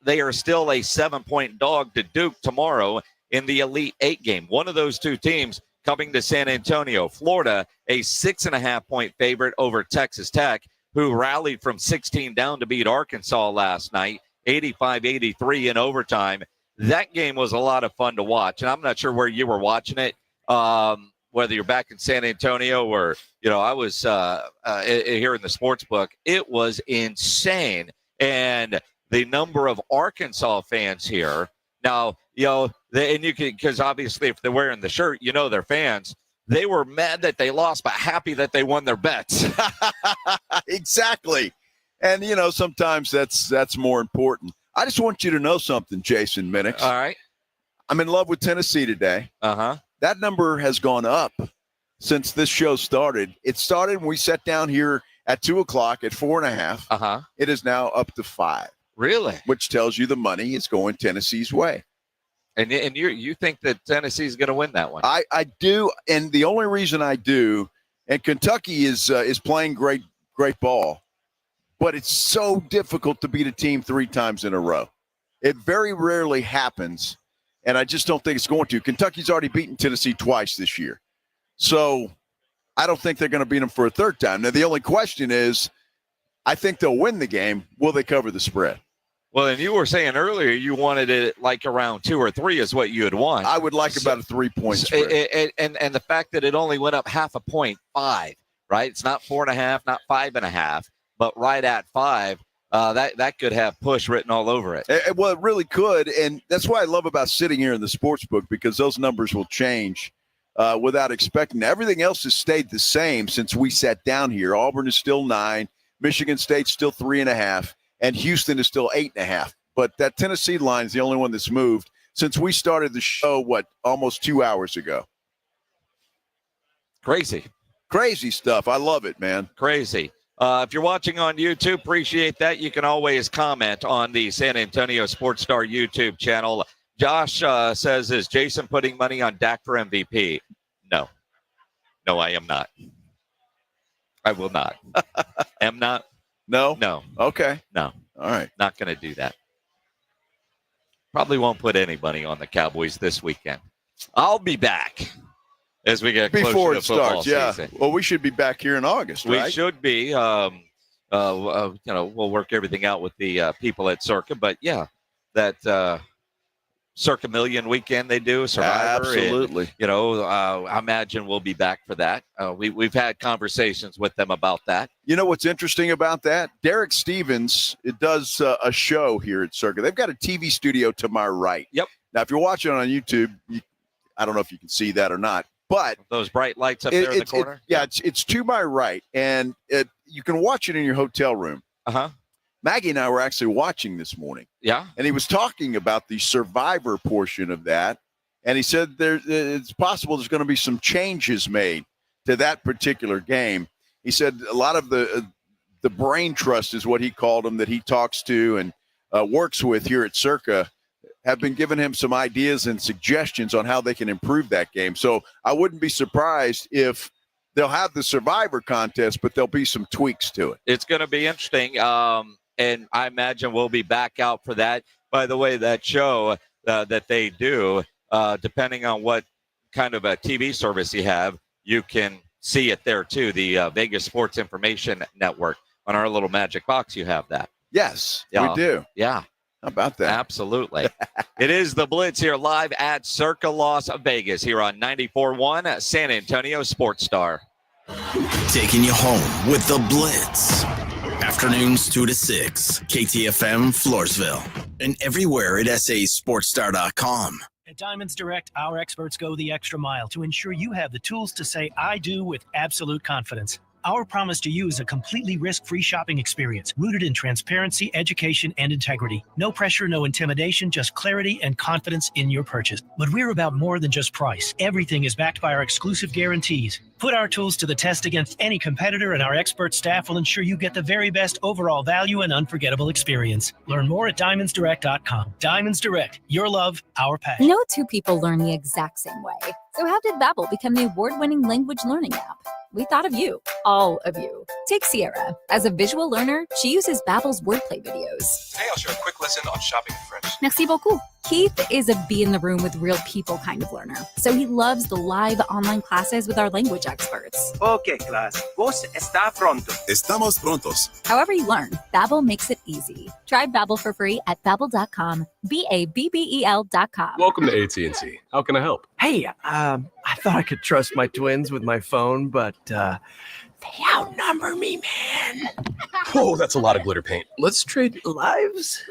they are still a 7-point dog to Duke tomorrow in the Elite Eight game. One of those two teams coming to San Antonio. Florida, a 6.5-point favorite over Texas Tech, who rallied from 16 down to beat Arkansas last night, 85-83 in overtime. That game was a lot of fun to watch, and I'm not sure where you were watching it, whether you're back in San Antonio or, I was here in the sports book. It was insane. And the number of Arkansas fans here. Now, and you can, because obviously if they're wearing the shirt, they're fans. They were mad that they lost, but happy that they won their bets. Exactly. And, sometimes that's more important. I just want you to know something, Jason Minix. All right. I'm in love with Tennessee today. Uh-huh. That number has gone up since this show started. It started when we sat down here at 2:00 at 4.5. Uh-huh. It is now up to 5. Really? Which tells you the money is going Tennessee's way. And you think that Tennessee's going to win that one? I do, and the only reason I do, and Kentucky is playing great ball, but it's so difficult to beat a team 3 times in a row. It very rarely happens, and I just don't think it's going to. Kentucky's already beaten Tennessee twice this year, so I don't think they're going to beat them for a 3rd time. Now, the only question is, I think they'll win the game. Will they cover the spread? Well, and you were saying earlier you wanted it like around 2 or 3 is what you would want. I would like about a 3-point spread. And the fact that it only went up half a point, 5, right? It's not 4.5, not 5.5, but right at 5. That could have push written all over it. Well, it really could, and that's what I love about sitting here in the sports book, because those numbers will change without expecting. Everything else has stayed the same since we sat down here. Auburn is still 9, Michigan State's still 3.5. And Houston is still 8.5. But that Tennessee line is the only one that's moved since we started the show, almost 2 hours ago. Crazy stuff. I love it, man. Crazy. If you're watching on YouTube, appreciate that. You can always comment on the San Antonio Sports Star YouTube channel. Josh says, is Jason putting money on Dak for MVP? No, I am not. I will not. Am not. No? No. Okay. No. All right. Not going to do that. Probably won't put anybody on the Cowboys this weekend. I'll be back as we get closer before to it football starts. season. Yeah. Well, we should be back here in August, right? We should be. We'll work everything out with the people at Circa. But, yeah, that Circa Million weekend they do, Survivor. Absolutely. And, I imagine we'll be back for that. We've had conversations with them about that. You know what's interesting about that? Derek Stevens does a show here at Circa. They've got a TV studio to my right. Yep. Now, if you're watching on YouTube, I don't know if you can see that or not, but those bright lights up there in the corner. It's to my right, and you can watch it in your hotel room. Uh-huh. Maggie and I were actually watching this morning. Yeah. And he was talking about the Survivor portion of that. And he said it's possible there's going to be some changes made to that particular game. He said a lot of the brain trust is what he called them that he talks to and works with here at Circa have been giving him some ideas and suggestions on how they can improve that game. So I wouldn't be surprised if they'll have the Survivor contest, but there'll be some tweaks to it. It's going to be interesting. And I imagine we'll be back out for that. By the way, that show that they do, depending on what kind of a TV service you have, you can see it there too. The Vegas Sports Information Network. On our little magic box, you have that. Yes, Yeah. we do. Yeah. How about that? Absolutely. It is the Blitz here live at Circa Las Vegas here on 94.1 San Antonio Sports Star. Taking you home with the Blitz. Afternoons 2 to 6, KTFM Floresville, and everywhere at sasportstar.com. At Diamonds Direct, our experts go the extra mile to ensure you have the tools to say I do with absolute confidence. Our promise to you is a completely risk-free shopping experience rooted in transparency, education, and integrity. No pressure, no intimidation, just clarity and confidence in your purchase. But we're about more than just price. Everything is backed by our exclusive guarantees. Put our tools to the test against any competitor, and our expert staff will ensure you get the very best overall value and unforgettable experience. Learn more at diamondsdirect.com. Diamonds Direct, your love, our passion. No two people learn the exact same way. So how did Babbel become the award-winning language learning app? We thought of you, all of you. Take Sierra. As a visual learner, she uses Babbel's wordplay videos. Today I'll share a quick lesson on shopping in French. Merci beaucoup. Keith is a be in the room with real people kind of learner, so he loves the live online classes with our language experts. Okay, class. Vos está pronto. Estamos prontos. However you learn, Babbel makes it easy. Try Babbel for free at Babbel.com. Babbel.com. Welcome to AT&T. How can I help? Hey, I thought I could trust my twins with my phone, but they outnumber me, man. Oh, that's a lot of glitter paint. Let's trade lives.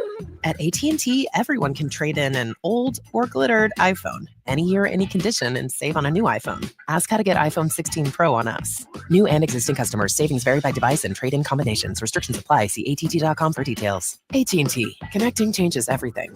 At AT&T, everyone can trade in an old or glittered iPhone any year, any condition, and save on a new iPhone. Ask how to get iPhone 16 Pro on us. New and existing customers. Savings vary by device and trade-in combinations. Restrictions apply. See att.com for details. AT&T. Connecting changes everything.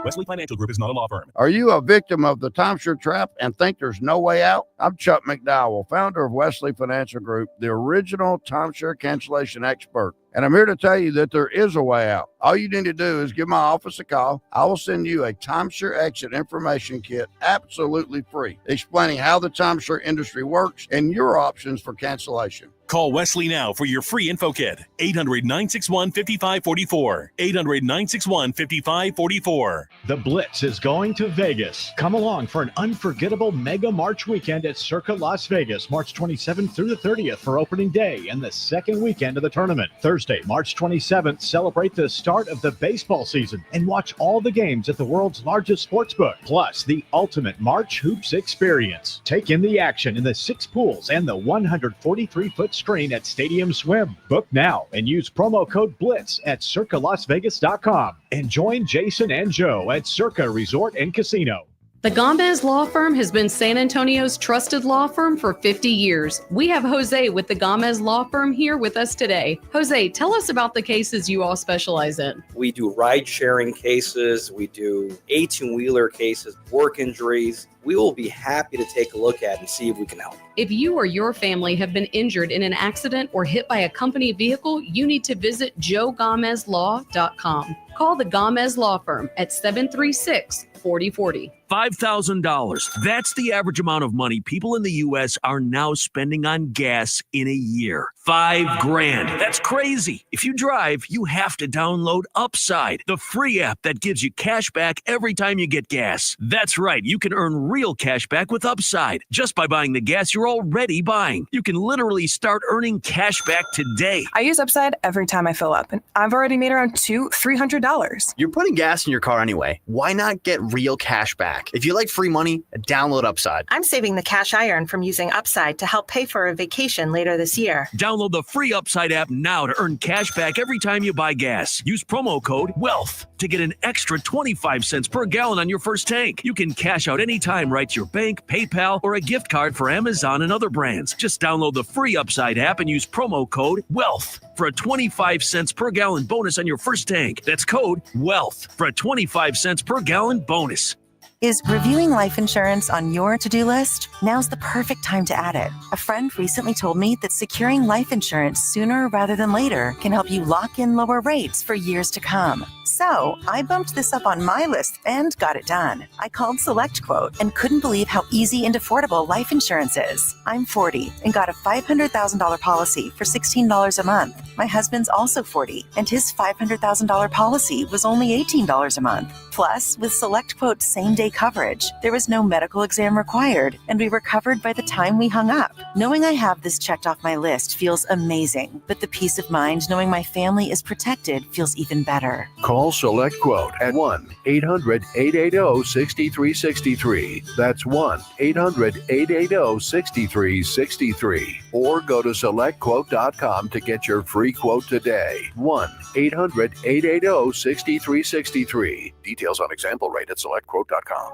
Wesley Financial Group is not a law firm. Are you a victim of the timeshare trap and think there's no way out? I'm Chuck McDowell, founder of Wesley Financial Group, the original timeshare cancellation expert. And I'm here to tell you that there is a way out. All you need to do is give my office a call. I will send you a timeshare exit information kit absolutely free, explaining how the timeshare industry works and your options for cancellation. Call Wesley now for your free info kit. 800-961-5544. 800-961-5544. The Blitz is going to Vegas. Come along for an unforgettable Mega March weekend at Circa Las Vegas, March 27th through the 30th for opening day and the second weekend of the tournament. Thursday, March 27th, celebrate the start of the baseball season and watch all the games at the world's largest sportsbook, plus the ultimate March Hoops experience. Take in the action in the 6 pools and the 143-foot screen at Stadium Swim. Book now and use promo code BLITZ at circalasvegas.com and join Jason and Joe at Circa Resort and Casino. The Gomez Law Firm has been San Antonio's trusted law firm for 50 years. We have Jose with the Gomez Law Firm here with us today. Jose, tell us about the cases you all specialize in. We do ride-sharing cases. We do 18-wheeler cases, work injuries. We will be happy to take a look at and see if we can help. If you or your family have been injured in an accident or hit by a company vehicle, you need to visit joegomezlaw.com. Call the Gomez Law Firm at 736-4040. $5,000. That's the average amount of money people in the U.S. are now spending on gas in a year. $5,000. That's crazy. If you drive, you have to download Upside, the free app that gives you cash back every time you get gas. That's right. You can earn real cash back with Upside just by buying the gas you're already buying. You can literally start earning cash back today. I use Upside every time I fill up, and I've already made around $200-$300. You're putting gas in your car anyway. Why not get real cash back? If you like free money, download Upside. I'm saving the cash I earn from using Upside to help pay for a vacation later this year. Download the free Upside app now to earn cash back every time you buy gas. Use promo code WEALTH to get an extra 25 cents per gallon on your first tank. You can cash out anytime right to your bank, PayPal, or a gift card for Amazon and other brands. Just download the free Upside app and use promo code WEALTH for a 25 cents per gallon bonus on your first tank. That's code WEALTH for a 25 cents per gallon bonus. Is reviewing life insurance on your to-do list? Now's the perfect time to add it. A friend recently told me that securing life insurance sooner rather than later can help you lock in lower rates for years to come. So I bumped this up on my list and got it done. I called SelectQuote and couldn't believe how easy and affordable life insurance is. I'm 40 and got a $500,000 policy for $16 a month. My husband's also 40 and his $500,000 policy was only $18 a month. Plus, with SelectQuote's same-day coverage, there was no medical exam required, and we were covered by the time we hung up. Knowing I have this checked off my list feels amazing, but the peace of mind knowing my family is protected feels even better. Call SelectQuote at 1-800-880-6363. That's 1-800-880-6363. Or go to SelectQuote.com to get your free quote today. 1-800-880-6363. Details on example rate at SelectQuote.com.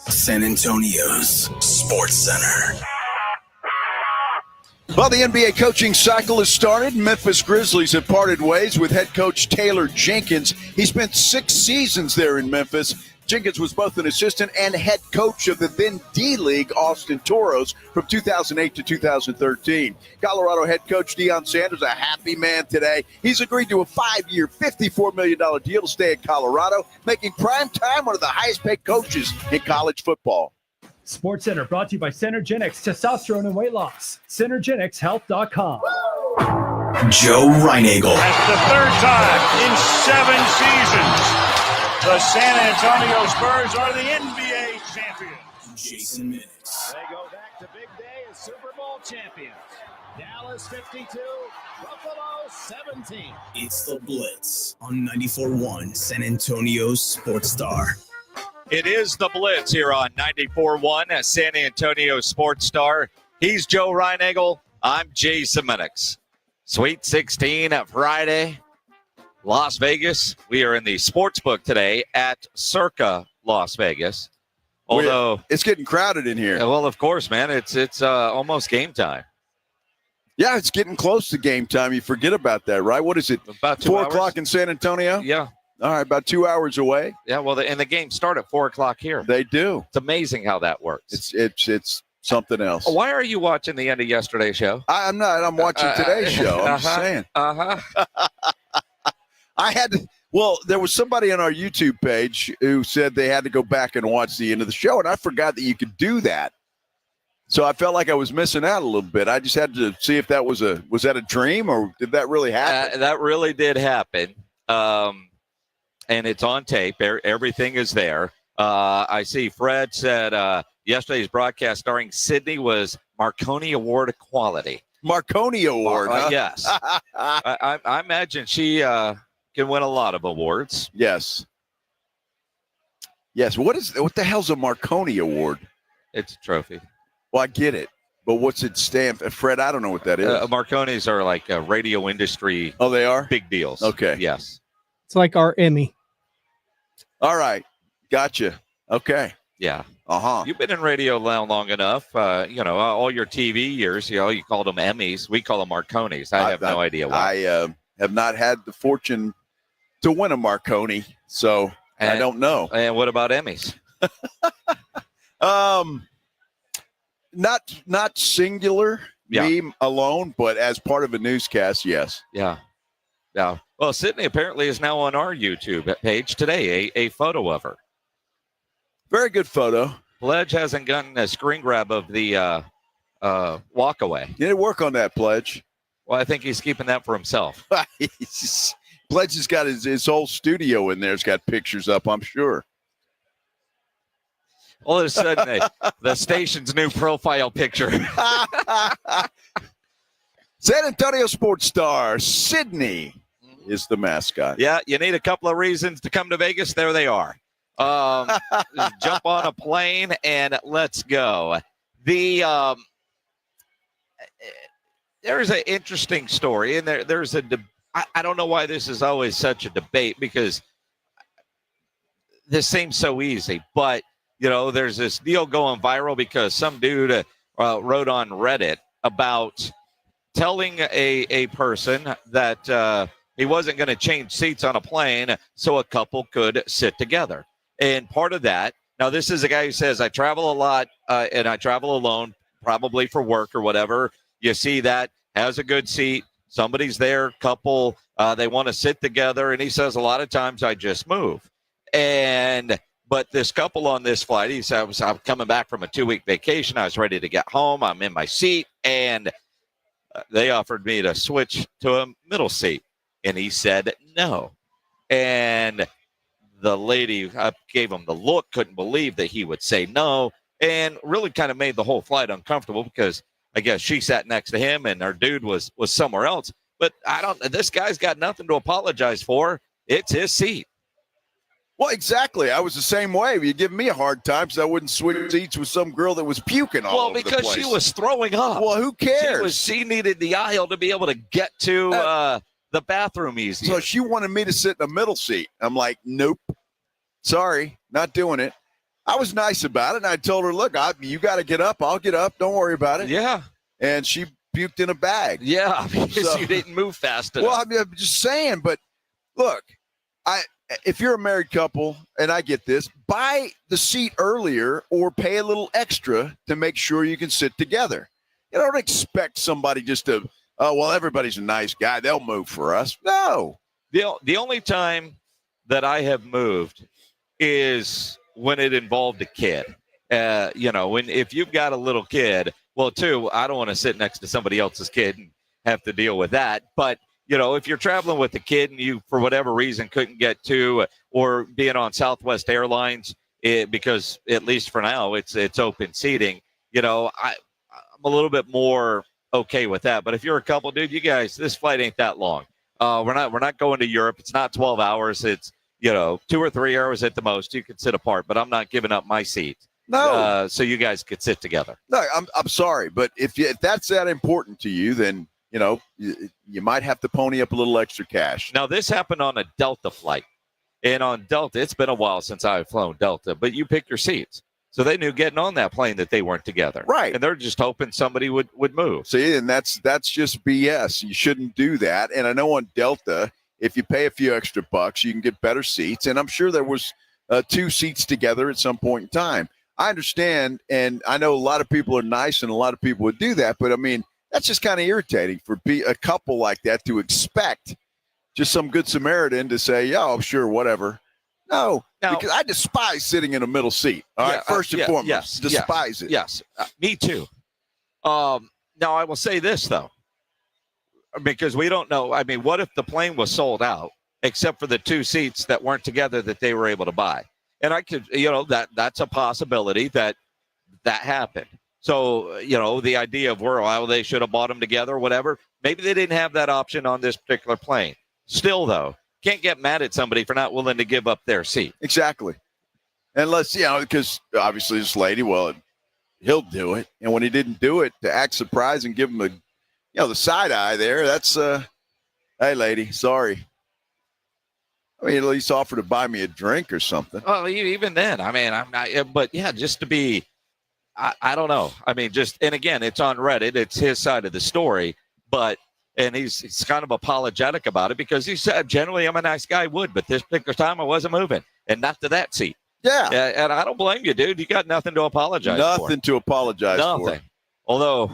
San Antonio's Sports Center. Well, the NBA coaching cycle has started. Memphis Grizzlies have parted ways with head coach Taylor Jenkins. He spent 6 seasons there in Memphis. Jenkins was both an assistant and head coach of the then D-League Austin Toros from 2008 to 2013. Colorado head coach Deion Sanders, a happy man today. He's agreed to a 5-year, $54 million deal to stay in Colorado, making prime time one of the highest-paid coaches in college football. Sports Center brought to you by Synergenics Testosterone and Weight Loss. Synergenicshealth.com. Joe Reinagel. That's the third time in 7 seasons. The San Antonio Spurs are the NBA champions. Jason Minix. They go back to big day as Super Bowl champions. Dallas 52, Buffalo 17. It's the Blitz on 94.1 San Antonio's Sports Star. It is the Blitz here on 94.1 San Antonio Sports Star. He's Joe Reinagel. I'm Jason Minix. Sweet 16 Friday. Las Vegas. We are in the sports book today at Circa Las Vegas. Although it's getting crowded in here. Well, of course, man. It's almost game time. Yeah, it's getting close to game time. You forget about that, right? What is it? About 2 4 hours? o'clock in San Antonio? Yeah. All right, about 2 hours away. Yeah, well, and the games start at 4 o'clock here. They do. It's amazing how that works. It's something else. Why are you watching the end of yesterday's show? I'm not. I'm watching today's show. I'm just saying. I had to. Well, there was somebody on our YouTube page who said they had to go back and watch the end of the show, and I forgot that you could do that. So I felt like I was missing out a little bit. I just had to see if that was that a dream or did that really happen? That really did happen, and it's on tape. Everything is there. I see Fred said yesterday's broadcast starring Sydney was Marconi Award quality. Marconi Award, huh? Yes. I imagine she can win a lot of awards. Yes. Yes. What the hell's a Marconi Award? It's a trophy. Well, I get it, but what's it stand for? Fred, I don't know what that is. Marconis are like radio industry. Oh, they are? Big deals. Okay. Yes. It's like our Emmy. All right. Gotcha. Okay. Yeah. Uh-huh. You've been in radio long enough. All your TV years, you called them Emmys. We call them Marconis. I have no idea why. I have not had the fortune to win a Marconi, so I don't know. And what about Emmys? Not singular, me alone, but as part of a newscast, yes. Yeah. Yeah. Well, Sydney apparently is now on our YouTube page today, a photo of her. Very good photo. Pledge hasn't gotten a screen grab of the walk away. You didn't work on that, Pledge. Well, I think he's keeping that for himself. Pledge has got his whole studio in there. It's got pictures up, I'm sure. All of a sudden, the station's new profile picture. San Antonio sports star Sydney is the mascot. Yeah, you need a couple of reasons to come to Vegas. There they are. Jump on a plane and let's go. There's an interesting story, and there's I don't know why this is always such a debate, because this seems so easy, but there's this deal going viral because some dude wrote on Reddit about telling a person that he wasn't going to change seats on a plane so a couple could sit together. And part of that, now this is a guy who says, I travel a lot and I travel alone, probably for work or whatever. You see that, has a good seat. Somebody's there, couple, they want to sit together. And he says, a lot of times I just move. But this couple on this flight, he said, I'm coming back from a 2-week vacation. I was ready to get home. I'm in my seat. And they offered me to switch to a middle seat. And he said no. And the lady gave him the look, couldn't believe that he would say no, and really kind of made the whole flight uncomfortable because I guess she sat next to him and her dude was somewhere else. But this guy's got nothing to apologize for. It's his seat. Well, exactly. I was the same way. You give me a hard time because I wouldn't switch seats with some girl that was puking all over the place. Well, because she was throwing up. Well, who cares? She needed the aisle to be able to get to the bathroom easy. So she wanted me to sit in the middle seat. I'm like, nope. Sorry, not doing it. I was nice about it, and I told her, look, you got to get up. I'll get up. Don't worry about it. Yeah. And she puked in a bag. Yeah, because you didn't move fast enough. Well, I'm just saying, but look, if you're a married couple, and I get this, buy the seat earlier or pay a little extra to make sure you can sit together. You don't expect somebody just to, oh, well, everybody's a nice guy. They'll move for us. No. The only time that I have moved is when it involved a kid. If you've got a little kid, well, too, I don't want to sit next to somebody else's kid and have to deal with that. But, if you're traveling with a kid and you, for whatever reason, couldn't get to, or being on Southwest Airlines, because at least for now, it's open seating, I'm a little bit more okay with that. But if you're a couple, dude, you guys, this flight ain't that long. We're not going to Europe. It's not 12 hours. It's 2 or 3 hours at the most. You can sit apart, but I'm not giving up my seat. No. So you guys could sit together. No, I'm sorry, but if that's that important to you, then you might have to pony up a little extra cash. Now this happened on a Delta flight, and on Delta, it's been a while since I've flown Delta, but you pick your seats. So they knew getting on that plane that they weren't together. Right. And they're just hoping somebody would move. See, and that's just BS. You shouldn't do that. And I know on Delta, if you pay a few extra bucks, you can get better seats. And I'm sure there was 2 seats together at some point in time. I understand, and I know a lot of people are nice and a lot of people would do that, but I mean, that's just kind of irritating for a couple like that to expect just some good Samaritan to say, yeah, oh, sure, whatever. No, because I despise sitting in a middle seat. All right, first and foremost, despise it. Yes, me too. Now, I will say this, though, because we don't know. I mean, what if the plane was sold out, except for the 2 seats that weren't together that they were able to buy? And I could, that's a possibility that happened. So, the idea of they should have bought them together or whatever, maybe they didn't have that option on this particular plane. Still, though, can't get mad at somebody for not willing to give up their seat. Exactly. Unless, because obviously this lady, he'll do it. And when he didn't do it, to act surprised and give him the side eye there, that's, hey, lady, sorry. I mean, at least offer to buy me a drink or something. Well, even then, I mean, I'm not, but yeah, just to be, I don't know. I mean, and again, it's on Reddit. It's his side of the story, and he's kind of apologetic about it because he said, generally, I'm a nice guy, but this particular time I wasn't moving, and not to that seat. Yeah. And I don't blame you, dude. You got nothing to apologize for. Nothing to apologize for. Nothing. Although,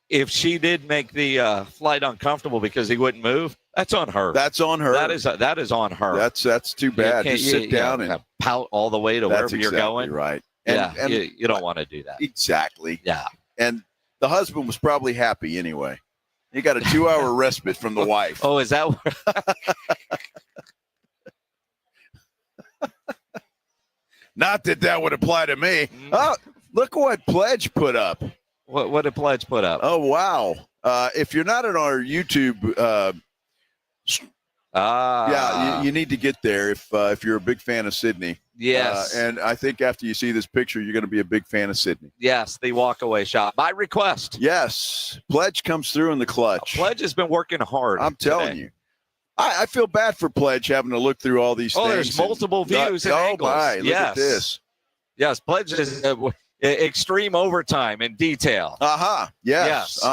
if she did make the flight uncomfortable because he wouldn't move, that's on her. That's on her. That is on her. That's too bad. Just sit down and pout all the way to wherever you're going. Right. And you don't want to do that. Exactly. Yeah. And the husband was probably happy anyway. He got a 2-hour respite from the wife. Oh, is that? Not that would apply to me. Oh, look what Pledge put up. What did Pledge put up? Oh, wow. If you're not on our YouTube, you need to get there if you're a big fan of Sydney. Yes. And I think after you see this picture, you're going to be a big fan of Sydney. Yes, the walk-away shot. By request. Yes. Pledge comes through in the clutch. Pledge has been working hard. I'm telling you. I feel bad for Pledge having to look through all these things. There's multiple views and angles. My, look at this. Yes, Pledge is extreme overtime in detail. Yes.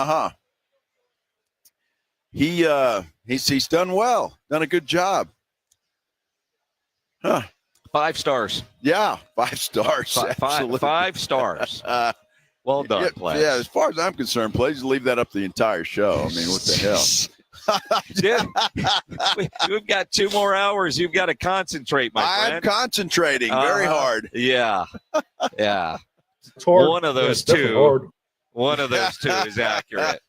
He's done well. Done a good job. Huh. 5 stars. Yeah, 5 stars. Absolutely. 5 stars. Well done, Pledge. Yeah, as far as I'm concerned, Pledge, leave that up the entire show. I mean, what the hell? We've got 2 more hours. You've got to concentrate, my friend. I'm concentrating very hard. Yeah. Hard. One of those two. One of those two is accurate.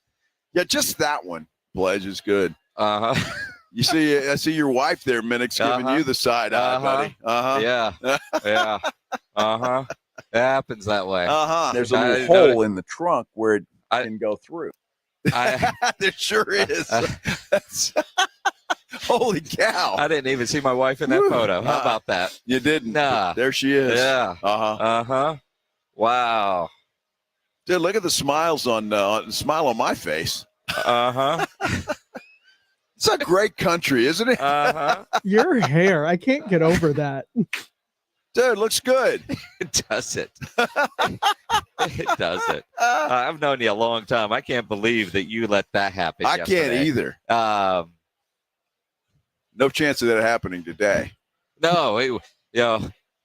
Yeah, just that one. Pledge is good. You see, I see your wife there, Minix, giving you the side eye, buddy. Yeah. It happens that way. There's a little hole in the trunk where it can go through. There sure is. Holy cow. I didn't even see my wife in that photo. How about that? You didn't? Nah. There she is. Yeah. Wow. Dude, look at the smiles smile on my face. It's a great country, isn't it? Your hair, I can't get over that. Dude, looks good. It does it. It does it. I've known you a long time. I can't believe that you let that happen. I can't either. No chance of that happening today. No,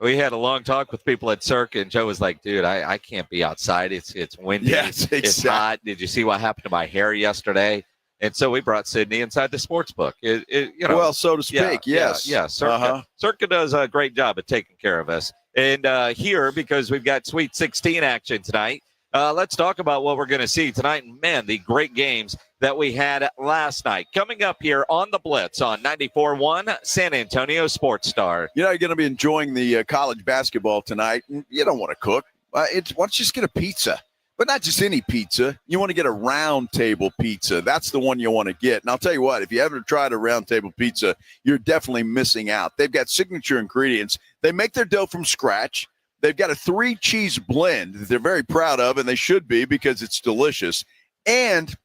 we had a long talk with people at Circa, and Joe was like, dude, I can't be outside. It's windy. Yes, it's hot. Did you see what happened to my hair yesterday? And so we brought Sydney inside the sports book. Well, so to speak, yes. Yeah. Circa does a great job at taking care of us. And here, because we've got Sweet 16 action tonight, let's talk about what we're going to see tonight. And, man, the great games that we had last night. Coming up here on the Blitz on 94.1 San Antonio Sports Star. You're going to be enjoying the college basketball tonight. You don't want to cook. Why don't you just get a pizza? But not just any pizza. You want to get a round table pizza. That's the one you want to get. And I'll tell you what, if you haven't tried a round table pizza, you're definitely missing out. They've got signature ingredients. They make their dough from scratch. They've got a 3-cheese blend that they're very proud of, and they should be because it's delicious. And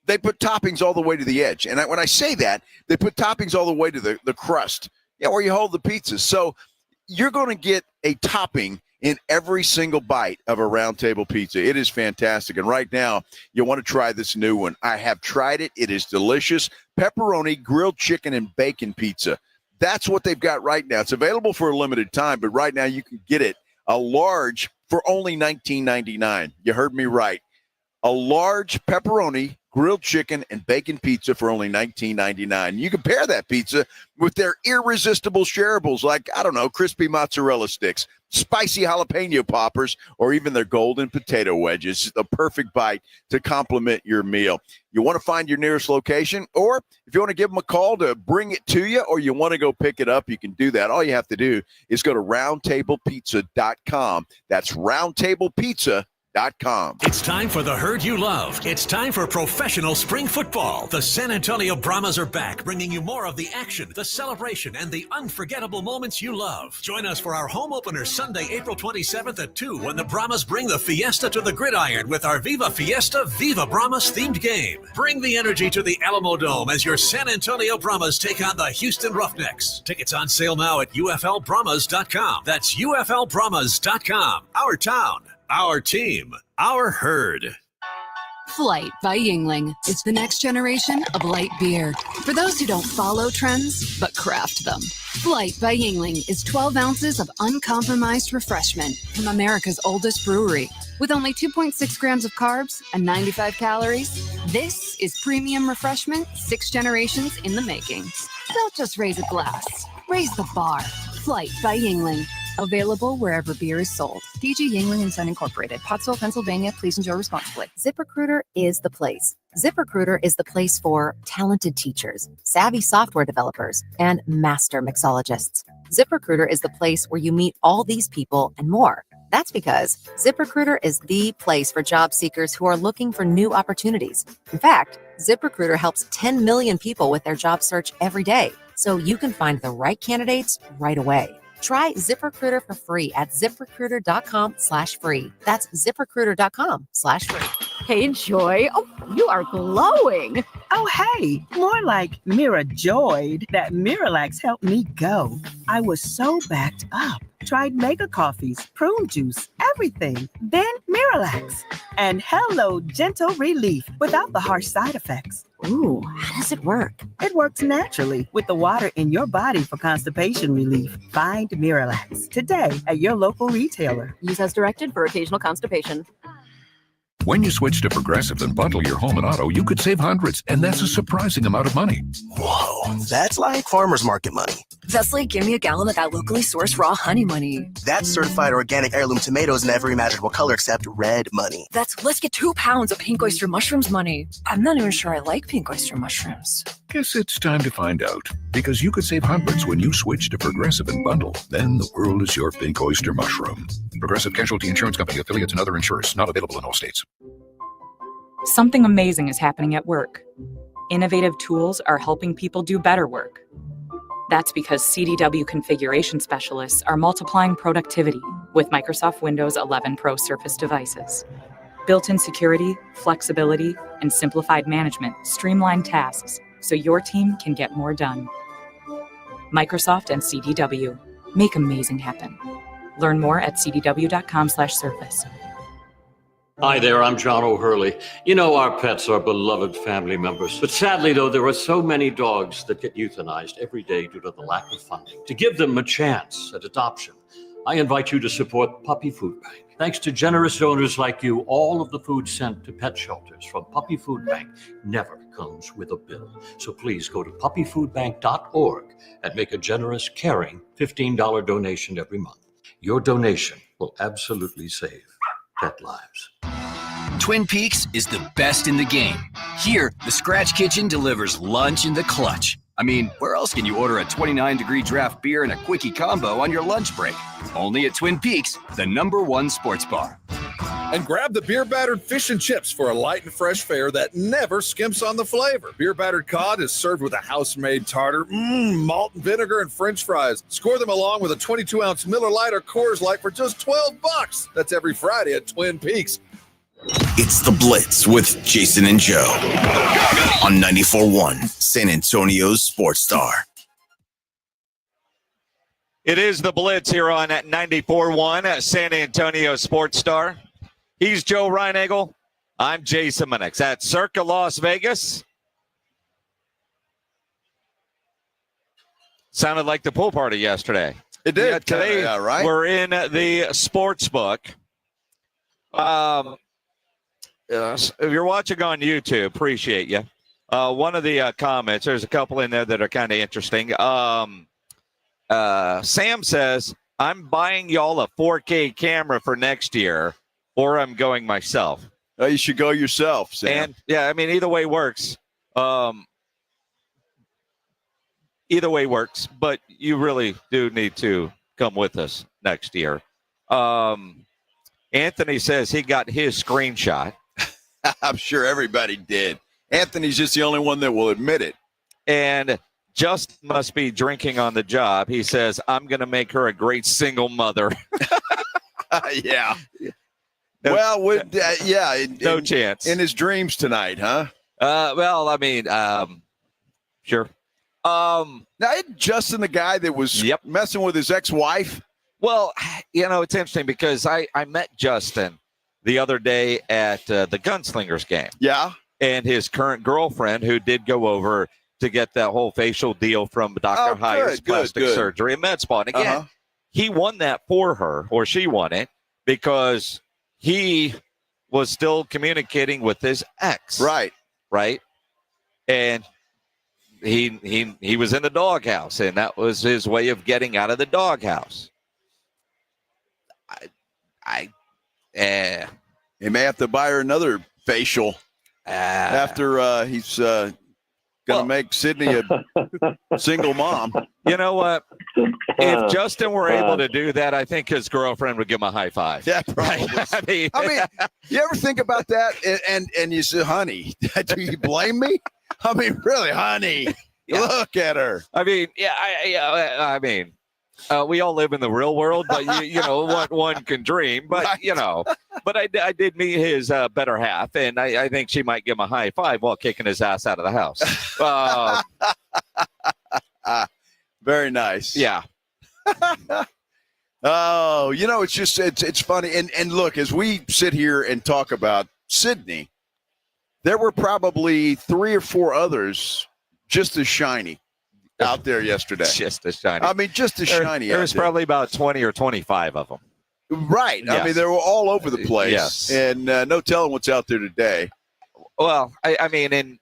they put toppings all the way to the edge. And when I say that, they put toppings all the way to the crust, where you hold the pizza. So you're going to get a topping in every single bite of a round table pizza. It is fantastic. And right now, you want to try this new one. I have tried it. It is delicious. Pepperoni, grilled chicken, and bacon pizza. That's what they've got right now. It's available for a limited time, but right now you can get it a large for only $19.99. You heard me right. A large pepperoni, grilled chicken, and bacon pizza for only $19.99. You can pair that pizza with their irresistible shareables like, I don't know, crispy mozzarella sticks, spicy jalapeno poppers, or even their golden potato wedges. The perfect bite to complement your meal. You want to find your nearest location, or if you want to give them a call to bring it to you, or you want to go pick it up, you can do that. All you have to do is go to roundtablepizza.com. That's roundtablepizza.com. It's time for the herd you love. It's time for professional spring football. The San Antonio Brahmas are back, bringing you more of the action, the celebration, and the unforgettable moments you love. Join us for our home opener Sunday, April 27th at 2 when the Brahmas bring the Fiesta to the gridiron with our Viva Fiesta, Viva Brahmas themed game. Bring the energy to the Alamo Dome as your San Antonio Brahmas take on the Houston Roughnecks. Tickets on sale now at UFLBrahmas.com. That's UFLBrahmas.com. Our town. Our team, our herd. Flight by Yingling. It's the next generation of light beer. For those who don't follow trends, but craft them. Flight by Yingling is 12 ounces of uncompromised refreshment from America's oldest brewery. With only 2.6 grams of carbs and 95 calories, this is premium refreshment 6 generations in the making. Don't just raise a glass, raise the bar. Flight by Yingling. Available wherever beer is sold. DG Yingling & Son Incorporated, Pottsville, Pennsylvania. Please enjoy responsibly. ZipRecruiter is the place. ZipRecruiter is the place for talented teachers, savvy software developers, and master mixologists. ZipRecruiter is the place where you meet all these people and more. That's because ZipRecruiter is the place for job seekers who are looking for new opportunities. In fact, ZipRecruiter helps 10 million people with their job search every day, so you can find the right candidates right away. Try ZipRecruiter for free at ZipRecruiter.com/free. That's ZipRecruiter.com/free. Hey, Joy. Oh, you are glowing. Oh, hey, more like Mira joyed that Miralax helped me go. I was so backed up. Tried mega coffees, prune juice, everything. Then Miralax. And hello, gentle relief without the harsh side effects. Ooh, how does it work? It works naturally with the water in your body for constipation relief. Find Miralax today at your local retailer. Use as directed for occasional constipation. When you switch to Progressive and bundle your home and auto, you could save hundreds, and that's a surprising amount of money. Whoa, that's like farmer's market money. That's like give me a gallon of that locally sourced raw honey money. That's certified organic heirloom tomatoes in every imaginable color except red money. That's let's get 2 pounds of pink oyster mushrooms money. I'm not even sure I like pink oyster mushrooms. Guess it's time to find out, because you could save hundreds when you switch to Progressive and bundle. Then the world is your pink oyster mushroom. Progressive Casualty Insurance Company, affiliates, and other insurers. Not available in all states. Something amazing is happening at work. Innovative tools are helping people do better work. That's because CDW configuration specialists are multiplying productivity with Microsoft Windows 11 Pro Surface devices. Built-in security, flexibility, and simplified management streamline tasks so your team can get more done. Microsoft and CDW. Make amazing happen. Learn more at cdw.com/surface. Hi there, I'm John O'Hurley. You know, our pets are beloved family members. But sadly, though, there are so many dogs that get euthanized every day due to the lack of funding. To give them a chance at adoption, I invite you to support Puppy Food Bank. Thanks to generous donors like you, all of the food sent to pet shelters from Puppy Food Bank never comes with a bill. So please go to puppyfoodbank.org and make a generous, caring $15 donation every month. Your donation will absolutely save pet lives. Twin Peaks is the best in the game. Here, the Scratch Kitchen delivers lunch in the clutch. I mean, where else can you order a 29-degree draft beer and a quickie combo on your lunch break? Only at Twin Peaks, the #1 sports bar. And grab the beer-battered fish and chips for a light and fresh fare that never skimps on the flavor. Beer-battered cod is served with a house-made tartar, malt and vinegar, and French fries. Score them along with a 22-ounce Miller Lite or Coors Light for just $12. That's every Friday at Twin Peaks. It's the Blitz with Jason and Joe on 94.1 San Antonio's Sports Star. It is the Blitz here on 94.1 San Antonio Sports Star. He's Joe Reinagel. I'm Jason Minix at Circa, Las Vegas. Sounded like the pool party yesterday. It did. Yeah, today, right? we're in the sports book. If you're watching on YouTube, appreciate you. One of the comments, there's a couple in there that are kind of interesting. Sam says, I'm buying y'all a 4K camera for next year, or I'm going myself. Oh, you should go yourself, Sam. And, yeah, I mean, either way works. Either way works, but you really do need to come with us next year. Anthony says he got his screenshot. I'm sure everybody did. Anthony's just the only one that will admit it. And Justin must be drinking on the job. He says, I'm going to make her a great single mother. Yeah. No chance. In his dreams tonight, huh? Well, I mean, sure. Now, isn't Justin the guy that was messing with his ex-wife? Well, it's interesting because I met Justin the other day at the Gunslingers game. Yeah. And his current girlfriend, who did go over to get that whole facial deal from Dr. Heyer's plastic surgery and med spa. And again, he won that for her, or she won it, because he was still communicating with his ex. Right. Right. And he was in the doghouse, and that was his way of getting out of the doghouse. He may have to buy her another facial after he's going to make Sydney a single mom. You know what? If Justin were able to do that, I think his girlfriend would give him a high five. Yeah, probably. I mean, you ever think about that? And you say, honey, do you blame me? I mean, really, honey, look at her. I mean, we all live in the real world, but one can dream. But but I did meet his better half, and I think she might give him a high five while kicking his ass out of the house. Very nice. Yeah. Oh, it's just it's funny. And look, as we sit here and talk about Sydney, there were probably 3 or 4 others just as shiny out there yesterday. Just as shiny. I mean, just as shiny. There was probably about 20 or 25 of them. Right. Yes. I mean, they were all over the place. Yes. And no telling what's out there today. Well, I mean, and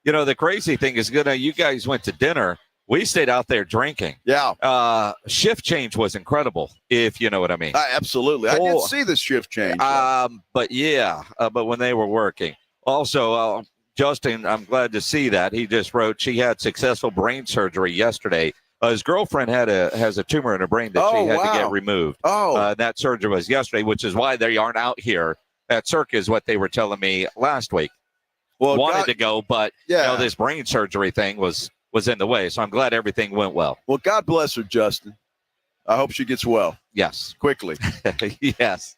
the crazy thing is, you guys went to dinner. We stayed out there drinking. Yeah. Shift change was incredible, if you know what I mean. Absolutely. I did see the shift change. But when they were working. Also, Justin, I'm glad to see that. He just wrote she had successful brain surgery yesterday. His girlfriend has a tumor in her brain that she had to get removed. That surgery was yesterday, which is why they aren't out here at Circa, is what they were telling me last week. Well, wanted to go, but this brain surgery thing was in the way. So I'm glad everything went well. Well, God bless her, Justin. I hope she gets well. Yes. Quickly. Yes.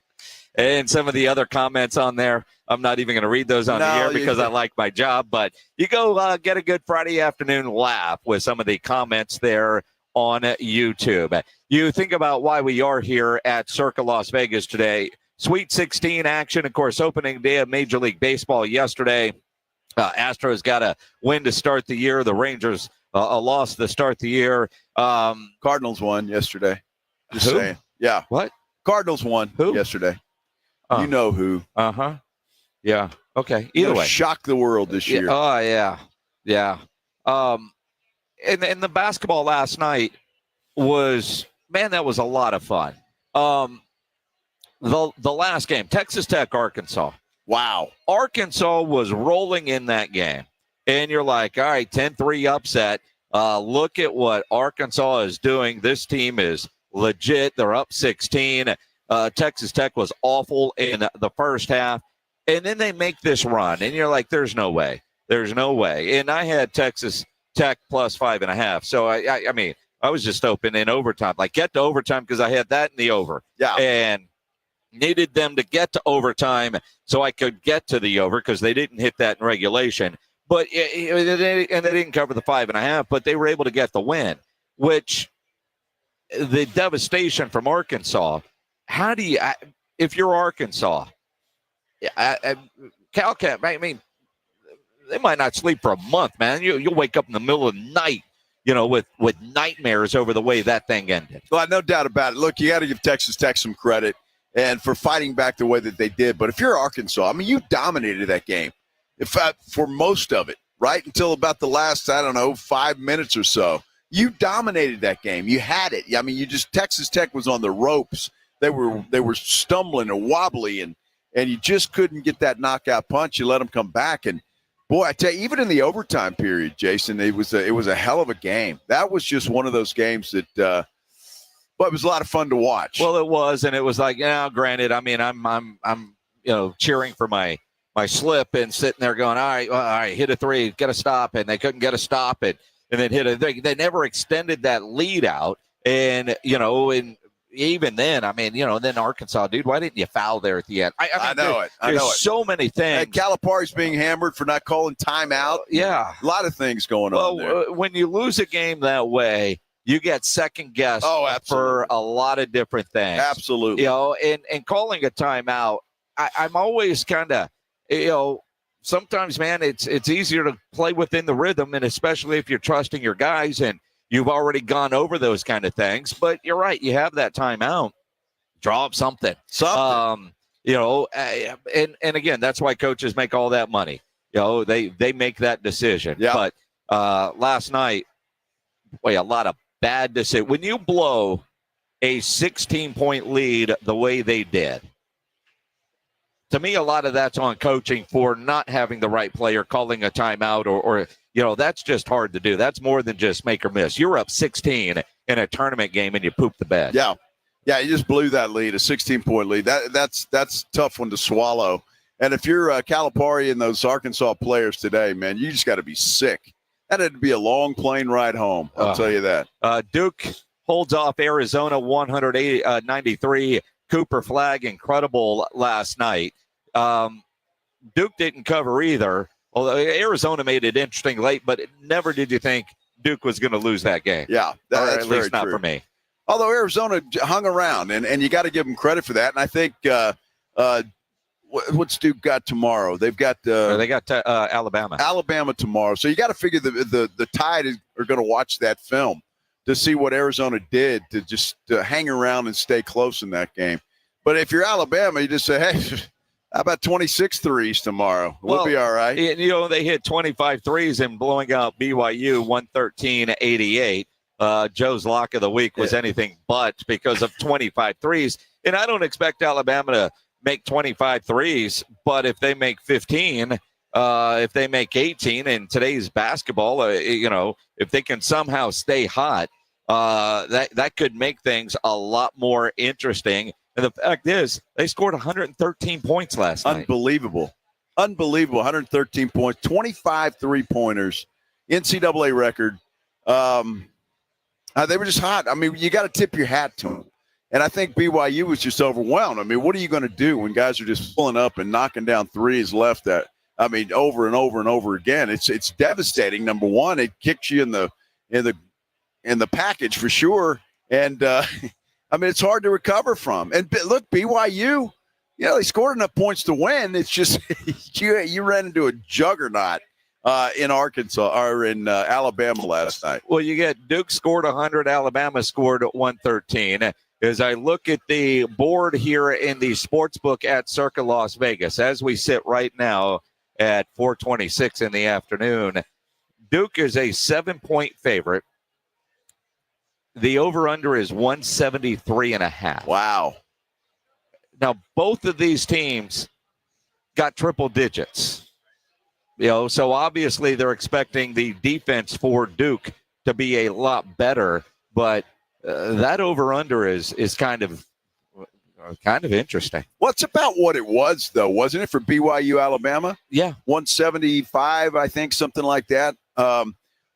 And some of the other comments on there, I'm not even going to read those on the air because I like my job. But you go get a good Friday afternoon laugh with some of the comments there on YouTube. You think about why we are here at Circa Las Vegas today. Sweet 16 action, of course, opening day of Major League Baseball yesterday. Astros got a win to start the year. The Rangers a loss to start the year. Cardinals won yesterday. Just Who? saying. Yeah. What? Cardinals won yesterday. You know who. Uh-huh. Yeah. Okay. Either way. Shock the world this year. Oh, yeah. Yeah. And the basketball last night was, man, that was a lot of fun. The last game, Texas Tech, Arkansas. Wow. Arkansas was rolling in that game. And you're like, all right, 10-3 upset. Look at what Arkansas is doing. This team is legit. They're up 16. Texas Tech was awful in the first half. And then they make this run. And you're like, there's no way. There's no way. And I had Texas Tech plus 5.5. So, I mean, I was just open in overtime. Like, get to overtime because I had that in the over. Yeah. And needed them to get to overtime so I could get to the over because they didn't hit that in regulation. But they didn't cover the 5.5, but they were able to get the win, which the devastation from Arkansas. How do you, if you're Arkansas, Calcat, I mean, they might not sleep for a month, man. You'll wake up in the middle of the night with nightmares over the way that thing ended. Well, no doubt about it. Look, you got to give Texas Tech some credit and for fighting back the way that they did. But if you're Arkansas, I mean, you dominated that game for most of it, right? Until about the last, 5 minutes or so. You dominated that game. You had it. I mean, Texas Tech was on the ropes. They were stumbling and wobbly, and you just couldn't get that knockout punch. You let them come back, and boy, I tell you, even in the overtime period, Jason, it was a hell of a game. That was just one of those games that, it was a lot of fun to watch. Well, it was, and it was like, granted, I mean, I'm cheering for my slip and sitting there going, all right, hit a three, get a stop, and they couldn't get a stop, and then hit a. They never extended that lead out, and and even then, I mean, then Arkansas, dude, why didn't you foul there at the end? I know it. There's so many things. Calipari's being hammered for not calling timeout. Yeah, a lot of things going on there. When you lose a game that way, you get second guessed for a lot of different things. Absolutely. And calling a timeout, I'm always kind of, sometimes, man, it's easier to play within the rhythm, and especially if you're trusting your guys and you've already gone over those kind of things. But you're right, you have that timeout. Draw up something. And again, that's why coaches make all that money. They make that decision. Yeah. But last night, a lot of bad decisions. When you blow a 16-point lead the way they did, to me, a lot of that's on coaching for not having the right player, calling a timeout, or that's just hard to do. That's more than just make or miss. You're up 16 in a tournament game and you poop the bed. Yeah, you just blew that lead, a 16-point lead. That's a tough one to swallow. And if you're Calipari and those Arkansas players today, man, you just got to be sick. That'd be a long plane ride home. I'll tell you that. Duke holds off Arizona 193. Cooper Flag, incredible last night. Duke didn't cover either, although Arizona made it interesting late, but never did you think Duke was going to lose that game. Yeah, that's at least not for me. Although Arizona hung around, and you got to give them credit for that. And I think what's Duke got tomorrow? They've got Alabama. Alabama tomorrow. So you got to figure the Tide are going to watch that film to see what Arizona did to just hang around and stay close in that game. But if you're Alabama, you just say, hey, how about 26 threes tomorrow? We'll be all right. They hit 25 threes and blowing out BYU 113-88. Joe's lock of the week was anything but because of 25 threes. And I don't expect Alabama to make 25 threes, but if they make 15, if they make 18 in today's basketball, if they can somehow stay hot, that could make things a lot more interesting. And the fact is, they scored 113 points last night. Unbelievable. 113 points, 25 three-pointers, NCAA record. They were just hot. I mean, you got to tip your hat to them. And I think BYU was just overwhelmed. I mean, what are you going to do when guys are just pulling up and knocking down threes over and over and over again? It's devastating. Number one, it kicks you in the package for sure. And it's hard to recover from. And look, BYU, they scored enough points to win. It's just you ran into a juggernaut in Arkansas or in Alabama last night. Well, you get Duke scored 100, Alabama scored 113. As I look at the board here in the sports book at Circa Las Vegas, as we sit right now at 4:26 in the afternoon, Duke is a 7-point favorite. The over-under is 173.5. Wow. Now, both of these teams got triple digits. So obviously they're expecting the defense for Duke to be a lot better, but that over-under is kind of interesting. Well, it's about what it was, though, wasn't it, for BYU Alabama? Yeah. 175, I think, something like that.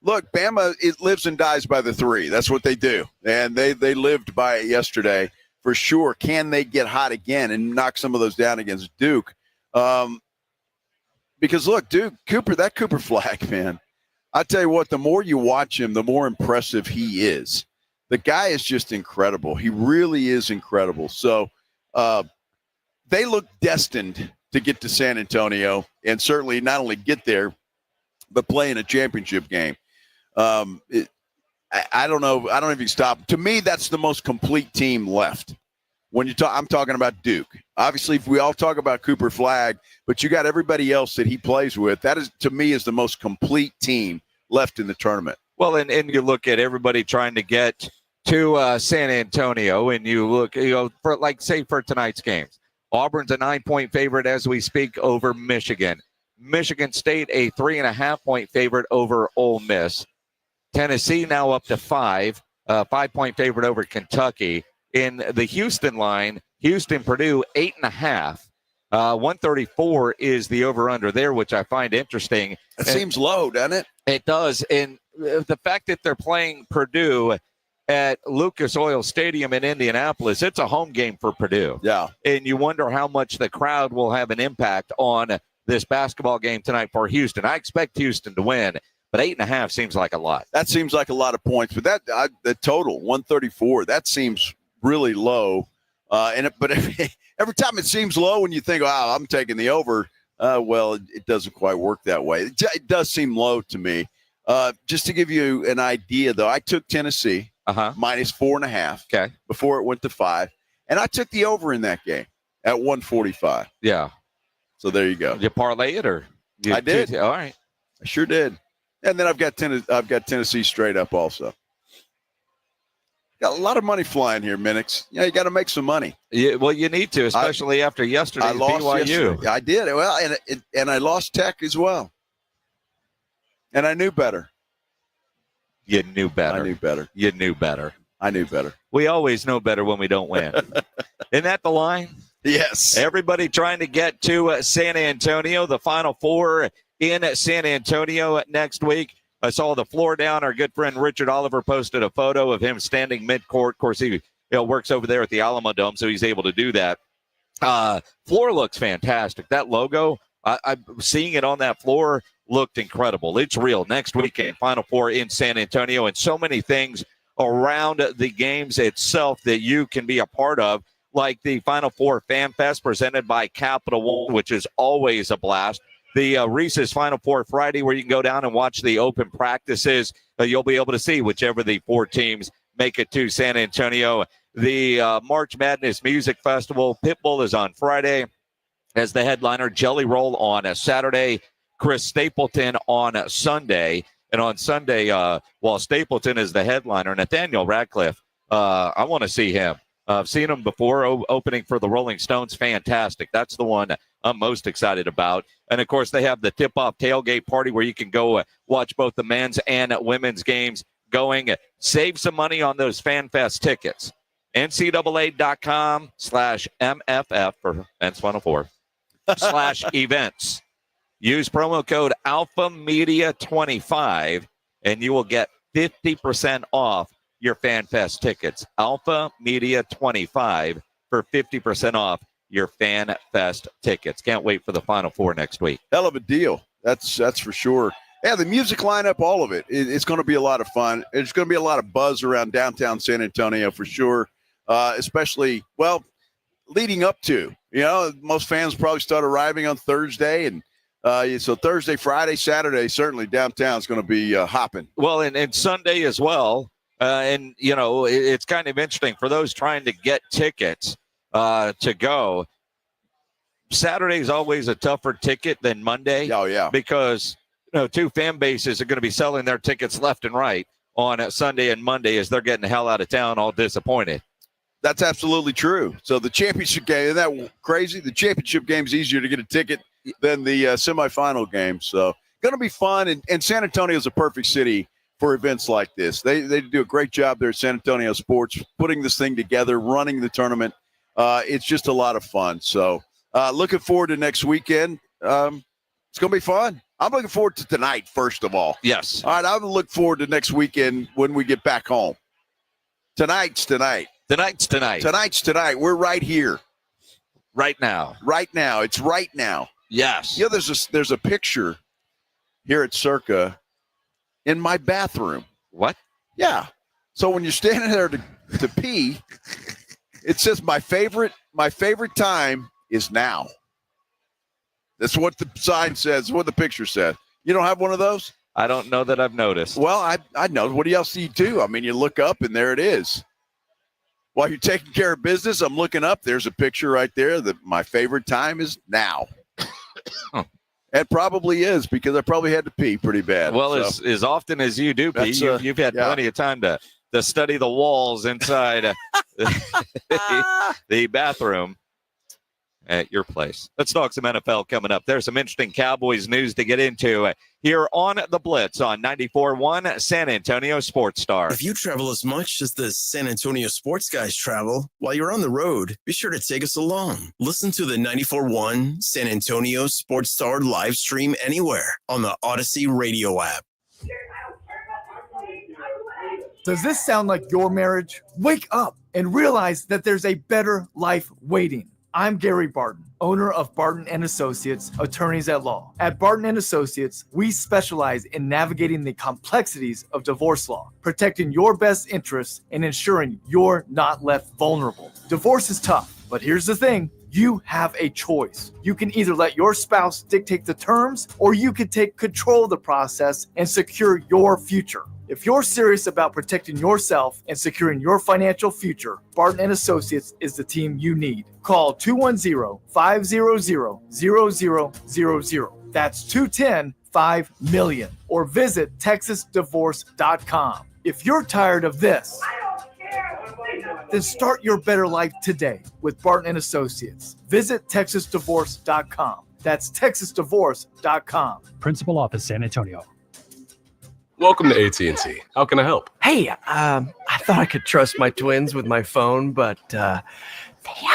Look, Bama, it lives and dies by the three. That's what they do. And they lived by it yesterday for sure. Can they get hot again and knock some of those down against Duke? Because, look, Duke, Cooper Flag, man, I tell you what, the more you watch him, the more impressive he is. The guy is just incredible. He really is incredible. So they look destined to get to San Antonio and certainly not only get there, but play in a championship game. I don't know. I don't know if you stop. To me, that's the most complete team left. When I'm talking about Duke. Obviously, if we all talk about Cooper Flagg, but you got everybody else that he plays with. That is, to me, is the most complete team left in the tournament. Well, and you look at everybody trying to get to San Antonio, and you look, for for tonight's games. Auburn's a 9-point favorite as we speak over Michigan. Michigan State a 3.5-point favorite over Ole Miss. Tennessee now up to 5, 5-point favorite over Kentucky. In the Houston line, Houston-Purdue 8.5. 134 is the over-under there, which I find interesting. It seems low, doesn't it? It does. And the fact that they're playing Purdue at Lucas Oil Stadium in Indianapolis, it's a home game for Purdue. Yeah. And you wonder how much the crowd will have an impact on this basketball game tonight for Houston. I expect Houston to win, but 8.5 seems like a lot. That seems like a lot of points. But the total, 134, that seems really low. But every time it seems low and you think, wow, I'm taking the over, well, it doesn't quite work that way. It does seem low to me. Just to give you an idea, though, I took Tennessee minus 4.5 before it went to 5, and I took the over in that game at 145. Yeah. So there you go. Did you parlay it, or I did? All right, I sure did. And then I've got Tennessee straight up also. Got a lot of money flying here, Minix. Yeah, you got to make some money. Yeah, well, you need to, especially after yesterday's BYU. Yesterday. I did. Well, and I lost Tech as well. And I knew better. You knew better. I knew better. You knew better. I knew better. We always know better when we don't win. Isn't that the line? Yes. Everybody trying to get to San Antonio, the Final Four in San Antonio next week. I saw the floor down. Our good friend Richard Oliver posted a photo of him standing midcourt. Of course, he works over there at the Alamo Dome, so he's able to do that. Floor looks fantastic. That logo, I'm seeing it on that floor, looked incredible. It's real. Next weekend, Final Four in San Antonio, and so many things around the games itself that you can be a part of, like the Final Four Fan Fest presented by Capital One, which is always a blast. The Reese's Final Four Friday, where you can go down and watch the open practices. You'll be able to see whichever the 4 teams make it to San Antonio. The March Madness Music Festival, Pitbull is on Friday as the headliner. Jelly Roll on a Saturday. Chris Stapleton on Sunday. And on Sunday, while Stapleton is the headliner, Nathaniel Radcliffe, I want to see him. I've seen him before opening for the Rolling Stones. Fantastic. That's the one I'm most excited about. And, of course, they have the tip-off tailgate party where you can go watch both the men's and women's games going. Save some money on those FanFest tickets. NCAA.com/MFF for Men's Final Four /events. Use promo code AlphaMedia25, and you will get 50% off your FanFest tickets. Alpha Media 25 for 50% off your FanFest tickets. Can't wait for the Final Four next week. Hell of a deal. That's for sure. Yeah, the music lineup, all of it. It's going to be a lot of fun. There's going to be a lot of buzz around downtown San Antonio for sure, especially, well, leading up to. Most fans probably start arriving on Thursday, and so Thursday, Friday, Saturday, certainly downtown is going to be hopping. Well, and Sunday as well. It's kind of interesting for those trying to get tickets to go. Saturday is always a tougher ticket than Monday. Oh, yeah. Because, 2 fan bases are going to be selling their tickets left and right on Sunday and Monday as they're getting the hell out of town all disappointed. That's absolutely true. So the championship game, isn't that crazy? The championship game is easier to get a ticket than the semifinal game. So going to be fun. And San Antonio is a perfect city for events like this. They do a great job there at San Antonio Sports, putting this thing together, running the tournament. It's just a lot of fun. So looking forward to next weekend. It's going to be fun. I'm looking forward to tonight, first of all. Yes. All right, I'm going to look forward to next weekend when we get back home. Tonight's tonight. Tonight's tonight. Tonight's tonight. We're right here. Right now. Right now. It's right now. Yes. There's a picture here at Circa in my bathroom. What? Yeah. So when you're standing there to pee, it says my favorite time is now. That's what the sign says, what the picture says. You don't have one of those? I don't know that I've noticed. Well, I know. What else do you do? I mean, you look up and there it is. While you're taking care of business, I'm looking up. There's a picture right there that my favorite time is now. It probably is because I probably had to pee pretty bad. Well, as often as you do pee, you've had plenty of time to study the walls inside the bathroom at your place. Let's talk some NFL coming up. There's some interesting Cowboys news to get into here on the Blitz on 94.1 San Antonio Sports Star. If you travel as much as the San Antonio sports guys travel, while you're on the road, be sure to take us along. Listen to the 94.1 San Antonio Sports Star live stream anywhere on the Odyssey radio app. Does this sound like your marriage? Wake up and realize that there's a better life waiting. I'm Gary Barton, owner of Barton & Associates, attorneys at law. At Barton & Associates, we specialize in navigating the complexities of divorce law, protecting your best interests, and ensuring you're not left vulnerable. Divorce is tough, but here's the thing. You have a choice. You can either let your spouse dictate the terms, or you can take control of the process and secure your future. If you're serious about protecting yourself and securing your financial future, Barton & Associates is the team you need. Call 210-500-0000. That's 210-5-MILLION. Or visit TexasDivorce.com. If you're tired of this, then start your better life today with Barton & Associates. Visit TexasDivorce.com. That's TexasDivorce.com. Principal Office, San Antonio. Welcome to AT&T. How can I help? Hey, I thought I could trust my twins with my phone, but they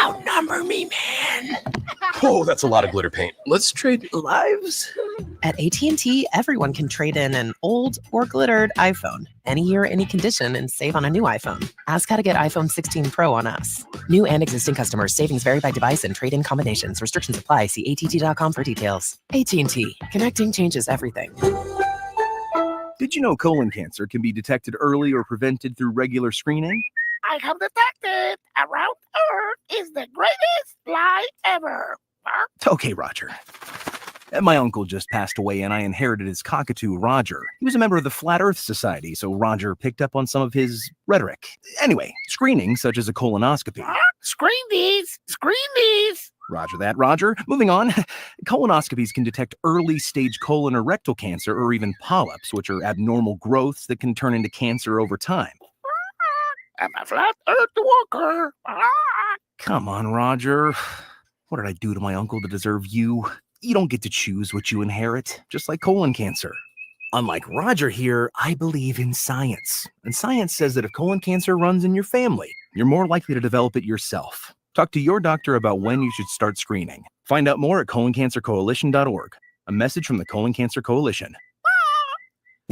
outnumber me, man. Whoa, that's a lot of glitter paint. Let's trade lives. At AT&T, everyone can trade in an old or glittered iPhone any year, any condition, and save on a new iPhone. Ask how to get iPhone 16 Pro on us. New and existing customers. Savings vary by device and trade-in combinations. Restrictions apply. See att.com for details. AT&T. Connecting changes everything. Did you know colon cancer can be detected early or prevented through regular screening? I have detected Around Earth is the greatest lie ever. Okay, Roger. My uncle just passed away and I inherited his cockatoo, Roger. He was a member of the Flat Earth Society, so Roger picked up on some of his rhetoric. Anyway, screening, such as a colonoscopy. Screen these! Screen these! Roger that, Roger. Moving on. Colonoscopies can detect early-stage colon or rectal cancer or even polyps, which are abnormal growths that can turn into cancer over time. I'm a flat earth walker. Come on, Roger. What did I do to my uncle to deserve you? You don't get to choose what you inherit, just like colon cancer. Unlike Roger here, I believe in science. And science says that if colon cancer runs in your family, you're more likely to develop it yourself. Talk to your doctor about when you should start screening. Find out more at coloncancercoalition.org. A message from the Colon Cancer Coalition.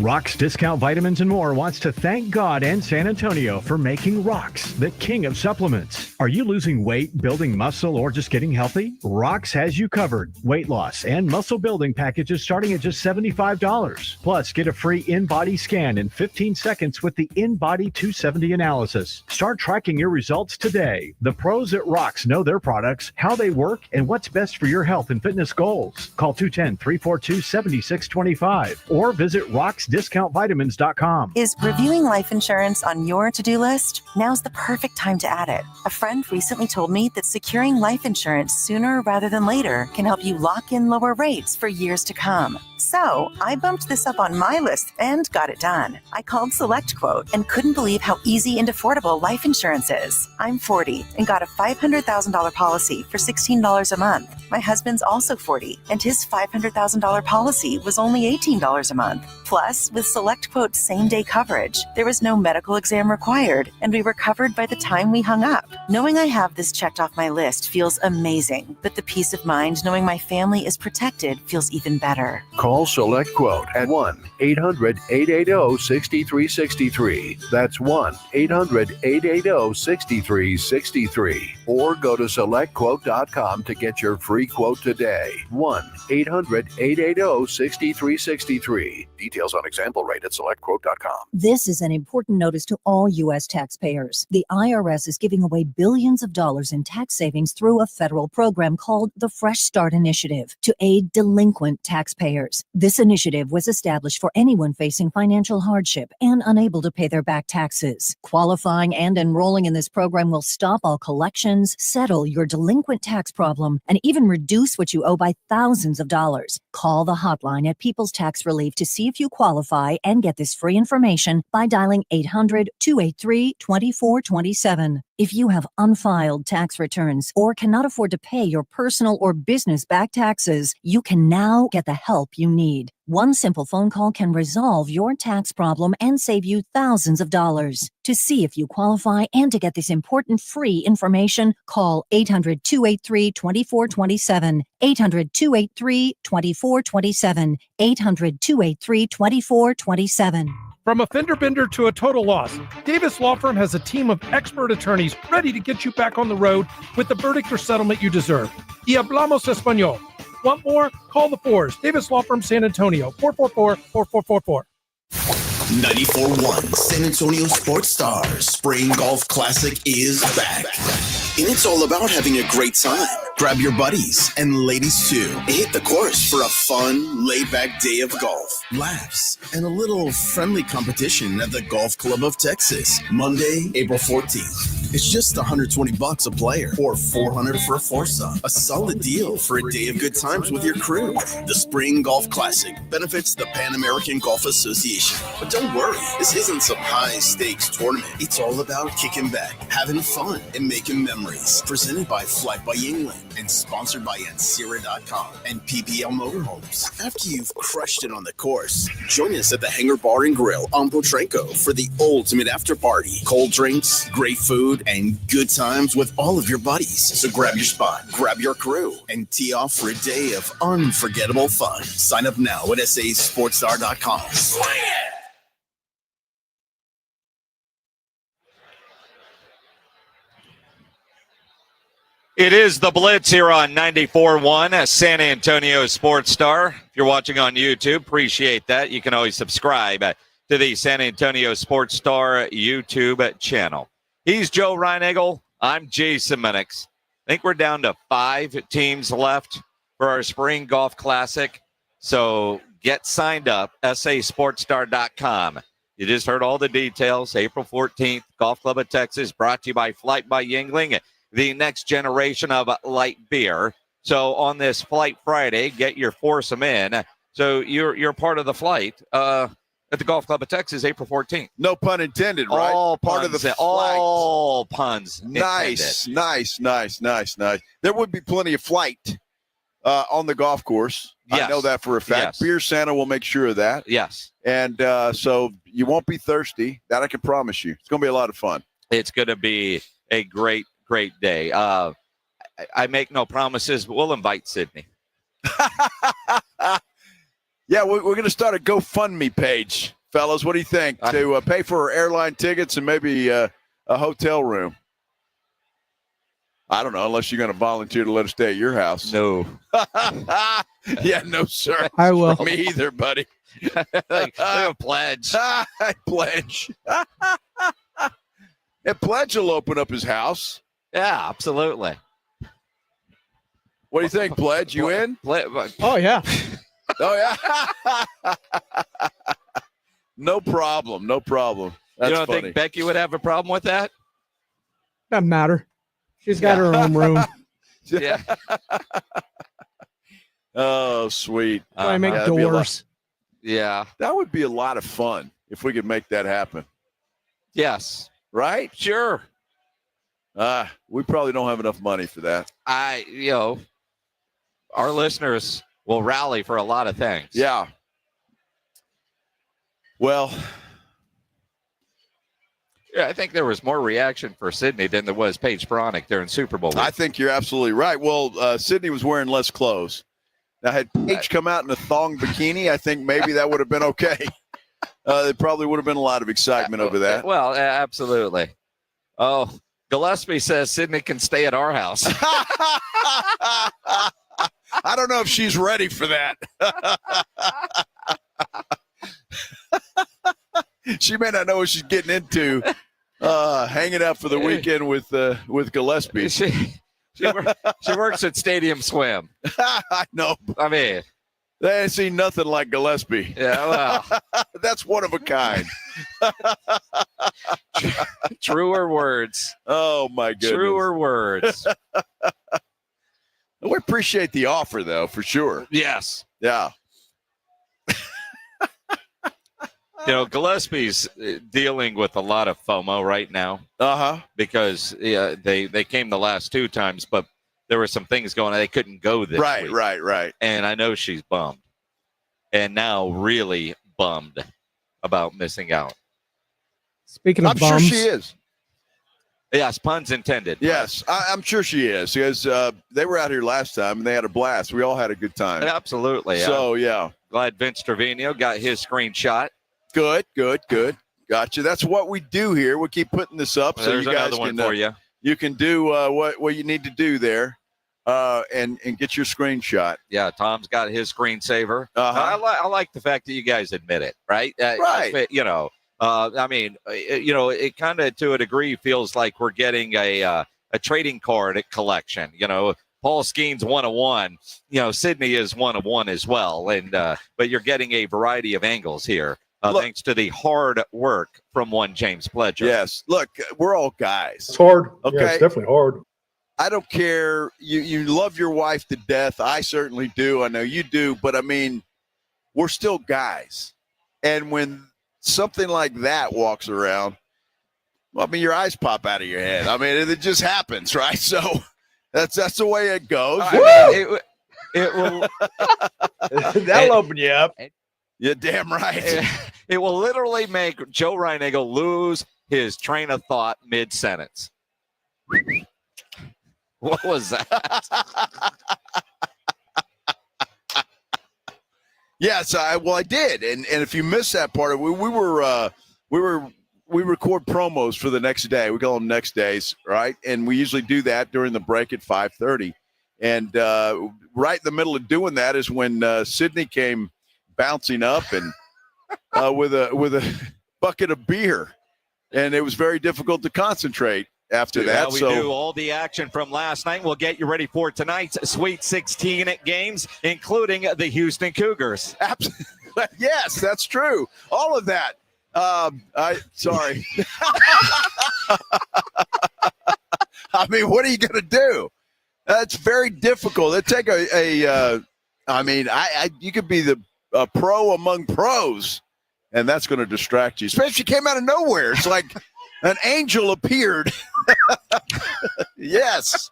Rock's Discount Vitamins and More wants to thank God and San Antonio for making Rock's the king of supplements. Are you losing weight, building muscle, or just getting healthy? Rock's has you covered. Weight loss and muscle building packages starting at just $75. Plus, get a free in-body scan in 15 seconds with the In-Body 270 analysis. Start tracking your results today. The pros at Rock's know their products, how they work, and what's best for your health and fitness goals. Call 210-342-7625 or visit rocksdiscountvitamins.com. Is reviewing life insurance on your to-do list? Now's the perfect time to add it. A friend recently told me that securing life insurance sooner rather than later can help you lock in lower rates for years to come. So I bumped this up on my list and got it done. I called SelectQuote and couldn't believe how easy and affordable life insurance is. I'm 40 and got a $500,000 policy for $16 a month. My husband's also 40 and his $500,000 policy was only $18 a month. Plus, with SelectQuote same-day coverage, there was no medical exam required and we were covered by the time we hung up. Knowing I have this checked off my list feels amazing, but the peace of mind knowing my family is protected feels even better. Call SelectQuote at 1-800-880-6363. That's 1-800-880-6363. Or go to SelectQuote.com to get your free quote today. 1-800-880-6363. Details on Example rate at selectquote.com. This is an important notice to all U.S. taxpayers. The IRS is giving away billions of dollars in tax savings through a federal program called the Fresh Start Initiative to aid delinquent taxpayers. This initiative was established for anyone facing financial hardship and unable to pay their back taxes. Qualifying and enrolling in this program will stop all collections, settle your delinquent tax problem, and even reduce what you owe by thousands of dollars. Call the hotline at People's Tax Relief to see if you qualify and get this free information by dialing 800-283-2427. If you have unfiled tax returns or cannot afford to pay your personal or business back taxes, you can now get the help you need. One simple phone call can resolve your tax problem and save you thousands of dollars. To see if you qualify and to get this important free information, call 800-283-2427, 800-283-2427, 800-283-2427. From a fender bender to a total loss, Davis Law Firm has a team of expert attorneys ready to get you back on the road with the verdict or settlement you deserve. Y hablamos español. Want more? Call the Fours. Davis Law Firm, San Antonio, 444-4444. 94.1 San Antonio Sports Stars Spring Golf Classic is back. And it's all about having a great time. Grab your buddies and ladies too and hit the course for a fun, laid-back day of golf, laughs, and a little friendly competition at the Golf Club of Texas. Monday, April 14th. It's just $120 a player or $400 for a foursome. A solid deal for a day of good times with your crew. The Spring Golf Classic benefits the Pan American Golf Association. But don't worry, this isn't some high-stakes tournament. It's all about kicking back, having fun, and making memories. Presented by Flight by England and sponsored by Ancira.com and PPL Motorhomes. After you've crushed it on the course, join us at the Hangar Bar and Grill on Potranco for the ultimate after party. Cold drinks, great food, and good times with all of your buddies. So grab your spot, grab your crew, and tee off for a day of unforgettable fun. Sign up now at sasportstar.com. Swing it! It is the Blitz here on 94.1 San Antonio Sports Star. If you're watching on YouTube, appreciate that. You can always subscribe to the San Antonio Sports Star YouTube channel. He's Joe Reinagel. I'm Jason Minix. I think we're down to 5 teams left for our Spring Golf Classic. So get signed up, sasportstar.com. You just heard all the details. April 14th, Golf Club of Texas, brought to you by Flight by Yingling, the next generation of light beer. So on this Flight Friday, get your foursome in. So you're part of the flight at the Golf Club of Texas, April 14th. No pun intended, right? All part puns, of the flight. all puns. Nice. Intended. There would be plenty of flight on the golf course. Yes. I know that for a fact. Yes. Beer Santa will make sure of that. Yes. And so you won't be thirsty. That I can promise you. It's going to be a lot of fun. It's going to be a great day. I make no promises, but we'll invite Sydney. Yeah, we're going to start a GoFundMe page, fellas. What do you think? To pay for airline tickets and maybe a hotel room. I don't know, unless you're going to volunteer to let us stay at your house. No. Yeah, no, sir. I will. Me either, buddy. like a pledge. I pledge. And Pledge will open up his house. Yeah, absolutely. What do you think, Pledge? You in? Oh, yeah. Oh, yeah. No problem. That's you don't funny. think Becky would have a problem with that? Doesn't matter. She's got her own room. Yeah. Oh, sweet. I make doors. Yeah. That would be a lot of fun if we could make that happen. Yes. Right? Sure. We probably don't have enough money for that. Our listeners will rally for a lot of things. Yeah. Well, yeah, I think there was more reaction for Sydney than there was Paige Bronick during Super Bowl week. I think you're absolutely right. Well, Sydney was wearing less clothes. Now, had Paige come out in a thong bikini, I think maybe that would have been okay. There probably would have been a lot of excitement over that. Well, absolutely. Oh, Gillespie says Sydney can stay at our house. I don't know if she's ready for that. She may not know what she's getting into. Hanging out for the weekend with Gillespie. She works at Stadium Swim. I know. I mean, they ain't seen nothing like Gillespie. Yeah, well, that's one of a kind. Truer words. Oh my goodness. Truer words. We appreciate the offer, though, for sure. Yes. Yeah. Gillespie's dealing with a lot of FOMO right now. Because they came the last 2 times, but there were some things going on. They couldn't go this week. Right. And I know she's bummed. And now really bummed about missing out. Speaking of I'm bums, sure she is. Yes, puns intended. Yes, I'm sure she is, because they were out here last time and they had a blast. We all had a good time. Absolutely. So, yeah. Glad Vince Trevino got his screenshot. Good. Gotcha. That's what we do here. We keep putting this up. So There's you guys another one can, for you. You can do what you need to do there and get your screenshot. Yeah, Tom's got his screensaver. Uh-huh. I like the fact that you guys admit it, right? Right. It kind of, to a degree, feels like we're getting a trading card collection. Paul Skeen's 101. Sydney is 101 as well. And but you're getting a variety of angles here, thanks to the hard work from one James Pledger. Yes. Look, we're all guys. It's hard. Okay. Yeah, it's definitely hard. I don't care. You love your wife to death. I certainly do. I know you do. But, I mean, we're still guys. And when something like that walks around, well, I mean, your eyes pop out of your head. I mean, it just happens, right? So that's the way it goes. It will. That'll open you up. You're damn right. It will literally make Joe Reinagle lose his train of thought mid-sentence. What was that? Yes, I did, and if you missed that part of it, we record promos for the next day. We call them next days, right? And we usually do that during the break at 5:30. And right in the middle of doing that is when Sydney came bouncing up and with a bucket of beer, and it was very difficult to concentrate after that. We do all the action from last night. We'll get you ready for tonight's Sweet 16 games, including the Houston Cougars. Absolutely. Yes, that's true. All of that. Sorry. I mean, what are you going to do? That's very difficult. It take you could be the pro among pros, and that's going to distract you. Especially if you came out of nowhere. It's like an angel appeared. Yes.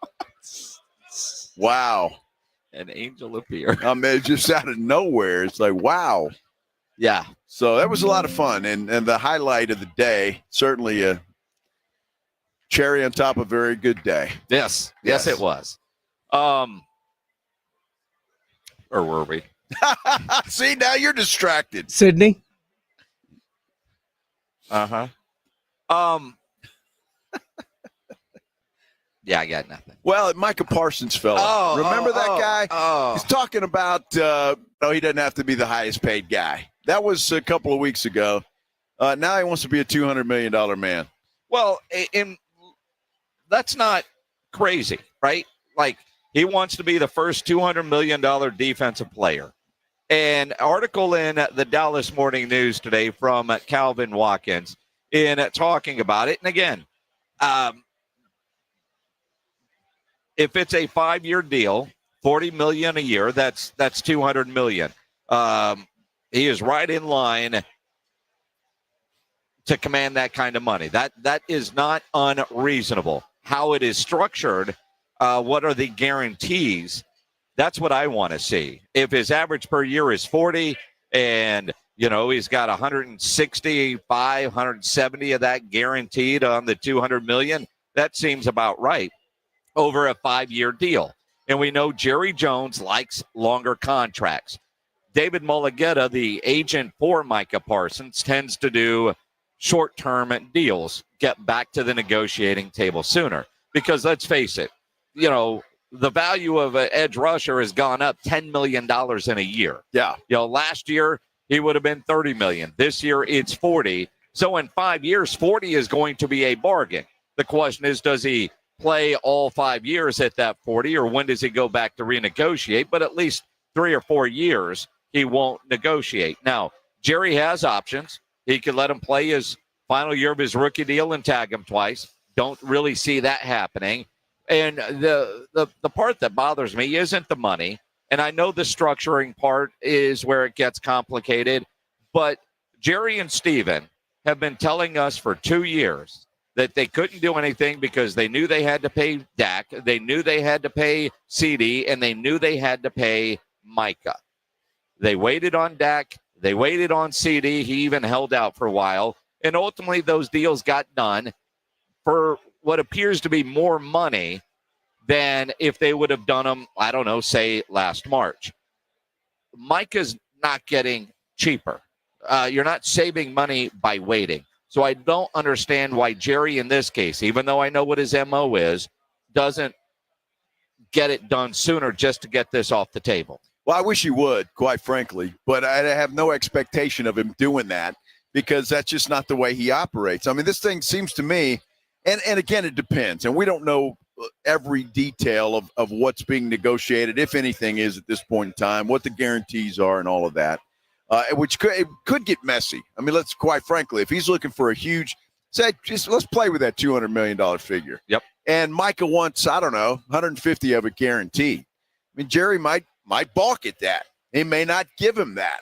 Wow. An angel appeared. I mean, just out of nowhere. It's like, wow. Yeah. So that was a lot of fun. And the highlight of the day, certainly a cherry on top of a very good day. Yes, it was. Or were we? See, now you're distracted. Sydney. Uh-huh. Yeah, I got nothing. Well, Micah Parsons fella. Remember that guy? He's talking about, he doesn't have to be the highest paid guy. That was a couple of weeks ago. Now he wants to be a $200 million man. Well, that's not crazy, right? Like, he wants to be the first $200 million defensive player. An article in the Dallas Morning News today from Calvin Watkins in talking about it. And again, if it's a 5-year deal, $40 million a year, that's $200 million. He is right in line to command that kind of money. That is not unreasonable. How it is structured, what are the guarantees? That's what I want to see. If his average per year is 40 and, he's got 165, 170 of that guaranteed on the $200 million, that seems about right over a 5-year deal. And we know Jerry Jones likes longer contracts. David Mulligetta, the agent for Micah Parsons, tends to do short-term deals, get back to the negotiating table sooner. Because let's face it, the value of an edge rusher has gone up $10 million in a year. Yeah. Last year, he would have been $30 million. This year, it's $40. So in 5 years, $40 is going to be a bargain. The question is, does he play all 5 years at that $40, or when does he go back to renegotiate? But at least 3 or 4 years, he won't negotiate. Now, Jerry has options. He could let him play his final year of his rookie deal and tag him twice. Don't really see that happening. And the part that bothers me isn't the money. And I know the structuring part is where it gets complicated. But Jerry and Steven have been telling us for 2 years that they couldn't do anything because they knew they had to pay Dak, they knew they had to pay CD, and they knew they had to pay Micah. They waited on Dak. They waited on CD. He even held out for a while. And ultimately, those deals got done for what appears to be more money than if they would have done them, I don't know, say last March. Micah's not getting cheaper. You're not saving money by waiting. So I don't understand why Jerry, in this case, even though I know what his MO is, doesn't get it done sooner just to get this off the table. Well, I wish he would, quite frankly, but I have no expectation of him doing that because that's just not the way he operates. I mean, this thing seems to me, and again, it depends, and we don't know every detail of what's being negotiated, if anything is at this point in time, what the guarantees are and all of that, which could get messy. I mean, let's quite frankly, if he's looking for a huge, let's play with that $200 million figure. Yep. And Micah wants, I don't know, 150 of it guaranteed. I mean, Jerry might balk at that. He may not give him that.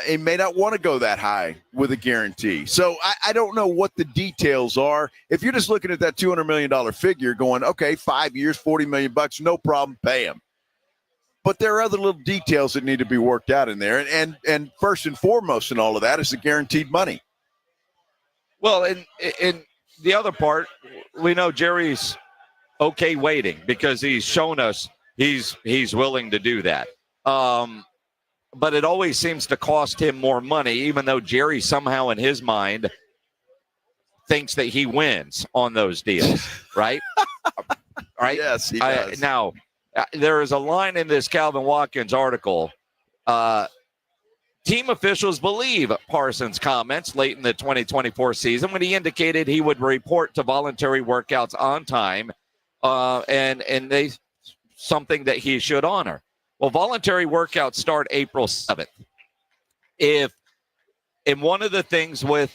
He may not want to go that high with a guarantee. So I don't know what the details are. If you're just looking at that $200 million figure going, okay, 5 years, $40 million, no problem, pay him. But there are other little details that need to be worked out in there. And first and foremost in all of that is the guaranteed money. Well, in the other part, we know Jerry's okay waiting because he's shown us he's willing to do that. But it always seems to cost him more money, even though Jerry somehow in his mind thinks that he wins on those deals, right? Right? Yes, he does. Now, there is a line in this Calvin Watkins article. Team officials believe Parsons' comments late in the 2024 season when he indicated he would report to voluntary workouts on time, and they something that he should honor. Well, voluntary workouts start April 7th. And one of the things with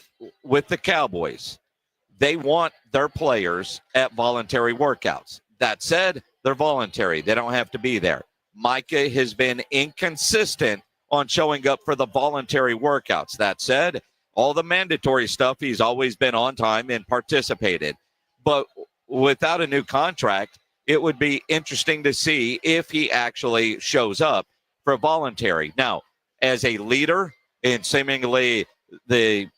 the Cowboys, they want their players at voluntary workouts. That said, they're voluntary. They don't have to be there. Micah has been inconsistent on showing up for the voluntary workouts. That said, all the mandatory stuff, he's always been on time and participated. But without a new contract, it would be interesting to see if he actually shows up for voluntary. Now, as a leader, and seemingly the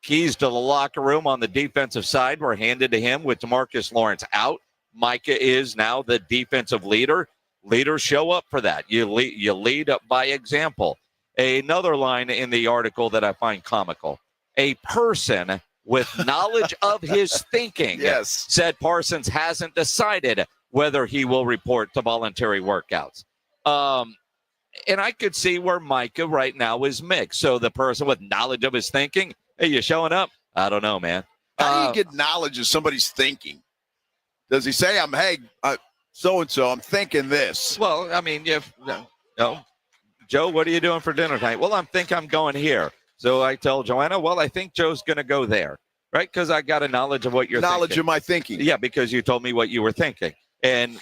keys to the locker room on the defensive side were handed to him with DeMarcus Lawrence out, Micah is now the defensive leader. Leaders show up for that. You lead up by example. Another line in the article that I find comical. A person with knowledge of his thinking said Parsons hasn't decided whether he will report to voluntary workouts. And I could see where Micah right now is mixed. So the person with knowledge of his thinking, hey, you showing up? I don't know, man. How do you get knowledge of somebody's thinking? Does he say, so-and-so, I'm thinking this? Well, I mean, Joe, what are you doing for dinner tonight? Well, I'm going here. So I tell Joanna, well, I think Joe's going to go there, right? Because I got a knowledge of what you're thinking. Knowledge of my thinking. Yeah, because you told me what you were thinking. And,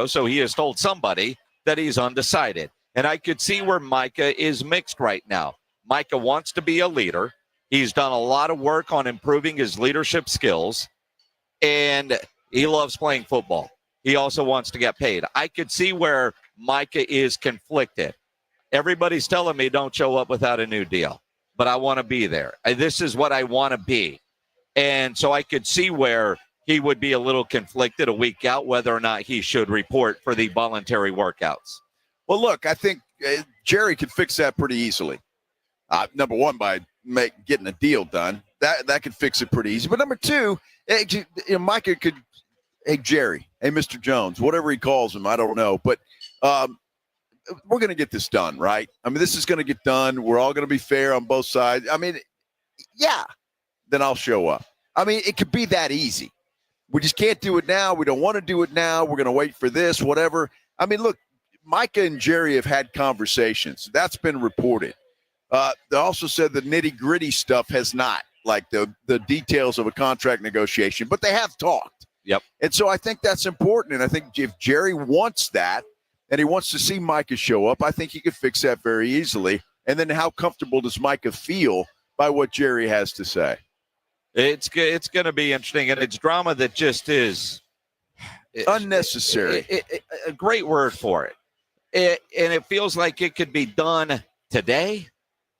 so he has told somebody that he's undecided. And I could see where Micah is mixed right now. Micah wants to be a leader. He's done a lot of work on improving his leadership skills. And he loves playing football. He also wants to get paid. I could see where Micah is conflicted. Everybody's telling me don't show up without a new deal. But I want to be there. This is what I want to be. And so I could see where he would be a little conflicted a week out whether or not he should report for the voluntary workouts. Well, look, I think Jerry could fix that pretty easily. Number one, by getting a deal done. That could fix it pretty easy. But number two, Micah could, hey, Jerry, hey, Mr. Jones, whatever he calls him, I don't know. But we're going to get this done, right? I mean, this is going to get done. We're all going to be fair on both sides. I mean, yeah, then I'll show up. I mean, it could be that easy. We just can't do it now. We don't want to do it now. We're going to wait for this, whatever. I mean, look, Micah and Jerry have had conversations. That's been reported. They also said the nitty-gritty stuff has not, like the details of a contract negotiation, but they have talked. Yep. And so I think that's important. And I think if Jerry wants that and he wants to see Micah show up, I think he could fix that very easily. And then how comfortable does Micah feel by what Jerry has to say? It's going to be interesting, and it's drama that just is unnecessary. A great word for it. And it feels like it could be done today,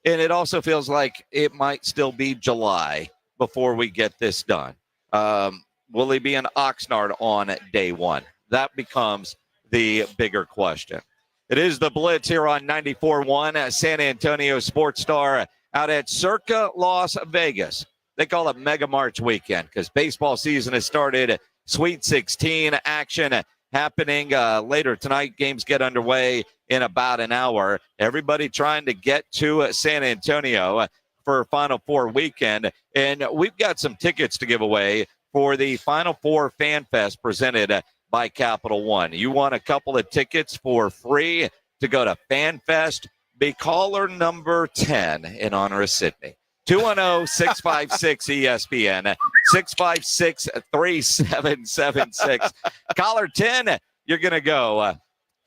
and it also feels like it might still be July before we get this done. Will he be an Oxnard on day one? That becomes the bigger question. It is the Blitz here on 94.1 San Antonio Sports Star out at Circa, Las Vegas. They call it Mega March weekend because baseball season has started. Sweet 16 action happening later tonight. Games get underway in about an hour. Everybody trying to get to San Antonio for Final Four weekend. And we've got some tickets to give away for the Final Four Fan Fest presented by Capital One. You want a couple of tickets for free to go to Fan Fest? Be caller number 10 in honor of Sydney. 210-656-ESPN, 656-3776. Caller 10, you're going to go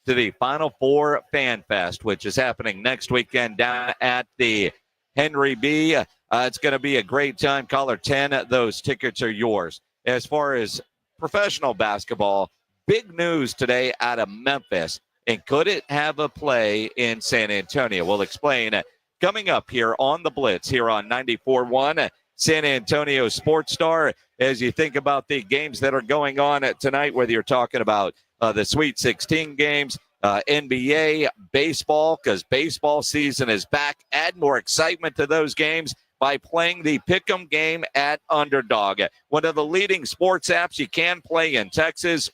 to the Final Four Fan Fest, which is happening next weekend down at the Henry B. It's going to be a great time. Caller 10, those tickets are yours. As far as professional basketball, big news today out of Memphis. And could it have a play in San Antonio? We'll explain coming up here on the Blitz here on 94.1 San Antonio Sports Star. As you think about the games that are going on tonight, whether you're talking about the Sweet 16 games, NBA, baseball, because baseball season is back. Add more excitement to those games by playing the Pick'em game at Underdog, one of the leading sports apps you can play in Texas,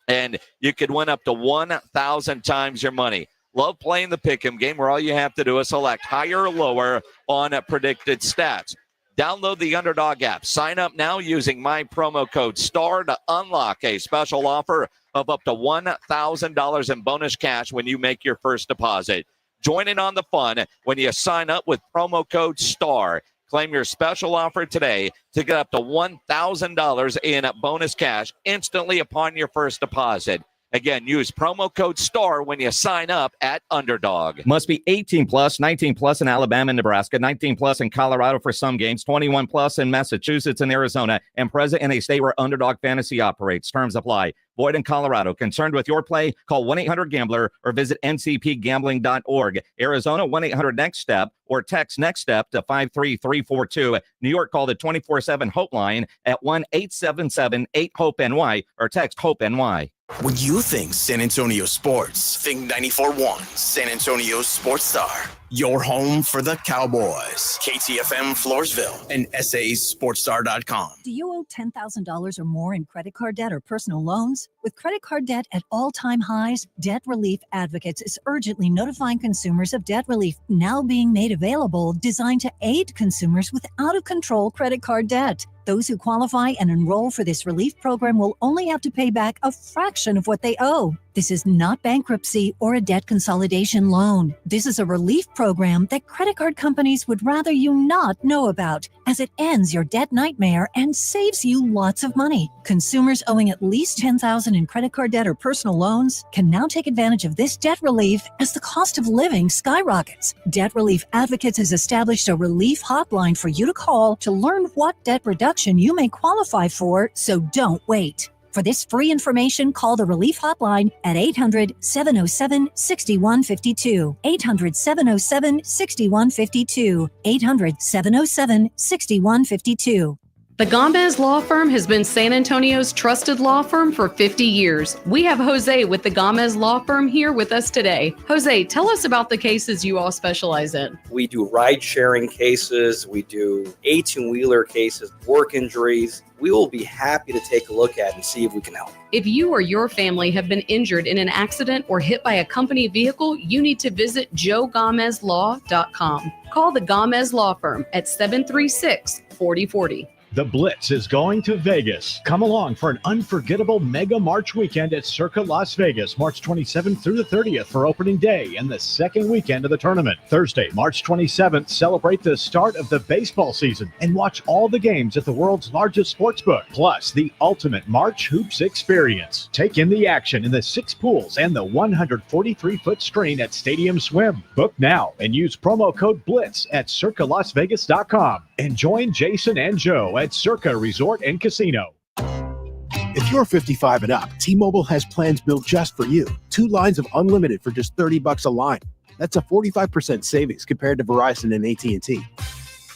and you could win up to 1,000 times your money. Love playing the Pick'em game where all you have to do is select higher or lower on predicted stats. Download the Underdog app. Sign up now using my promo code STAR to unlock a special offer of up to $1,000 in bonus cash when you make your first deposit. Join in on the fun when you sign up with promo code STAR. Claim your special offer today to get up to $1,000 in bonus cash instantly upon your first deposit. Again, use promo code STAR when you sign up at Underdog. Must be 18 plus, 19 plus in Alabama and Nebraska, 19 plus in Colorado for some games, 21 plus in Massachusetts and Arizona, and present in a state where Underdog Fantasy operates. Terms apply. Void in Colorado. Concerned with your play? Call 1-800-GAMBLER or visit ncpgambling.org. Arizona, 1-800-NEXT-STEP or text NEXT STEP to 53342. New York, call the 24/7 Hope line at 1-877-8-HOPE-NY or text HOPE-NY. When you think San Antonio sports, think 94.1 San Antonio Sports Star. Your home for the Cowboys. KTFM Floresville and SASportsStar.com. Do you owe $10,000 or more in credit card debt or personal loans? With credit card debt at all-time highs, Debt Relief Advocates is urgently notifying consumers of debt relief now being made available, designed to aid consumers with out-of-control credit card debt. Those who qualify and enroll for this relief program will only have to pay back a fraction of what they owe. This is not bankruptcy or a debt consolidation loan. This is a relief program that credit card companies would rather you not know about, as it ends your debt nightmare and saves you lots of money. Consumers owing at least $10,000 in credit card debt or personal loans can now take advantage of this debt relief as the cost of living skyrockets. Debt Relief Advocates has established a relief hotline for you to call to learn what debt reduction you may qualify for, so don't wait. For this free information, call the Relief Hotline at 800-707-6152. 800-707-6152. 800-707-6152. The Gomez Law Firm has been San Antonio's trusted law firm for 50 years. We have Jose with the Gomez Law Firm here with us today. Jose, tell us about the cases you all specialize in. We do ride-sharing cases. We do 18-wheeler cases, work injuries. We will be happy to take a look at and see if we can help. If you or your family have been injured in an accident or hit by a company vehicle, you need to visit joegomezlaw.com. Call the Gomez Law Firm at 736-4040. The Blitz is going to Vegas. Come along for an unforgettable Mega March weekend at Circa Las Vegas, March 27th through the 30th for opening day and the second weekend of the tournament. Thursday, March 27th, celebrate the start of the baseball season and watch all the games at the world's largest sportsbook, plus the ultimate March Hoops experience. Take in the action in the 6 pools and the 143-foot screen at Stadium Swim. Book now and use promo code BLITZ at circalasvegas.com. And join Jason and Joe at Circa Resort and Casino. If you're 55 and up, T-Mobile has plans built just for you. 2 lines of unlimited for just $30 a line. That's a 45% savings compared to Verizon and AT&T.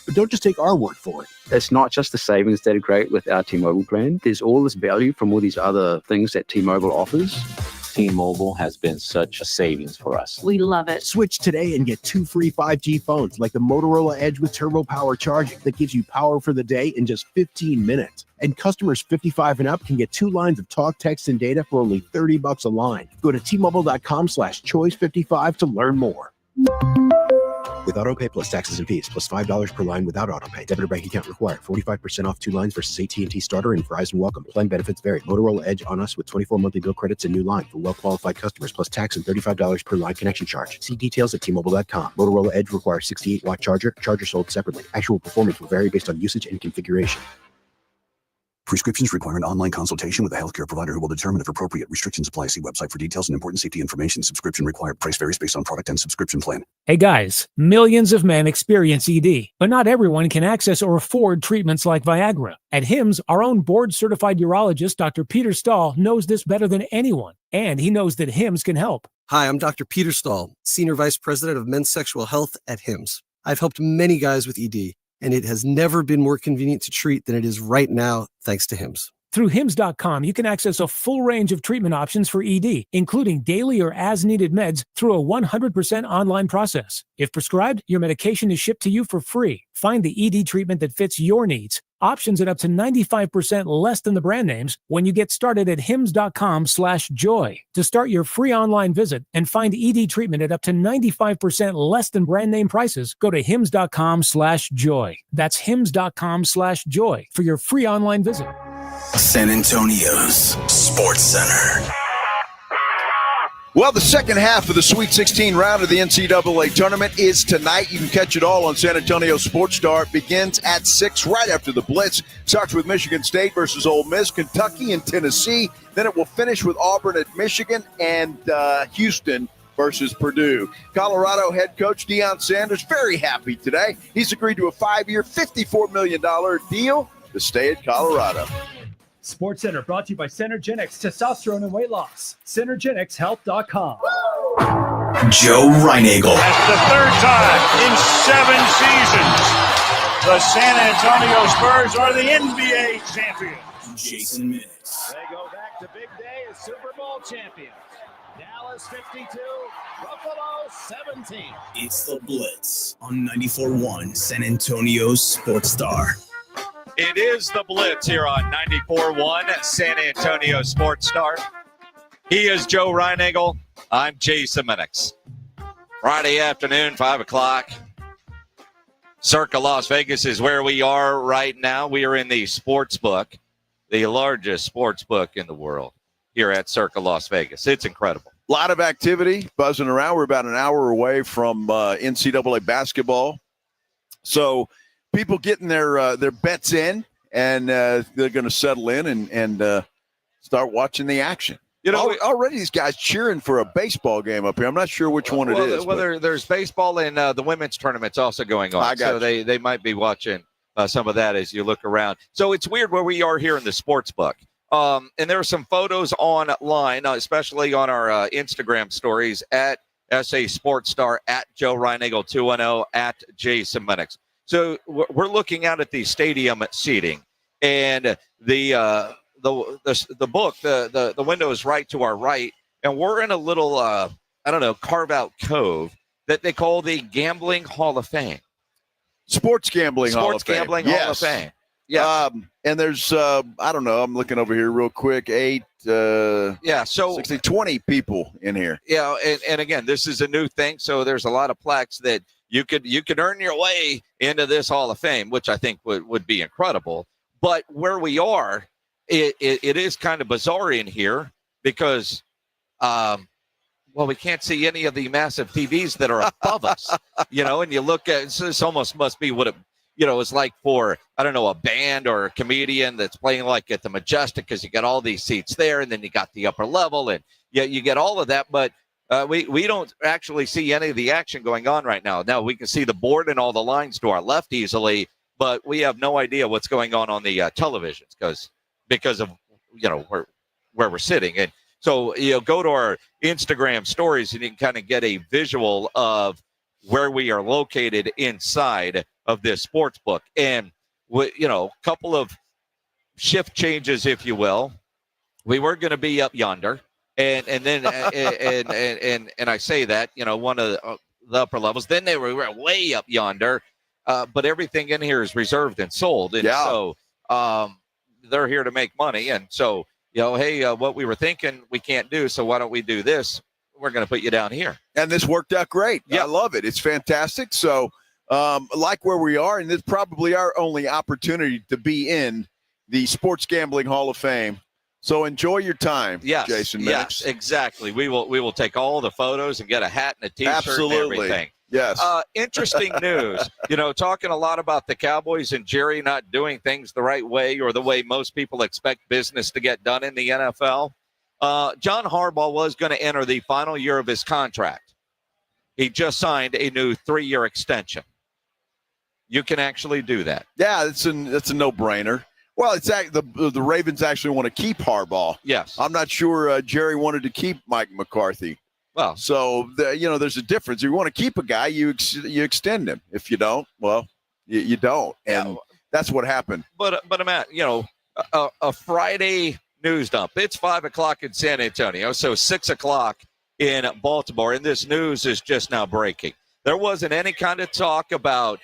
But don't just take our word for it. It's not just the savings that are great with our T-Mobile brand. There's all this value from all these other things that T-Mobile offers. T-Mobile has been such a savings for us. We love it. Switch today and get 2 free 5G phones like the Motorola Edge with Turbo Power charging that gives you power for the day in just 15 minutes. And customers 55 and up can get 2 lines of talk, text, and data for only $30 a line. Go to T-Mobile.com/choice55 to learn more. With AutoPay plus taxes and fees, plus $5 per line without AutoPay. Debit or bank account required. 45% off 2 lines versus AT&T Starter and Verizon Welcome. Plan benefits vary. Motorola Edge on us with 24 monthly bill credits and new line for well-qualified customers, plus tax and $35 per line connection charge. See details at T-Mobile.com. Motorola Edge requires 68-watt charger. Charger sold separately. Actual performance will vary based on usage and configuration. Prescriptions require an online consultation with a healthcare provider who will determine if appropriate. Restrictions apply. See website for details and important safety information. Subscription required. Price varies based on product and subscription plan. Hey guys, millions of men experience ED, but not everyone can access or afford treatments like Viagra. At HIMSS, our own board-certified urologist, Dr. Peter Stahl, knows this better than anyone, and he knows that HIMSS can help. Hi, I'm Dr. Peter Stahl, Senior Vice President of Men's Sexual Health at HIMSS. I've helped many guys with ED, and it has never been more convenient to treat than it is right now, thanks to HIMSS. Through HIMSS.com, you can access a full range of treatment options for ED, including daily or as-needed meds through a 100% online process. If prescribed, your medication is shipped to you for free. Find the ED treatment that fits your needs. Options at up to 95% less than the brand names when you get started at hims.com/joy. To start your free online visit and find ED treatment at up to 95% less than brand name prices, go to hims.com/joy. That's hims.com/joy for your free online visit. San Antonio's Sports Center. Well, the second half of the Sweet 16 round of the NCAA tournament is tonight. You can catch it all on San Antonio Sports Star. It begins at 6 right after the Blitz. Starts with Michigan State versus Ole Miss, Kentucky and Tennessee. Then it will finish with Auburn at Michigan and Houston versus Purdue. Colorado head coach Deion Sanders very happy today. He's agreed to a 5-year, $54 million deal to stay at Colorado. Sports Center brought to you by Synergenics Testosterone and Weight Loss. Synergenicshealth.com. Joe Reinagel. That's the 3rd time in 7 seasons the San Antonio Spurs are the NBA champions. Jason Minutes. They go back to big day as Super Bowl champions. Dallas 52, Buffalo 17. It's the Blitz on 94.1 San Antonio's Sports Star. It is the Blitz here on 94.1 San Antonio Sports Star. He is Joe Reinagel. I'm Jason Minix. Friday afternoon, 5 o'clock. Circa Las Vegas is where we are right now. We are in the sports book, the largest sports book in the world here at Circa Las Vegas. It's incredible. A lot of activity buzzing around. We're about an hour away from NCAA basketball. So people getting their bets in, and they're going to settle in and start watching the action. You know, already these guys cheering for a baseball game up here. I'm not sure which one it is. Well, there's baseball and the women's tournament's also going on. So they might be watching some of that as you look around. So it's weird where we are here in the sports book. And there are some photos online, especially on our Instagram stories at SA Sports Star, at Joe Reinagel 210, at Jason Minix. So we're looking out at the stadium seating, and the book, the window is right to our right, and we're in a little carve out cove that they call the Gambling Hall of Fame. Sports Gambling Hall of Fame. Sports Gambling Hall of Fame. Yeah. And there's, I don't know, I'm looking over here real quick, 20 people in here. Yeah, and again, this is a new thing, so there's a lot of plaques that you could earn your way into this Hall of Fame, which I think would be incredible. But where we are, it is kind of bizarre in here because, we can't see any of the massive TVs that are above us, and you look at this almost must be what it, it's like for, I don't know, a band or a comedian that's playing like at the Majestic, because you got all these seats there and then you got the upper level and you get all of that. But we don't actually see any of the action going on right now. Now we can see the board and all the lines to our left easily, but we have no idea what's going on the televisions because of, where we're sitting. And so, go to our Instagram stories and you can kind of get a visual of where we are located inside of this sports book. And, a couple of shift changes, if you will. We were going to be up yonder. And then, and I say that, one of the upper levels, then they were way up yonder. But everything in here is reserved and sold. And so they're here to make money. And so, hey, what we were thinking we can't do, so why don't we do this? We're going to put you down here. And this worked out great. Yeah. I love it. It's fantastic. So, like where we are, and this is probably our only opportunity to be in the Sports Gambling Hall of Fame. So enjoy your time, Jason Minix. Yes, exactly. We will take all the photos and get a hat and a T-shirt and everything. Yes. Interesting news. Talking a lot about the Cowboys and Jerry not doing things the right way or the way most people expect business to get done in the NFL. John Harbaugh was going to enter the final year of his contract. He just signed a new 3-year extension. You can actually do that. Yeah, it's a no-brainer. Well, it's the Ravens actually want to keep Harbaugh. Yes. I'm not sure Jerry wanted to keep Mike McCarthy. Well, so there's a difference. If you want to keep a guy, you extend him. If you don't, well, you don't, and that's what happened. But Matt, a Friday news dump. It's 5:00 in San Antonio, so 6:00 in Baltimore, and this news is just now breaking. There wasn't any kind of talk about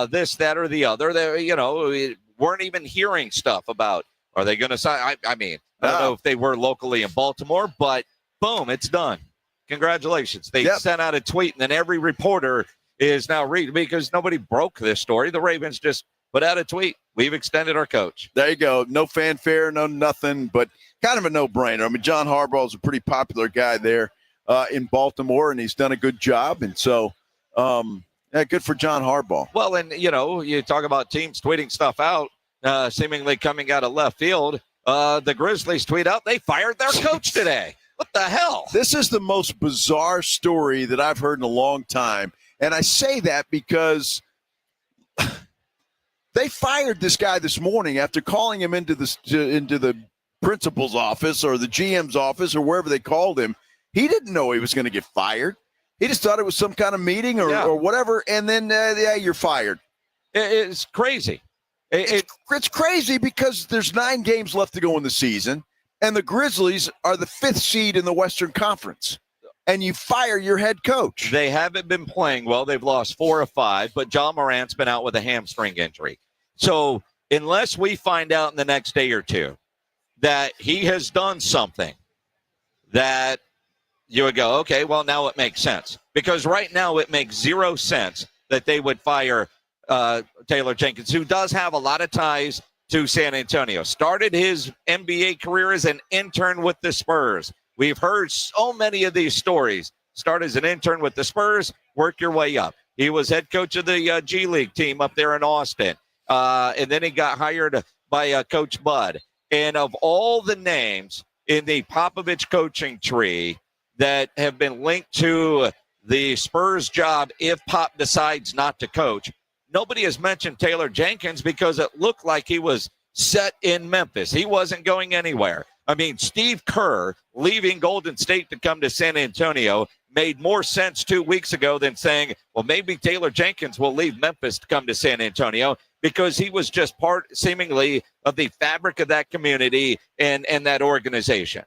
this, that, or the other. There, we weren't even hearing stuff about are they going to sign. I don't know if they were locally in Baltimore, but boom, it's done. Congratulations. They sent out a tweet, and then every reporter is now reading because nobody broke this story. The Ravens just put out a tweet. We've extended our coach. There you go. No fanfare, no nothing, but kind of a no-brainer. I mean, John Harbaugh is a pretty popular guy there in Baltimore, and he's done a good job. And so, good for John Harbaugh. Well, and, you talk about teams tweeting stuff out, seemingly coming out of left field. The Grizzlies tweet out they fired their coach today. What the hell? This is the most bizarre story that I've heard in a long time. And I say that because they fired this guy this morning after calling him into the principal's office or the GM's office or wherever they called him. He didn't know he was going to get fired. He just thought it was some kind of meeting or whatever. And then, you're fired. It's crazy. It's crazy because there's 9 games left to go in the season. And the Grizzlies are the 5th seed in the Western Conference. And you fire your head coach. They haven't been playing well. They've lost 4 of 5, but John Morant's been out with a hamstring injury. So unless we find out in the next day or two that he has done something that you would go, okay, well, now it makes sense. Because right now it makes 0 sense that they would fire Taylor Jenkins, who does have a lot of ties to San Antonio. Started his NBA career as an intern with the Spurs. We've heard so many of these stories. Start as an intern with the Spurs, work your way up. He was head coach of the G League team up there in Austin. And then he got hired by Coach Bud. And of all the names in the Popovich coaching tree that have been linked to the Spurs job if Pop decides not to coach, nobody has mentioned Taylor Jenkins because it looked like he was set in Memphis. He wasn't going anywhere. I mean, Steve Kerr leaving Golden State to come to San Antonio made more sense 2 weeks ago than saying, well, maybe Taylor Jenkins will leave Memphis to come to San Antonio, because he was just part, seemingly, of the fabric of that community and that organization.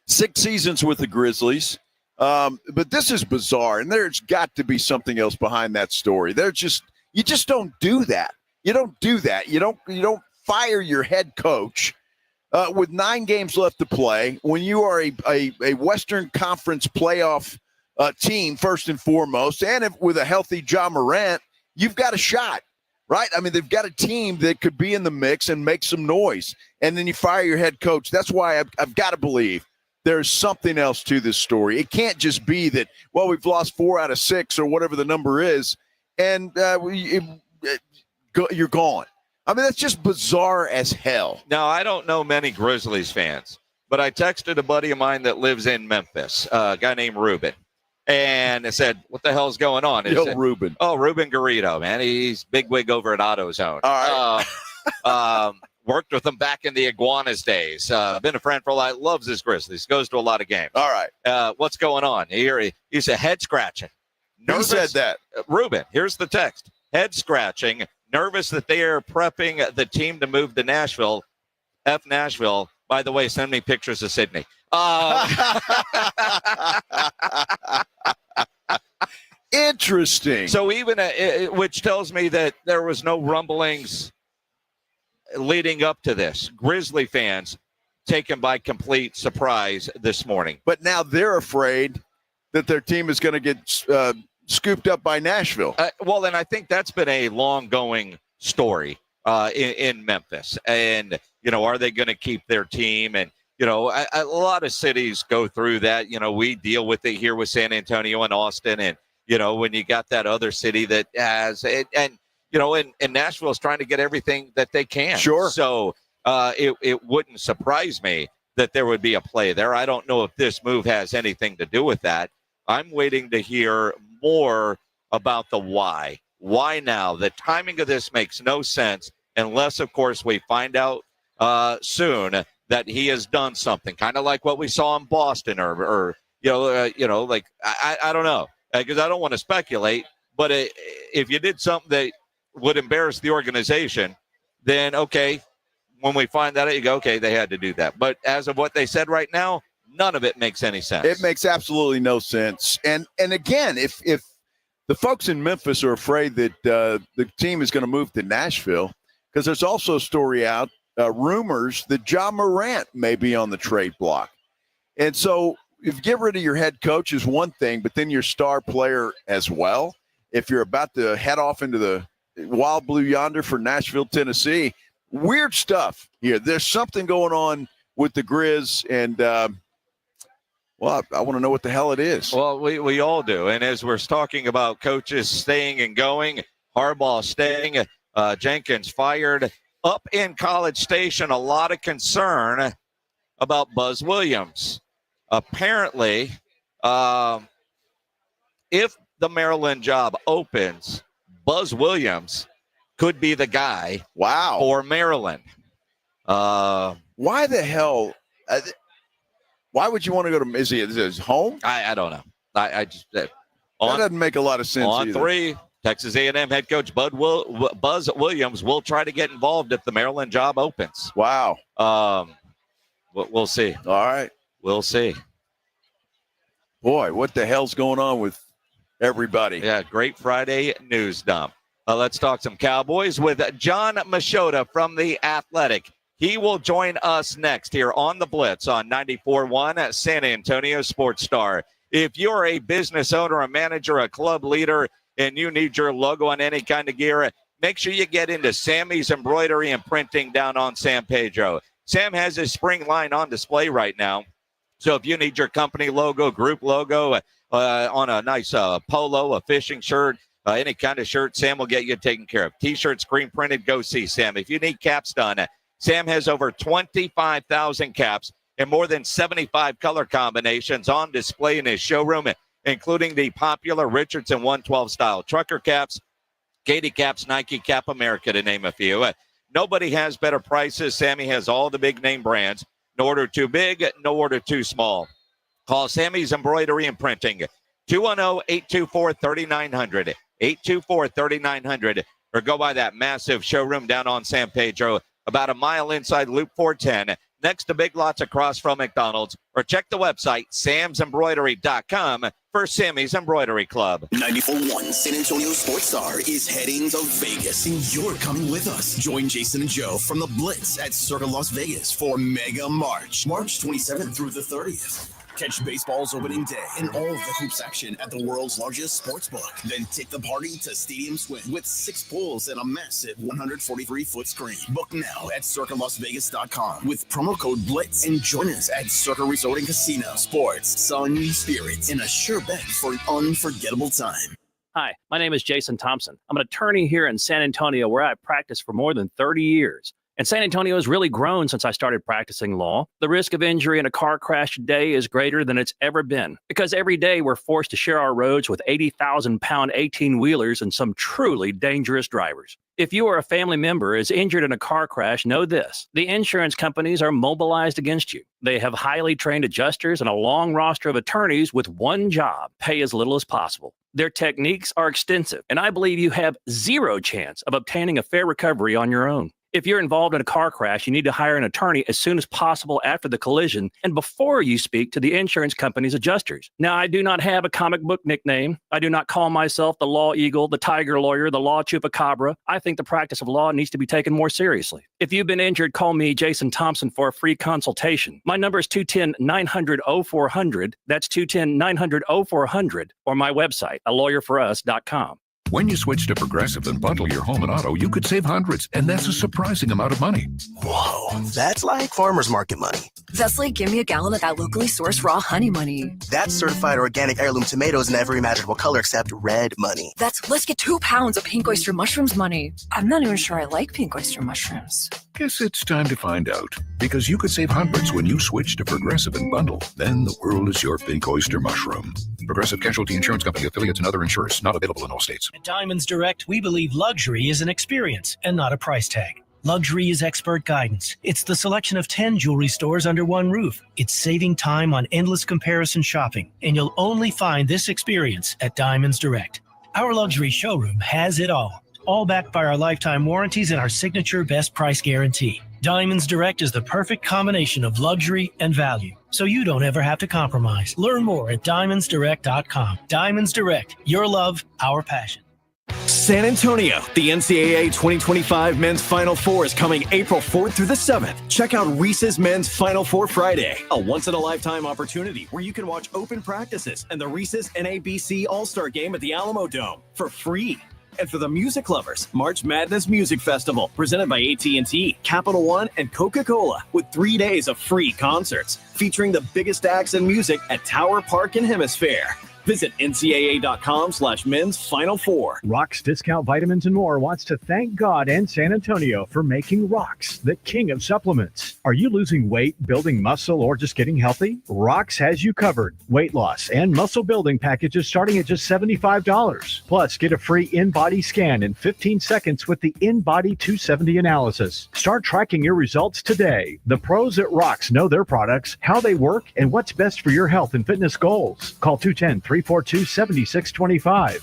6 seasons with the Grizzlies. But this is bizarre, and there's got to be something else behind that story. You just don't do that. You don't do that. You don't fire your head coach with 9 games left to play when you are a Western Conference playoff team, first and foremost, and with a healthy Jon Morant, you've got a shot, right? I mean, they've got a team that could be in the mix and make some noise, and then you fire your head coach. That's why I've got to believe there's something else to this story. It can't just be that, well, we've lost 4 out of 6 or whatever the number is, and you're gone. I mean, that's just bizarre as hell. Now, I don't know many Grizzlies fans, but I texted a buddy of mine that lives in Memphis, a guy named Ruben, and I said, what the hell's going on? Ruben. Oh, Ruben Garrido, man. He's bigwig over at AutoZone. All right. Worked with him back in the Iguanas days. Been a friend for a while. Loves his Grizzlies. Goes to a lot of games. All right. What's going on? He's a head scratching. Who said that? Ruben. Here's the text. Head scratching. Nervous that they are prepping the team to move to Nashville. F Nashville. By the way, send me pictures of Sydney. Interesting. So even, which tells me that there was no rumblings leading up to this. Grizzly fans taken by complete surprise this morning. But now they're afraid that their team is going to get scooped up by Nashville. Well, and I think that's been a long-going story in Memphis. And, are they going to keep their team? And, a lot of cities go through that. We deal with it here with San Antonio and Austin. And, when you got that other city that has and Nashville is trying to get everything that they can. Sure. So it wouldn't surprise me that there would be a play there. I don't know if this move has anything to do with that. I'm waiting to hear more about the why. Why now? The timing of this makes no sense unless, of course, we find out soon that he has done something, kind of like what we saw in Boston or like I don't know, because I don't want to speculate. But if you did something that would embarrass the organization, then okay, when we find that out, you go, okay, they had to do that. But as of what they said right now, none of it makes any sense. It makes absolutely no sense. And again, if the folks in Memphis are afraid that the team is going to move to Nashville, because there's also a story out, rumors that Jon Morant may be on the trade block. And so if you get rid of your head coach is one thing, but then your star player as well, if you're about to head off into the wild blue yonder for Nashville, Tennessee, weird stuff here. There's something going on with the Grizz, and well, I want to know what the hell it is. Well, we all do. And as we're talking about coaches staying and going, Harbaugh staying, Jenkins fired. Up in College Station, a lot of concern about Buzz Williams. Apparently, if the Maryland job opens, Buzz Williams could be the guy for Maryland. Why the hell? Why would you want to go to? Is it his home? I don't know. I just that doesn't make a lot of sense. On either. 3, Texas A&M head coach Buzz Williams will try to get involved if the Maryland job opens. Wow. We'll see. All right. We'll see. Boy, what the hell's going on with everybody? Yeah, great Friday news dump. Let's talk some Cowboys with Jon Machota from The Athletic. He will join us next here on the Blitz on 94.1 San Antonio Sports Star. If you're a business owner, a manager, a club leader, and you need your logo on any kind of gear, make sure you get into Sammy's Embroidery and Printing down on San Pedro. Sam has his spring line on display right now. So if you need your company logo, group logo on a nice polo, a fishing shirt, any kind of shirt, Sam will get you taken care of. T-shirts, screen printed, go see Sam. If you need caps done, Sam has over 25,000 caps and more than 75 color combinations on display in his showroom, including the popular Richardson 112 style trucker caps, Katie caps, Nike Cap America, to name a few. Nobody has better prices. Sammy has all the big name brands. No order too big, no order too small. Call Sammy's Embroidery and Printing, 210-824-3900, 824-3900, or go by that massive showroom down on San Pedro, about a mile inside Loop 410, next to Big Lots across from McDonald's, or check the website, samsembroidery.com, for Sammy's Embroidery Club. 94.1 San Antonio Sports Star is heading to Vegas, and you're coming with us. Join Jason and Joe from the Blitz at Circa Las Vegas for Mega March, March 27th through the 30th. Catch baseball's opening day and all of the hoops action at the world's largest sports book. Then take the party to Stadium Swim with 6 pools and a massive 143-foot screen. Book now at CircaLasVegas.com with promo code BLITZ and join us at Circa Resort and Casino. Sports, sun, spirits, and a sure bet for an unforgettable time. Hi, my name is Jason Thompson. I'm an attorney here in San Antonio where I've practiced for more than 30 years. And San Antonio has really grown since I started practicing law. The risk of injury in a car crash today is greater than it's ever been because every day we're forced to share our roads with 80,000-pound 18-wheelers and some truly dangerous drivers. If you or a family member is injured in a car crash, know this. The insurance companies are mobilized against you. They have highly trained adjusters and a long roster of attorneys with one job, pay as little as possible. Their techniques are extensive, and I believe you have zero chance of obtaining a fair recovery on your own. If you're involved in a car crash, you need to hire an attorney as soon as possible after the collision and before you speak to the insurance company's adjusters. Now, I do not have a comic book nickname. I do not call myself the Law Eagle, the Tiger Lawyer, the Law Chupacabra. I think the practice of law needs to be taken more seriously. If you've been injured, call me, Jason Thompson, for a free consultation. My number is 210-900-0400. That's 210-900-0400, or my website, alawyerforus.com. When you switch to Progressive and bundle your home and auto, you could save hundreds, and that's a surprising amount of money. Whoa, that's like farmer's market money. That's like give me a gallon of that locally sourced raw honey money. That's certified organic heirloom tomatoes in every imaginable color except red money. That's let's get 2 pounds of pink oyster mushrooms money. I'm not even sure I like pink oyster mushrooms. Guess it's time to find out, because you could save hundreds when you switch to Progressive and bundle. Then the world is your pink oyster mushroom. Progressive Casualty Insurance Company, affiliates, and other insurers. Not available in all states. At Diamonds Direct, we believe luxury is an experience and not a price tag. Luxury is expert guidance. It's the selection of 10 jewelry stores under one roof. It's saving time on endless comparison shopping, and you'll only find this experience at Diamonds Direct. Our luxury showroom has it all backed by our lifetime warranties and our signature best price guarantee. Diamonds Direct is the perfect combination of luxury and value, so you don't ever have to compromise. Learn more at diamondsdirect.com. Diamonds Direct, your love, our passion. San Antonio, the NCAA 2025 Men's Final Four is coming April 4th through the 7th. Check out Reese's Men's Final Four Friday, a once-in-a-lifetime opportunity where you can watch open practices and the Reese's NABC All-Star Game at the Alamo Dome for free. And for the music lovers, March Madness Music Festival, presented by AT&T, Capital One, and Coca-Cola, with 3 days of free concerts, featuring the biggest acts in music at Tower Park and Hemisphere. Visit ncaa.com/men's final four. Rox Discount Vitamins and More wants to thank God and San Antonio for making Rox the king of supplements. Are you losing weight, building muscle, or just getting healthy? Rox has you covered. Weight loss and muscle building packages starting at just $75. Plus, get a free in-body scan in 15 seconds with the In-Body 270 analysis. Start tracking your results today. The pros at Rox know their products, how they work, and what's best for your health and fitness goals. Call 210-342-7625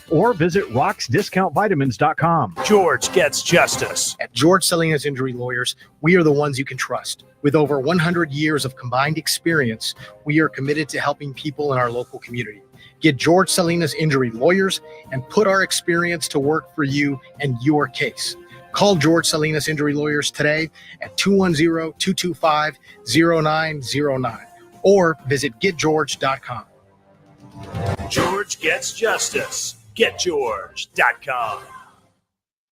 or visit roxdiscountvitamins.com. George gets justice. At George Salinas Injury Lawyers, we are the ones you can trust. With over 100 years of combined experience, we are committed to helping people in our local community. Get George Salinas Injury Lawyers and put our experience to work for you and your case. Call George Salinas Injury Lawyers today at 210-225-0909 or visit getgeorge.com. George gets justice. GetGeorge.com.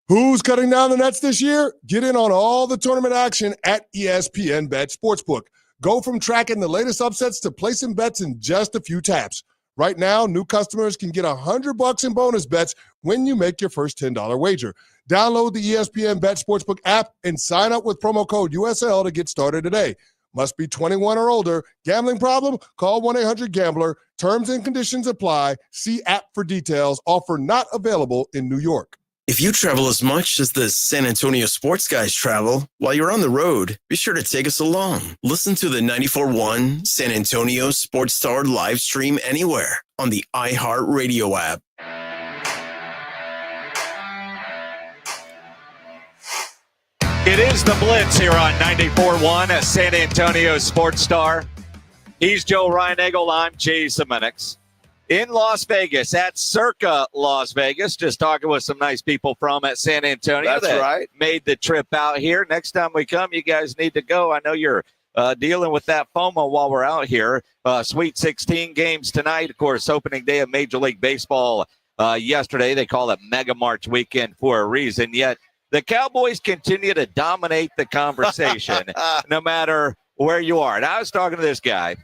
Who's cutting down the nets this year? Get in on all the tournament action at ESPN Bet Sportsbook. Go from tracking the latest upsets to placing bets in just a few taps. Right now, new customers can get $100 in bonus bets when you make your first $10 wager. Download the ESPN Bet Sportsbook app and sign up with promo code USL to get started today. Must be 21 or older. Gambling problem? Call 1-800-GAMBLER. Terms and conditions apply. See app for details. Offer not available in New York. If you travel as much as the San Antonio sports guys travel, while you're on the road, be sure to take us along. Listen to the 94.1 San Antonio Sports Star live stream anywhere on the iHeartRadio app. It is the Blitz here on 94.1 San Antonio Sports Star. He's Joe Reinagel. I'm Jay Semenix. In Las Vegas, at Circa Las Vegas, just talking with some nice people from at San Antonio. That's right. Made the trip out here. Next time we come, you guys need to go. I know you're dealing with that FOMO while we're out here. Sweet 16 games tonight. Of course, opening day of Major League Baseball yesterday. They call it Mega March weekend for a reason. Yet the Cowboys continue to dominate the conversation no matter where you are. And I was talking to this guy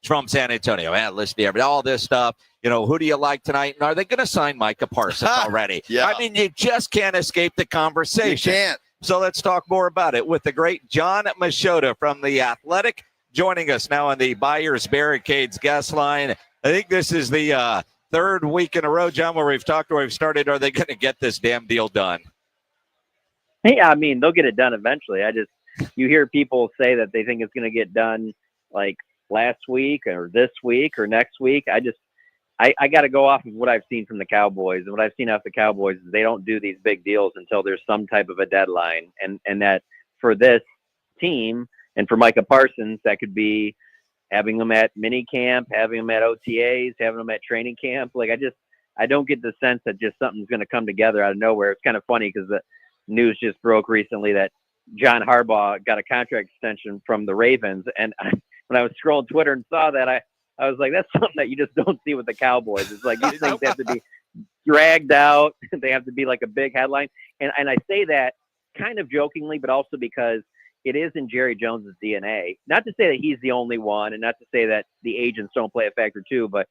from San Antonio. Man, listen to all this stuff. You know, who do you like tonight? And are they going to sign Micah Parsons already? Yeah. I mean, you just can't escape the conversation. You can't. So let's talk more about it with the great Jon Machota from The Athletic, joining us now on the Buyers Barricades guest line. I think this is the third week in a row, John, where we've talked or we've started. Are they going to get this damn deal done? Yeah, I mean, they'll get it done eventually. You hear people say that they think it's going to get done like last week or this week or next week. I got to go off of what I've seen from the Cowboys, and what I've seen off the Cowboys is they don't do these big deals until there's some type of a deadline. And that for this team and for Micah Parsons, that could be having them at mini camp, having them at OTAs, having them at training camp. Like, I don't get the sense that just something's going to come together out of nowhere. It's kind of funny because the news just broke recently that John Harbaugh got a contract extension from the Ravens. And when I was scrolling Twitter and saw that, I was like, that's something that you just don't see with the Cowboys. It's like these things have to be dragged out. They have to be like a big headline. And I say that kind of jokingly, but also because it is in Jerry Jones's DNA. Not to say that he's the only one, and not to say that the agents don't play a factor too, but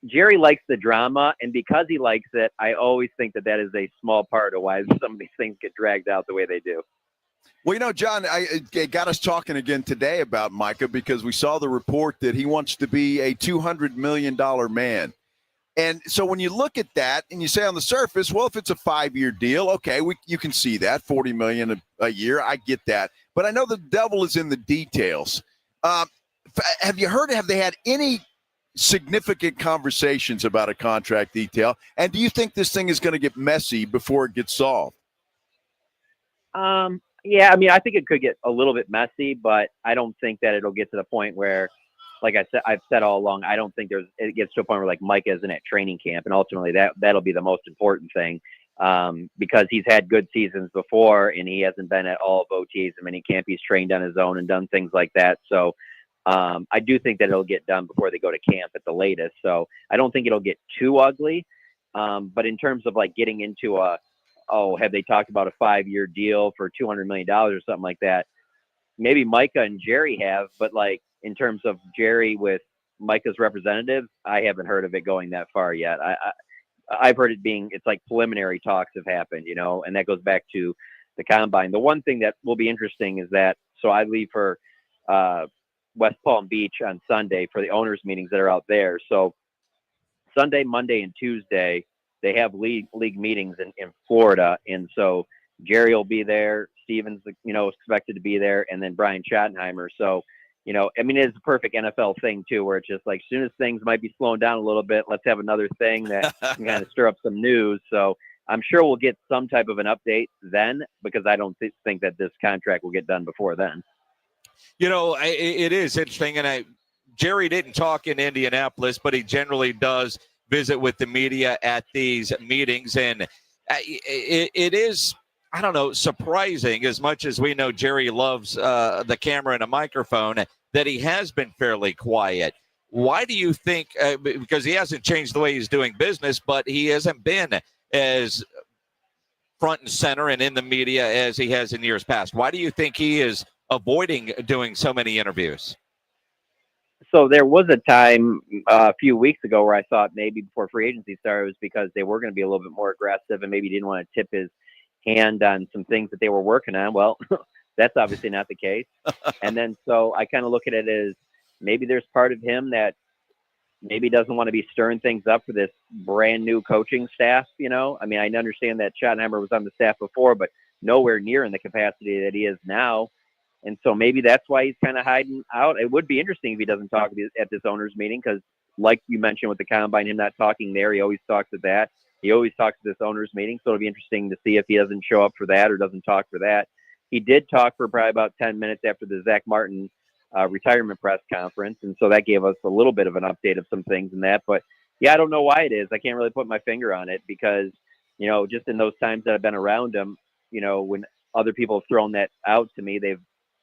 Jerry likes the drama, and because he likes it, I always think that is a small part of why some of these things get dragged out the way they do. Well, you know, John, it got us talking again today about Micah because we saw the report that he wants to be a $200 million man. And so when you look at that and you say on the surface, well, if it's a 5-year deal, okay, you can see that, $40 million a year. I get that. But I know the devil is in the details. Have they had any significant conversations about a contract detail? And do you think this thing is going to get messy before it gets solved? Yeah, I mean, I think it could get a little bit messy, but I don't think that it'll get to the point where, like I've said all along, I don't think it gets to a point where like Mike isn't at training camp, and ultimately that'll be the most important thing, because he's had good seasons before and he hasn't been at all of OTAs and mini camp. He's trained on his own and done things like that. So I do think that it'll get done before they go to camp at the latest. So I don't think it'll get too ugly. But in terms of like getting into have they talked about a 5-year deal for $200 million or something like that? Maybe Micah and Jerry have, but like in terms of Jerry with Micah's representative, I haven't heard of it going that far yet. I've heard it's like preliminary talks have happened, you know, and that goes back to the combine. The one thing that will be interesting is that, so I leave for West Palm Beach on Sunday for the owners meetings that are out there. So Sunday, Monday, and Tuesday, they have league meetings in Florida. And so Jerry will be there. Steven's, expected to be there. And then Brian Schottenheimer. So, I mean, it's a perfect NFL thing too, where it's just like, as soon as things might be slowing down a little bit, let's have another thing that can kind of stir up some news. So I'm sure we'll get some type of an update then, because I don't think that this contract will get done before then. It is interesting. And Jerry didn't talk in Indianapolis, but he generally does visit with the media at these meetings. And it is, I don't know, surprising, as much as we know Jerry loves the camera and a microphone, that he has been fairly quiet. Why do you think, because he hasn't changed the way he's doing business, but he hasn't been as front and center and in the media as he has in years past? Why do you think he is avoiding doing so many interviews? So there was a time a few weeks ago where I thought maybe before free agency started, it was because they were going to be a little bit more aggressive and maybe didn't want to tip his hand on some things that they were working on. Well, that's obviously not the case. And then so I kind of look at it as maybe there's part of him that maybe doesn't want to be stirring things up for this brand new coaching staff. I mean, I understand that Schottenheimer was on the staff before, but nowhere near in the capacity that he is now. And so maybe that's why he's kind of hiding out. It would be interesting if he doesn't talk at this owners meeting, because like you mentioned with the combine, him not talking there, he always talks at that. He always talks at this owners meeting. So it'll be interesting to see if he doesn't show up for that or doesn't talk for that. He did talk for probably about 10 minutes after the Zach Martin retirement press conference. And so that gave us a little bit of an update of some things in that. But yeah, I don't know why it is. I can't really put my finger on it because, just in those times that I've been around him, when other people have thrown that out to me, they've,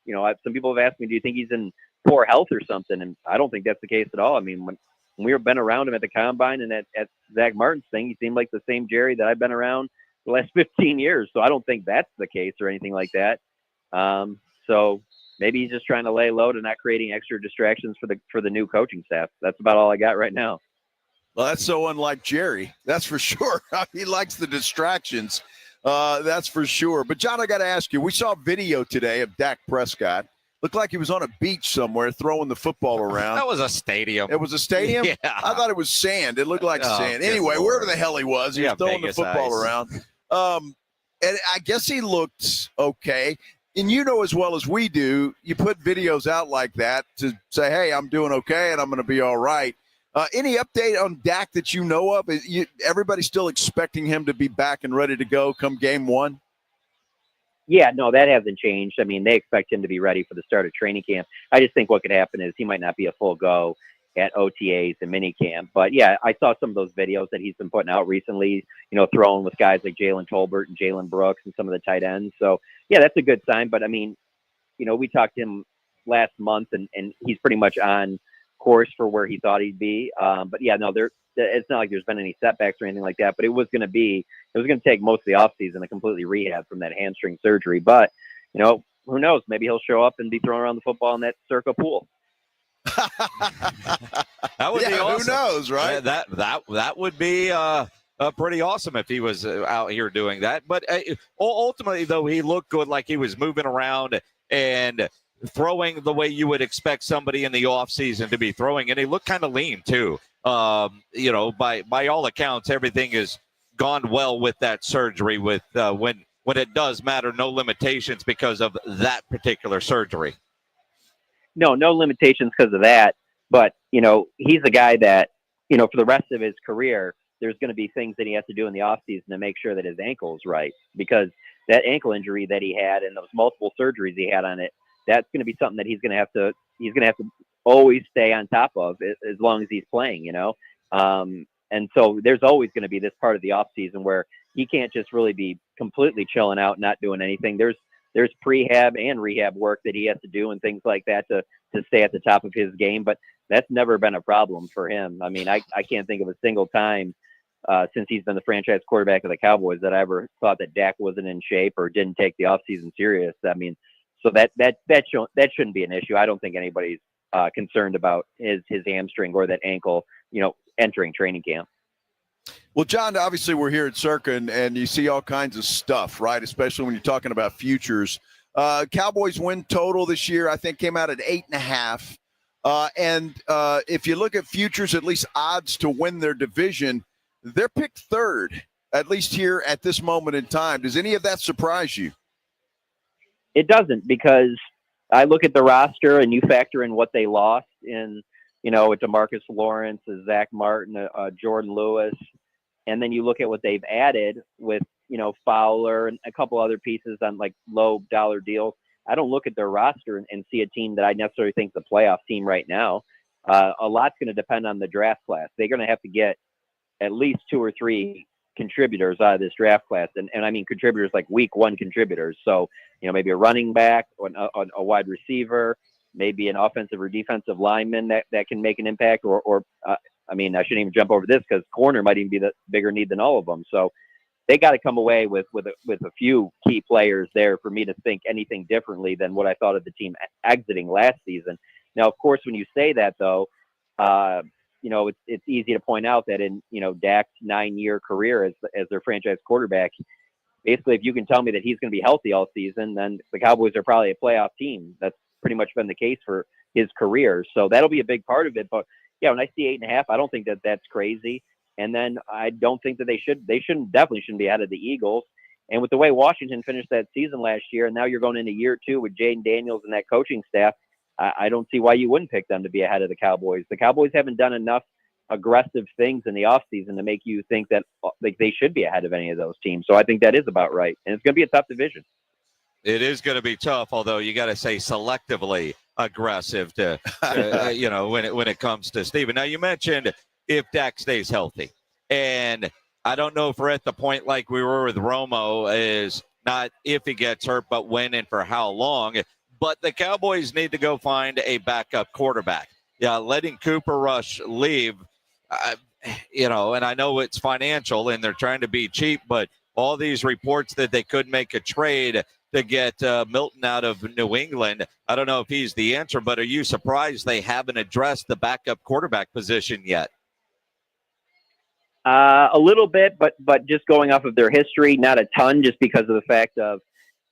some people have asked me, do you think he's in poor health or something? And I don't think that's the case at all. I mean, when we've been around him at the combine and at Zach Martin's thing, he seemed like the same Jerry that I've been around the last 15 years. So I don't think that's the case or anything like that. So maybe he's just trying to lay low to not creating extra distractions for the new coaching staff. That's about all I got right now. Well, that's so unlike Jerry. That's for sure. He likes the distractions. That's for sure. But, John, I got to ask you, we saw video today of Dak Prescott. Looked like he was on a beach somewhere throwing the football around. That was a stadium. It was a stadium? Yeah. I thought it was sand. It looked like sand. Anyway, wherever the hell he was throwing the football around. And I guess he looked okay. And as well as we do, you put videos out like that to say, hey, I'm doing okay and I'm going to be all right. Any update on Dak that you know of? Everybody's still expecting him to be back and ready to go come game one? Yeah, no, that hasn't changed. I mean, they expect him to be ready for the start of training camp. I just think what could happen is he might not be a full go at OTAs and minicamp. But, yeah, I saw some of those videos that he's been putting out recently, throwing with guys like Jalen Tolbert and Jalen Brooks and some of the tight ends. So, yeah, that's a good sign. But, I mean, we talked to him last month, and he's pretty much on course for where he thought he'd be. But, yeah, no, it's not like there's been any setbacks or anything like that. But it was going to take most of the offseason to completely rehab from that hamstring surgery. But, who knows? Maybe he'll show up and be throwing around the football in that Circa pool. That would be awesome. Who knows, right? That would be pretty awesome if he was out here doing that. But ultimately, though, he looked good, like he was moving around and throwing the way you would expect somebody in the offseason to be throwing. And he looked kind of lean, too. By all accounts, everything has gone well with that surgery with when it does matter, no limitations because of that particular surgery. No limitations because of that. But, he's a guy that, for the rest of his career, there's going to be things that he has to do in the offseason to make sure that his ankle is right, because that ankle injury that he had and those multiple surgeries he had on it, that's going to be something that he's going to have to always stay on top of as long as he's playing, and so there's always going to be this part of the off season where he can't just really be completely chilling out, not doing anything. There's prehab and rehab work that he has to do and things like that to stay at the top of his game. But that's never been a problem for him. I mean, I can't think of a single time since he's been the franchise quarterback of the Cowboys that I ever thought that Dak wasn't in shape or didn't take the offseason serious. I mean, so that shouldn't be an issue. I don't think anybody's concerned about his hamstring or that ankle, entering training camp. Well, John, obviously we're here at Circa, and you see all kinds of stuff, right? Especially when you're talking about futures. Cowboys win total this year, I think, came out at 8.5. And if you look at futures, at least odds to win their division, they're picked third, at least here at this moment in time. Does any of that surprise you? It doesn't, because I look at the roster and you factor in what they lost in, with DeMarcus Lawrence, Zach Martin, Jordan Lewis. And then you look at what they've added with, Fowler and a couple other pieces on like low dollar deals. I don't look at their roster and see a team that I necessarily think is a playoff team right now. A lot's going to depend on the draft class. They're going to have to get at least 2 or 3 contributors out of this draft class. And I mean contributors like week 1 contributors. So, maybe a running back or a wide receiver, maybe an offensive or defensive lineman that can make an impact I shouldn't even jump over this because corner might even be the bigger need than all of them. So they got to come away with a few key players there for me to think anything differently than what I thought of the team exiting last season. Now, of course, when you say that, though, it's easy to point out that in, Dak's 9-year career as their franchise quarterback, basically, if you can tell me that he's going to be healthy all season, then the Cowboys are probably a playoff team. That's pretty much been the case for his career. So that'll be a big part of it. But when I see 8.5, I don't think that that's crazy. And then I don't think that they definitely shouldn't be ahead of the Eagles. And with the way Washington finished that season last year, and now you're going into year 2 with Jaden Daniels and that coaching staff, I don't see why you wouldn't pick them to be ahead of the Cowboys. The Cowboys haven't done enough aggressive things in the offseason to make you think that like they should be ahead of any of those teams. So I think that is about right. And it's going to be a tough division. It is going to be tough, although you got to say selectively aggressive to when it comes to Steven. Now, you mentioned if Dak stays healthy. And I don't know if we're at the point like we were with Romo, is not if he gets hurt, but when and for how long. But the Cowboys need to go find a backup quarterback. Yeah, letting Cooper Rush leave, and I know it's financial and they're trying to be cheap, but all these reports that they could make a trade to get Milton out of New England, I don't know if he's the answer, but are you surprised they haven't addressed the backup quarterback position yet? A little bit, but just going off of their history, not a ton, just because of the fact of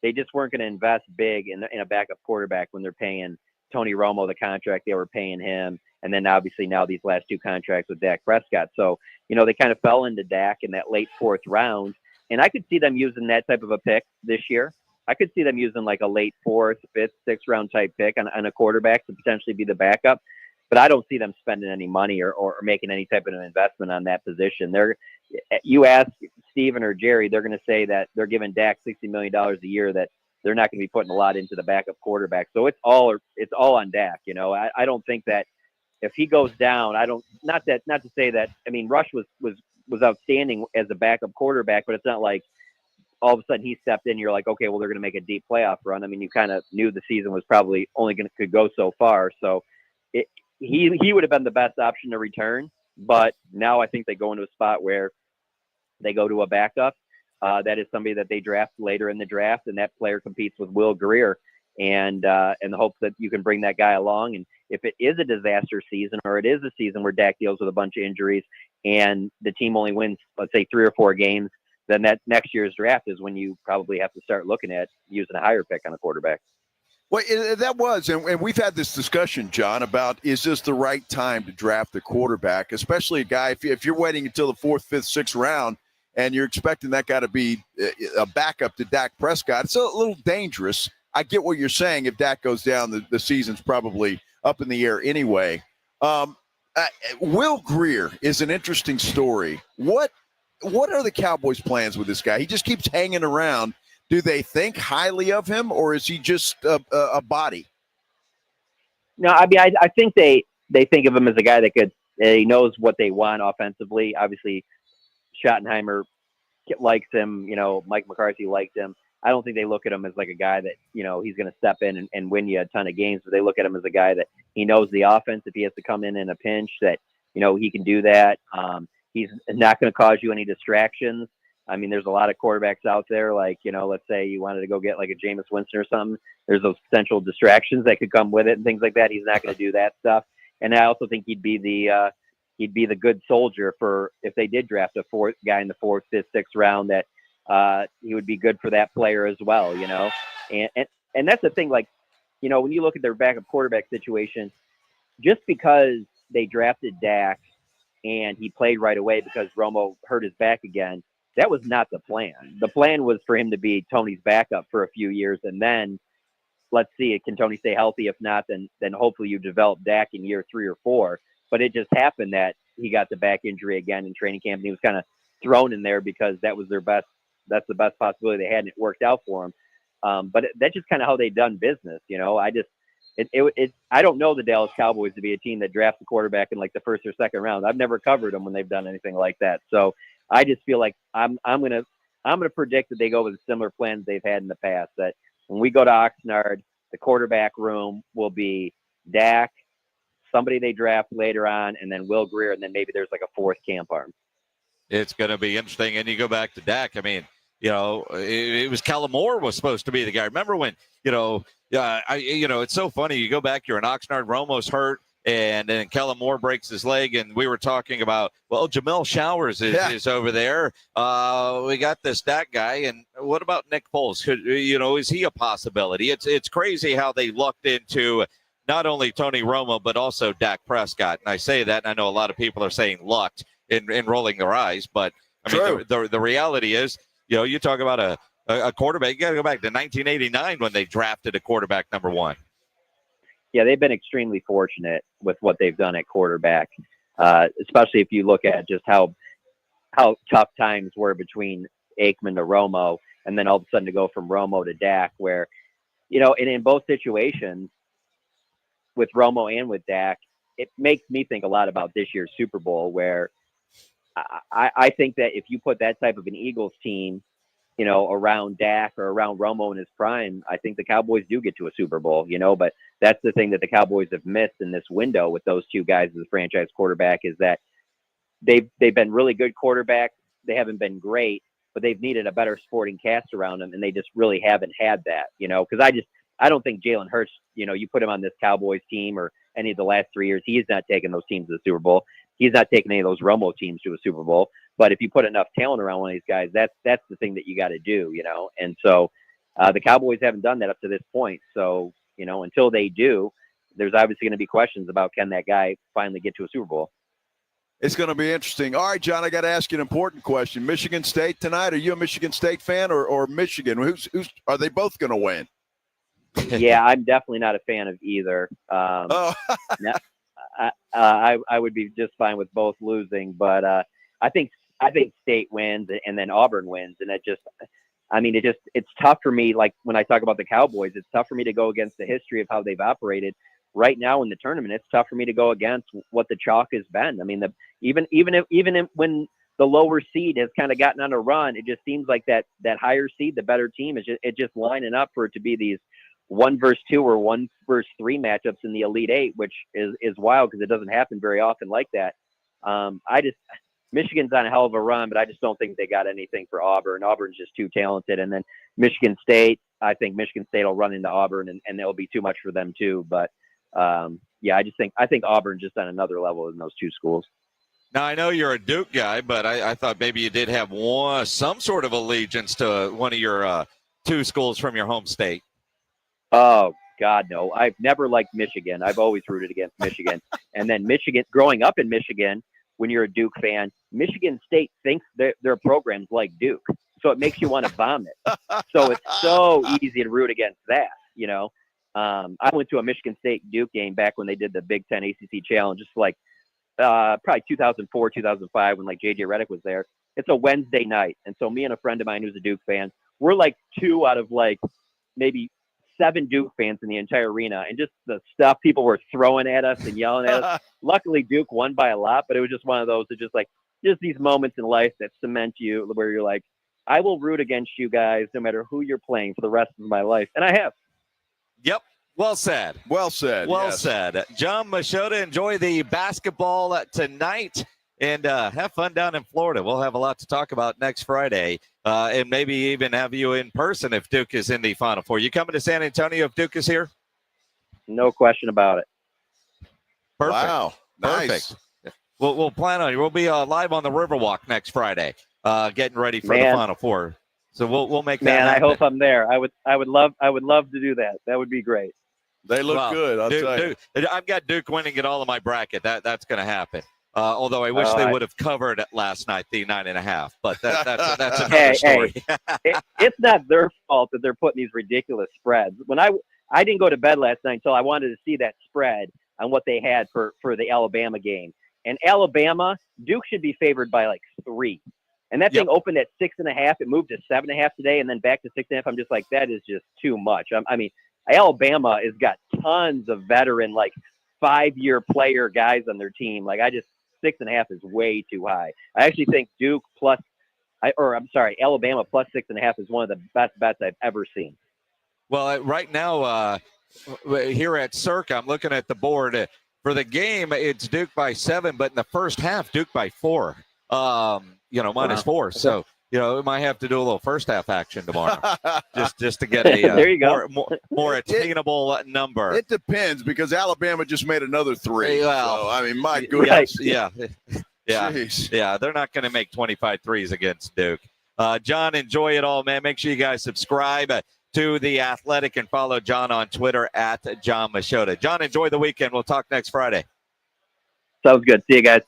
they just weren't going to invest big in a backup quarterback when they're paying Tony Romo the contract they were paying him. And then obviously now these last 2 contracts with Dak Prescott. So, they kind of fell into Dak in that late 4th round. And I could see them using that type of a pick this year. I could see them using like a late 4th, 5th, 6th round type pick on a quarterback to potentially be the backup. But I don't see them spending any money or making any type of an investment on that position. You ask Steven or Jerry, they're going to say that they're giving Dak $60 million a year, that they're not going to be putting a lot into the backup quarterback. So it's all on Dak. I don't think that if he goes down, not to say that, Rush was outstanding as a backup quarterback, but it's not like all of a sudden he stepped in, you're like, okay, well, they're going to make a deep playoff run. You kind of knew the season was probably only could go so far. So he would have been the best option to return, but now I think they go into a spot where they go to a backup. That is somebody that they draft later in the draft, and that player competes with Will Grier, and the hopes that you can bring that guy along. And if it is a disaster season, or it is a season where Dak deals with a bunch of injuries and the team only wins, let's say 3 or 4 games, then that next year's draft is when you probably have to start looking at using a higher pick on a quarterback. Well, that was, and we've had this discussion, John, about is this the right time to draft a quarterback, especially a guy, if you're waiting until the 4th, 5th, 6th round and you're expecting that guy to be a backup to Dak Prescott. It's a little dangerous. I get what you're saying. If Dak goes down, the season's probably up in the air anyway. Will Grier is an interesting story. What are the Cowboys' plans with this guy? He just keeps hanging around. Do they think highly of him, or is he just a body? No, I think they think of him as a guy that he knows what they want offensively. Obviously, Schottenheimer likes him. Mike McCarthy liked him. I don't think they look at him as like a guy that, he's going to step in and win you a ton of games, but they look at him as a guy that he knows the offense. If he has to come in a pinch, that, he can do that. He's not going to cause you any distractions. There's a lot of quarterbacks out there, like, let's say you wanted to go get like a Jameis Winston or something. There's those potential distractions that could come with it and things like that. He's not going to do that stuff. And I also think he'd be the good soldier for if they did draft a 4th guy in the 4th, 5th, 6th round, that he would be good for that player as well, And that's the thing, like, when you look at their backup quarterback situation, just because they drafted Dak and he played right away because Romo hurt his back again, that was not the plan. The plan was for him to be Tony's backup for a few years, and then let's see, can Tony stay healthy? If not, then hopefully you develop Dak in year 3 or 4. But it just happened that he got the back injury again in training camp, and he was kind of thrown in there because that was their best. That's the best possibility they had, and it worked out for him. But that's just kind of how they done business, I don't know the Dallas Cowboys to be a team that drafts a quarterback in like the 1st or 2nd round. I've never covered them when they've done anything like that. So I just feel like I'm gonna predict that they go with similar plans they've had in the past. That when we go to Oxnard, the quarterback room will be Dak, somebody they draft later on, and then Will Grier, and then maybe there's like a 4th camp arm. It's going to be interesting. And you go back to Dak. It was Kellen Moore was supposed to be the guy. Remember when, it's so funny. You go back, you're in Oxnard, Romo's hurt, and then Kellen Moore breaks his leg, and we were talking about, well, Jamel Showers is over there. We got this Dak guy, and what about Nick Foles? Is he a possibility? It's crazy how they lucked into not only Tony Romo, but also Dak Prescott. And I say that, and I know a lot of people are saying lucked in rolling their eyes, but I mean, the reality is, you talk about a quarterback, you got to go back to 1989 when they drafted a quarterback number 1. Yeah, they've been extremely fortunate with what they've done at quarterback, especially if you look at just how tough times were between Aikman to Romo, and then all of a sudden to go from Romo to Dak, where, and in both situations, with Romo and with Dak, it makes me think a lot about this year's Super Bowl, where I think that if you put that type of an Eagles team, around Dak or around Romo in his prime, I think the Cowboys do get to a Super Bowl, but that's the thing that the Cowboys have missed in this window with those two guys as the franchise quarterback, is that they've been really good quarterbacks. They haven't been great, but they've needed a better supporting cast around them, and they just really haven't had that, because I don't think Jalen Hurts, you put him on this Cowboys team or any of the last 3 years, he's not taking those teams to the Super Bowl. He's not taking any of those Romo teams to a Super Bowl. But if you put enough talent around one of these guys, that's the thing that you got to do, And so the Cowboys haven't done that up to this point. So, until they do, there's obviously going to be questions about, can that guy finally get to a Super Bowl? It's going to be interesting. All right, John, I got to ask you an important question. Michigan State tonight. Are you a Michigan State fan or Michigan? Who's are they both going to win? Yeah, I'm definitely not a fan of either. I would be just fine with both losing, but I think State wins and then Auburn wins, and it's tough for me. Like when I talk about the Cowboys, it's tough for me to go against the history of how they've operated right now in the tournament. It's tough for me to go against what the chalk has been. I mean, even when the lower seed has kind of gotten on a run, it just seems like that higher seed, the better team, is just lining up for it to be these 1 versus 2 or 1 versus 3 matchups in the Elite Eight, which is wild because it doesn't happen very often like that. Michigan's on a hell of a run, but I just don't think they got anything for Auburn. Auburn's just too talented. And then Michigan State, I think Michigan State will run into Auburn and it'll be too much for them too. But I think Auburn's just on another level in those two schools. Now, I know you're a Duke guy, but I thought maybe you did have some sort of allegiance to one of your two schools from your home state. Oh, God, no. I've never liked Michigan. I've always rooted against Michigan. And then Michigan, growing up in Michigan, when you're a Duke fan, Michigan State thinks their program's like Duke. So it makes you want to vomit. So it's so easy to root against that, I went to a Michigan State Duke game back when they did the Big Ten ACC Challenge, just like probably 2004, 2005, when like J.J. Redick was there. It's a Wednesday night. And so me and a friend of mine who's a Duke fan, we're like 2 out of like maybe 7 Duke fans in the entire arena, and just the stuff people were throwing at us and yelling at us. Luckily, Duke won by a lot, but it was just one of those that just these moments in life that cement you where you're like, I will root against you guys no matter who you're playing for the rest of my life. And I have. Yep. Well said. Well said. Well yes. said. Jon Machota, enjoy the basketball tonight. And have fun down in Florida. We'll have a lot to talk about next Friday, and maybe even have you in person if Duke is in the Final Four. You coming to San Antonio if Duke is here? No question about it. Perfect. Wow. Nice. Perfect. We'll plan on it. We'll be live on the Riverwalk next Friday, getting ready for the Final Four. So we'll make that happen. I hope I'm there. I would love to do that. That would be great. They look good. I'll tell you. I've got Duke winning it all in my bracket. That's going to happen. Although I wish they would have covered it last night, the 9.5, but that's another story. It's not their fault that they're putting these ridiculous spreads. When I didn't go to bed last night until I wanted to see that spread on what they had for the Alabama game. And Alabama, Duke should be favored by like 3. And that thing opened at 6.5. It moved to 7.5 today, and then back to 6.5. I'm just like, that is just too much. I mean, Alabama has got tons of veteran, like 5-year player guys on their team. Like 6.5 is way too high. I actually think Alabama plus 6.5 is one of the best bets I've ever seen. Well, right now here at Circa, I'm looking at the board for the game. It's Duke by 7, but in the first half, Duke by 4. Minus 4. So we might have to do a little first half action tomorrow, just to get a there you go. more attainable number. It depends because Alabama just made another 3. Well, so, I mean, my goodness. Yeah. Jeez. Yeah, they're not going to make 25 threes against Duke. John, enjoy it all, man. Make sure you guys subscribe to The Athletic and follow John on Twitter at Jon Machota. John, enjoy the weekend. We'll talk next Friday. Sounds good. See you guys.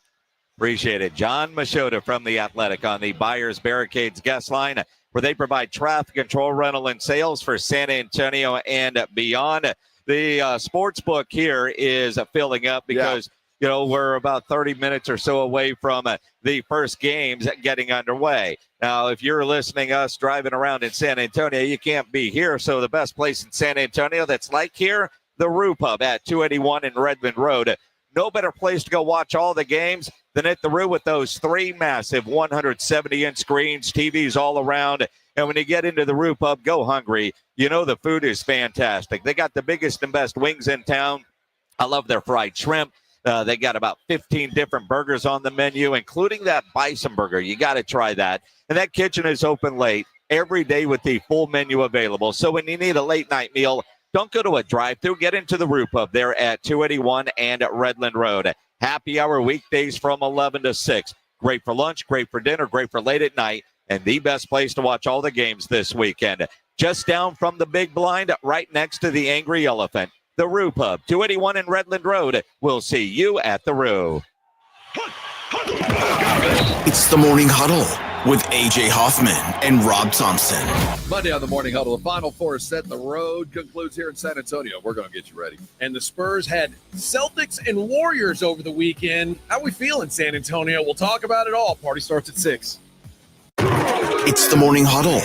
Appreciate it. Jon Machota from The Athletic on the Buyers Barricades guest line, where they provide traffic control, rental, and sales for San Antonio and beyond. The sports book here is filling up because we're about 30 minutes or so away from the first games getting underway. Now, if you're listening to us driving around in San Antonio, you can't be here. So the best place in San Antonio that's like here, the Roo Pub at 281 in Redmond Road. No better place to go watch all the games than at the Roo with those 3 massive 170-inch screens, TVs all around. And when you get into the Roo Pub, go hungry. You know the food is fantastic. They got the biggest and best wings in town. I love their fried shrimp. They got about 15 different burgers on the menu, including that bison burger. You got to try that. And that kitchen is open late every day with the full menu available. So when you need a late-night meal, don't go to a drive-thru. Get into the Roo Pub there at 281 and Redland Road. Happy hour weekdays from 11 to 6. Great for lunch, great for dinner, great for late at night, and the best place to watch all the games this weekend. Just down from the big blind, right next to the Angry Elephant. The Roo Pub, 281 in Redland Road. We'll see you at the Roo. It's the Morning Huddle with A.J. Hoffman and Rob Thompson. Monday on the Morning Huddle, the Final Four is set. The road concludes here in San Antonio. We're going to get you ready. And the Spurs had Celtics and Warriors over the weekend. How we feel in San Antonio? We'll talk about it all. Party starts at 6. It's the Morning Huddle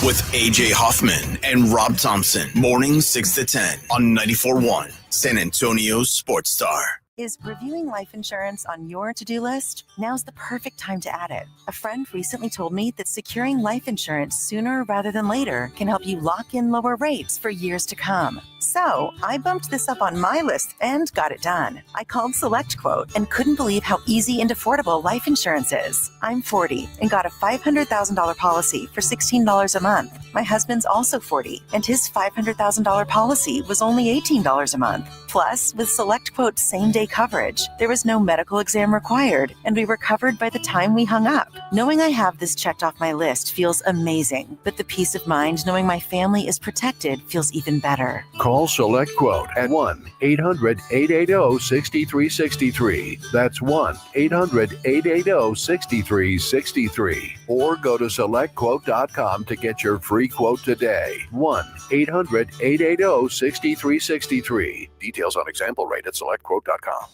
with A.J. Hoffman and Rob Thompson. Mornings 6 to 10 on 94.1 San Antonio Sports Star. Is reviewing life insurance on your to-do list? Now's the perfect time to add it. A friend recently told me that securing life insurance sooner rather than later can help you lock in lower rates for years to come. So I bumped this up on my list and got it done. I called SelectQuote and couldn't believe how easy and affordable life insurance is. I'm 40 and got a $500,000 policy for $16 a month. My husband's also 40 and his $500,000 policy was only $18 a month. Plus, with SelectQuote's same-day coverage, there was no medical exam required, and we were covered by the time we hung up. Knowing I have this checked off my list feels amazing, but the peace of mind knowing my family is protected feels even better. Call SelectQuote at 1-800-880-6363. That's 1-800-880-6363. Or go to SelectQuote.com to get your free quote today. 1-800-880-6363. Details on example rate at SelectQuote.com.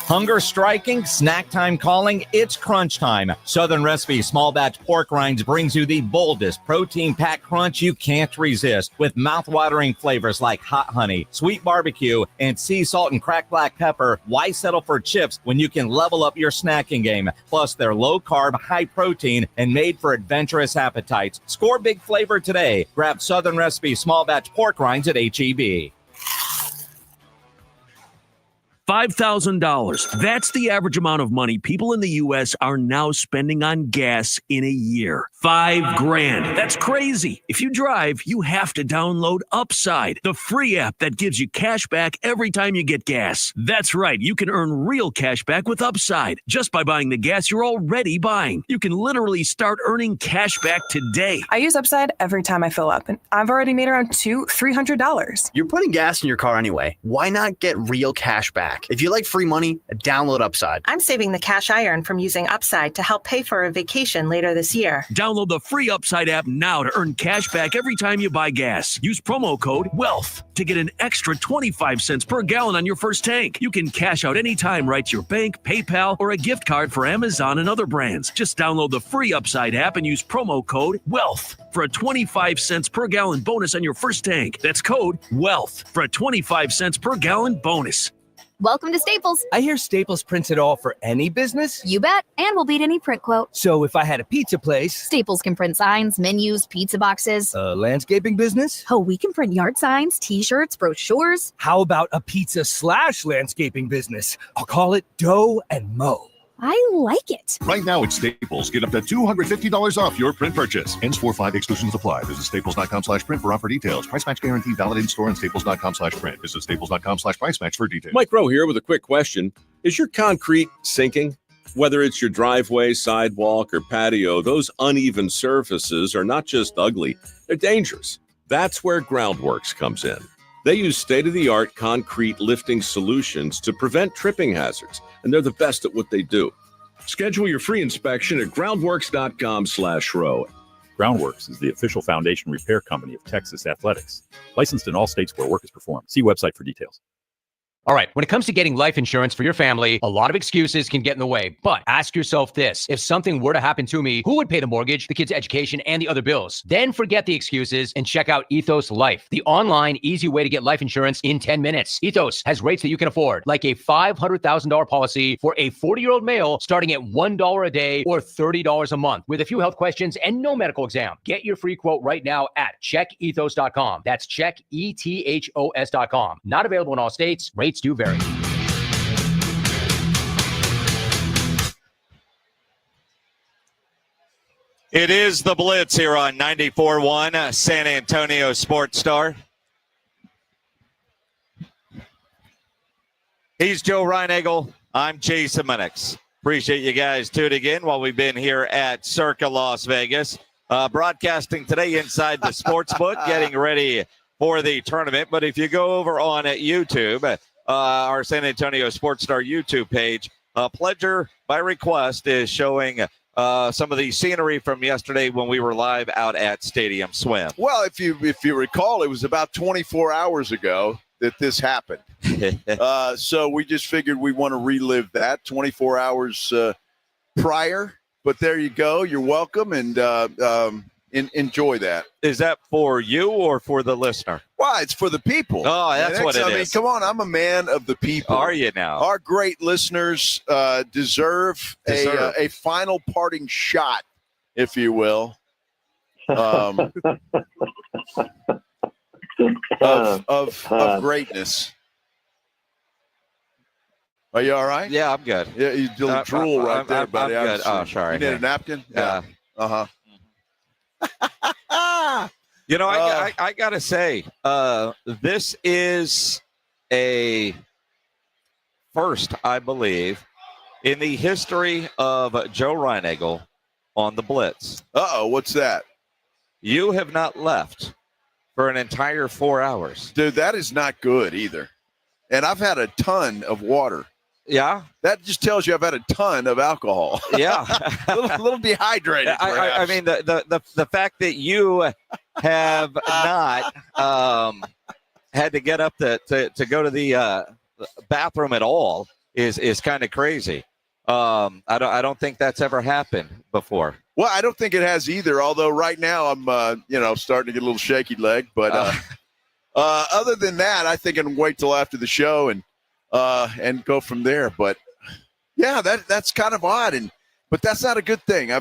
Hunger striking, snack time calling, it's crunch time. Southern Recipe Small Batch Pork Rinds brings you the boldest protein-packed crunch you can't resist, with mouth-watering flavors like hot honey, sweet barbecue, and sea salt and cracked black pepper. Why settle for chips when you can level up your snacking game? Plus, they're low-carb, high-protein, and made for adventurous appetites. Score big flavor today. Grab Southern Recipe Small Batch Pork Rinds at H-E-B. $5,000. That's the average amount of money people in the U.S. are now spending on gas in a year. $5,000. That's crazy. If you drive, you have to download Upside, the free app that gives you cash back every time you get gas. That's right. You can earn real cash back with Upside just by buying the gas you're already buying. You can literally start earning cash back today. I use Upside every time I fill up, and I've already made around $200-$300. You're putting gas in your car anyway. Why not get real cash back? If you like free money, download Upside. I'm saving the cash I earn from using Upside to help pay for a vacation later this year. Download the free Upside app now to earn cash back every time you buy gas. Use promo code WEALTH to get an extra 25 cents per gallon on your first tank. You can cash out anytime right to your bank, PayPal, or a gift card for Amazon and other brands. Just download the free Upside app and use promo code WEALTH for a 25 cents per gallon bonus on your first tank. That's code WEALTH for a 25 cents per gallon bonus. Welcome to Staples. I hear Staples prints it all for any business. You bet, and we'll beat any print quote. So if I had a pizza place... Staples can print signs, menus, pizza boxes. A landscaping business? Oh, we can print yard signs, t-shirts, brochures. How about a pizza/landscaping business? I'll call it Dough and Mo. I like it. Right now at Staples, get up to $250 off your print purchase. Ends 4/5 exclusions apply. Visit staples.com/print for offer details. Price match guarantee valid in store and staples.com/print. Visit staples.com/price match for details. Mike Rowe here with a quick question. Is your concrete sinking? Whether it's your driveway, sidewalk, or patio, those uneven surfaces are not just ugly, they're dangerous. That's where Groundworks comes in. They use state-of-the-art concrete lifting solutions to prevent tripping hazards, and they're the best at what they do. Schedule your free inspection at groundworks.com/row. Groundworks is the official foundation repair company of Texas Athletics. Licensed in all states where work is performed. See website for details. All right, when it comes to getting life insurance for your family, a lot of excuses can get in the way. But ask yourself this: if something were to happen to me, who would pay the mortgage, the kids' education, and the other bills? Then forget the excuses and check out Ethos Life, the online, easy way to get life insurance in 10 minutes. Ethos has rates that you can afford, like a $500,000 policy for a 40-year-old male starting at $1 a day or $30 a month, with a few health questions and no medical exam. Get your free quote right now at checkethos.com. That's checkethos.com. Not available in all states. Rates do vary. It is the Blitz here on 94.1 San Antonio Sports Star. He's Joe Reinagel. I'm Jason Minix. Appreciate you guys tuning in while we've been here at Circa Las Vegas. Broadcasting today inside the sportsbook, getting ready for the tournament. But if you go over on YouTube, our San Antonio Sports Star YouTube page, Pledger by request is showing some of the scenery from yesterday when we were live out at Stadium Swim. Well, if you recall, it was about 24 hours ago that this happened. So we just figured we want to relive that 24 hours prior. But there you go. You're welcome, and enjoy that. Is that for you or for the listener? Well, it's for the people. Oh, that's what it is. I mean, come on. I'm a man of the people. Are you now? Our great listeners deserve a final parting shot, if you will, of greatness. Are you all right? Yeah, I'm good. Yeah, you drool right there, buddy. I'm good. Oh, sorry. You need a napkin? Yeah. Uh-huh. You know, I got to say, this is a first, I believe, in the history of Joe Reinagel on the Blitz. Uh-oh, what's that? You have not left for an entire 4 hours. Dude, that is not good either. And I've had a ton of water. Yeah? That just tells you I've had a ton of alcohol. Yeah. a little dehydrated, I mean, the fact that you have not had to get up to go to the bathroom at all is kind of crazy. I don't think that's ever happened before. Well, I don't think it has either, although right now I'm starting to get a little shaky leg. But other than that, I think I can wait till after the show and go from there. But yeah, that's kind of odd, but that's not a good thing. I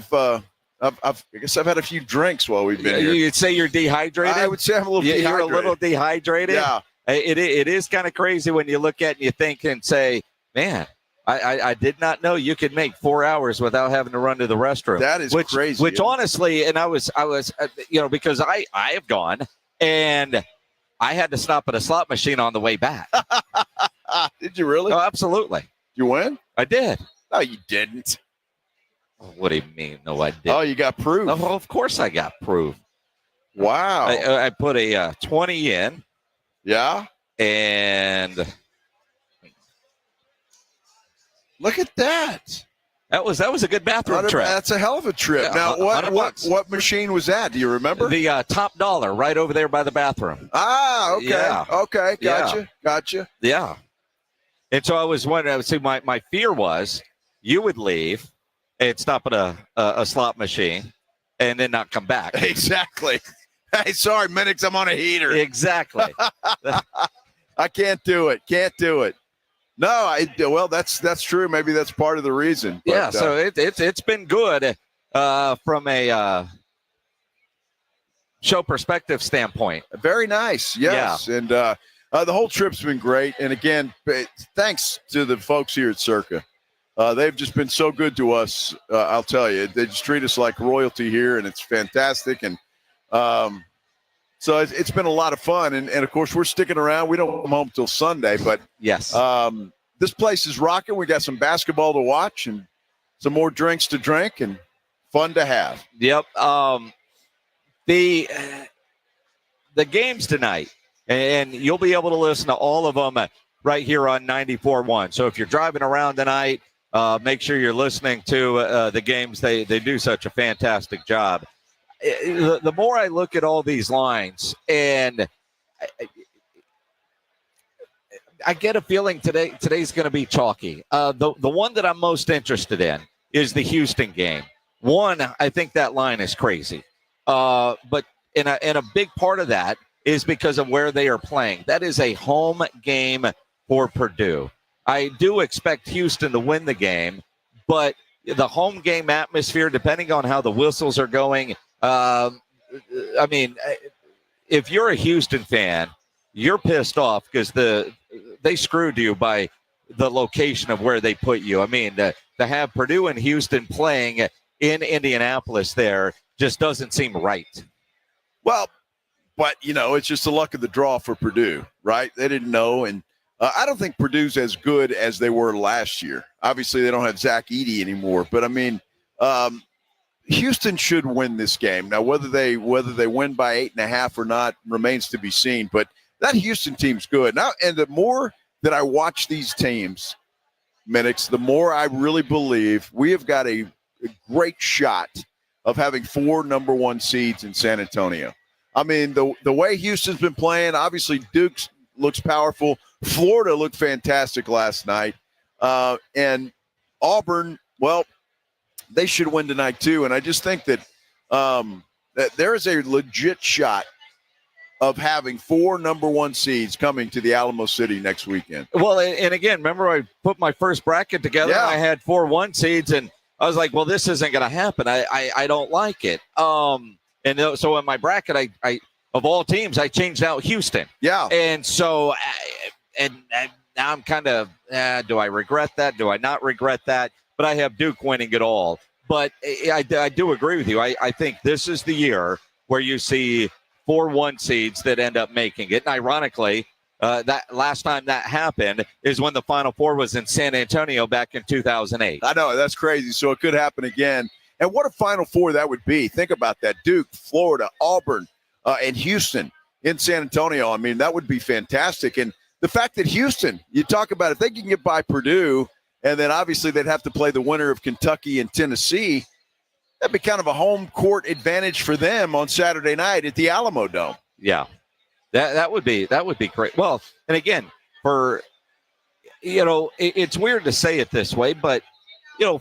guess I've had a few drinks while we've been here. You'd say you're dehydrated? I would say I'm a little dehydrated. You're a little dehydrated? Yeah. It is kind of crazy when you look at it and you think and say, man, I did not know you could make 4 hours without having to run to the restroom. That is crazy. Which honestly, and I was because I have gone and I had to stop at a slot machine on the way back. Did you really? Oh, absolutely. You win? I did. No, you didn't. What do you mean? No, I didn't. Oh, you got proof. Oh, of course I got proof. Wow. I put a 20 in. Yeah. And look at that. That was a good bathroom trip. That's a hell of a trip. Yeah, now, what machine was that? Do you remember? The top dollar right over there by the bathroom. Ah, okay. Yeah. Okay, gotcha. Yeah. And so I was wondering, my fear was you would leave and stop at a slot machine and then not come back. Exactly. Hey, sorry, Minix, I'm on a heater. Exactly. I can't do it. No, well, that's true. Maybe that's part of the reason. But, yeah, so it's been good from a show perspective standpoint. Very nice, yes. Yeah. And the whole trip's been great. And again, thanks to the folks here at Circa. They've just been so good to us. I'll tell you, they just treat us like royalty here, and it's fantastic. And so it's been a lot of fun. And of course, we're sticking around. We don't come home till Sunday, but yes, this place is rocking. We got some basketball to watch and some more drinks to drink and fun to have. Yep. The the games tonight, and you'll be able to listen to all of them right here on 94.1. So if you're driving around tonight, make sure you're listening to the games. They do such a fantastic job. The more I look at all these lines, and I get a feeling today's going to be chalky. The one that I'm most interested in is the Houston game. One, I think that line is crazy. But in a big part of that is because of where they are playing. That is a home game for Purdue. I do expect Houston to win the game, but the home game atmosphere, depending on how the whistles are going, I mean, if you're a Houston fan, you're pissed off because they screwed you by the location of where they put you. I mean, to have Purdue and Houston playing in Indianapolis there just doesn't seem right. Well, but, it's just the luck of the draw for Purdue, right? They didn't know, and I don't think Purdue's as good as they were last year. Obviously, they don't have Zach Edey anymore, but, I mean, Houston should win this game. Now, whether they win by 8.5 or not remains to be seen, but that Houston team's good. Now, and the more that I watch these teams, Minix, the more I really believe we have got a great shot of having 4 number 1 seeds in San Antonio. I mean, the way Houston's been playing, obviously Duke looks powerful. Florida looked fantastic last night. And Auburn, well, they should win tonight too. And I just think that that there is a legit shot of having 4 number 1 seeds coming to the Alamo City next weekend. Well, and again, remember I put my first bracket together. Yeah. And I had 4 1 seeds, and I was like, well, this isn't going to happen. I don't like it. And so in my bracket, I of all teams, I changed out Houston. Yeah. And so, and now I'm kind of, do I regret that? Do I not regret that? But I have Duke winning it all. But I do agree with you. I think this is the year where you see 4 1 seeds that end up making it. And ironically, that last time that happened is when the Final Four was in San Antonio back in 2008. I know, that's crazy. So it could happen again. And what a Final Four that would be. Think about that. Duke, Florida, Auburn, and Houston in San Antonio. I mean, that would be fantastic. And the fact that Houston, you talk about if they can get by Purdue, and then obviously they'd have to play the winner of Kentucky and Tennessee, that'd be kind of a home court advantage for them on Saturday night at the Alamo Dome. Yeah, that would be great. Well, and again, it's weird to say it this way, but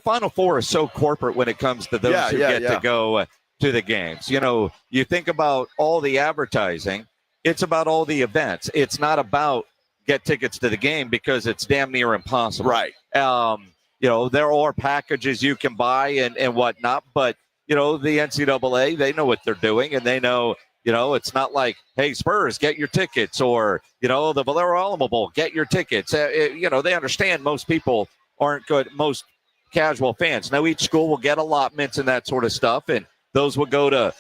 Final Four is so corporate when it comes to those who get to go to the games. You think about all the advertising; it's about all the events. It's not about get tickets to the game because it's damn near impossible. Right. There are packages you can buy and whatnot, but, the NCAA, they know what they're doing, and they know, it's not like, hey, Spurs, get your tickets, or, the Valero Alamo Bowl, get your tickets. They understand most people aren't good, most casual fans. Now, each school will get allotments and that sort of stuff, and those will go to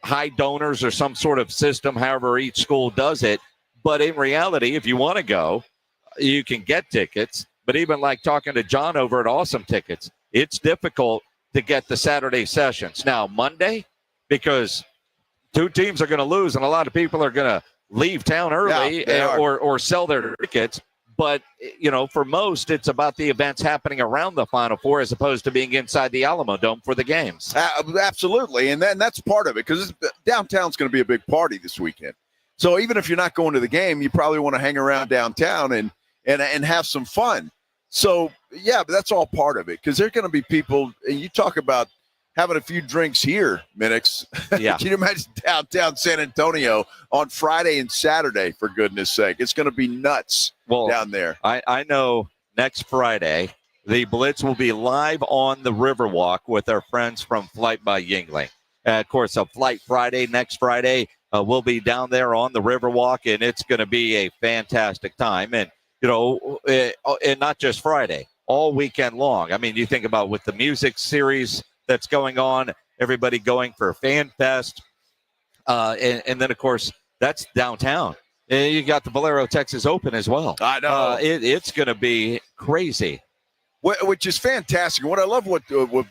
high donors or some sort of system, however each school does it. But in reality, if you want to go, you can get tickets. But even like talking to John over at Awesome Tickets, it's difficult to get the Saturday sessions. Now, Monday, because 2 teams are going to lose and a lot of people are going to leave town early or sell their tickets. But, for most, it's about the events happening around the Final Four as opposed to being inside the Alamo Dome for the games. Absolutely. And that's part of it because downtown's going to be a big party this weekend. So even if you're not going to the game, you probably want to hang around downtown and have some fun. So, yeah, but that's all part of it because there are going to be people, and you talk about having a few drinks here, Minix. Yeah. Can you imagine downtown San Antonio on Friday and Saturday, for goodness sake? It's going to be nuts down there. I know next Friday, the Blitz will be live on the Riverwalk with our friends from Flight by Yingling. Of course, a Flight Friday next Friday. We'll be down there on the Riverwalk, and it's going to be a fantastic time. And, and not just Friday, all weekend long. I mean, you think about with the music series that's going on, everybody going for Fan Fest. And then, of course, that's downtown. And you got the Valero Texas Open as well. I know. It's going to be crazy. Which is fantastic. What I love what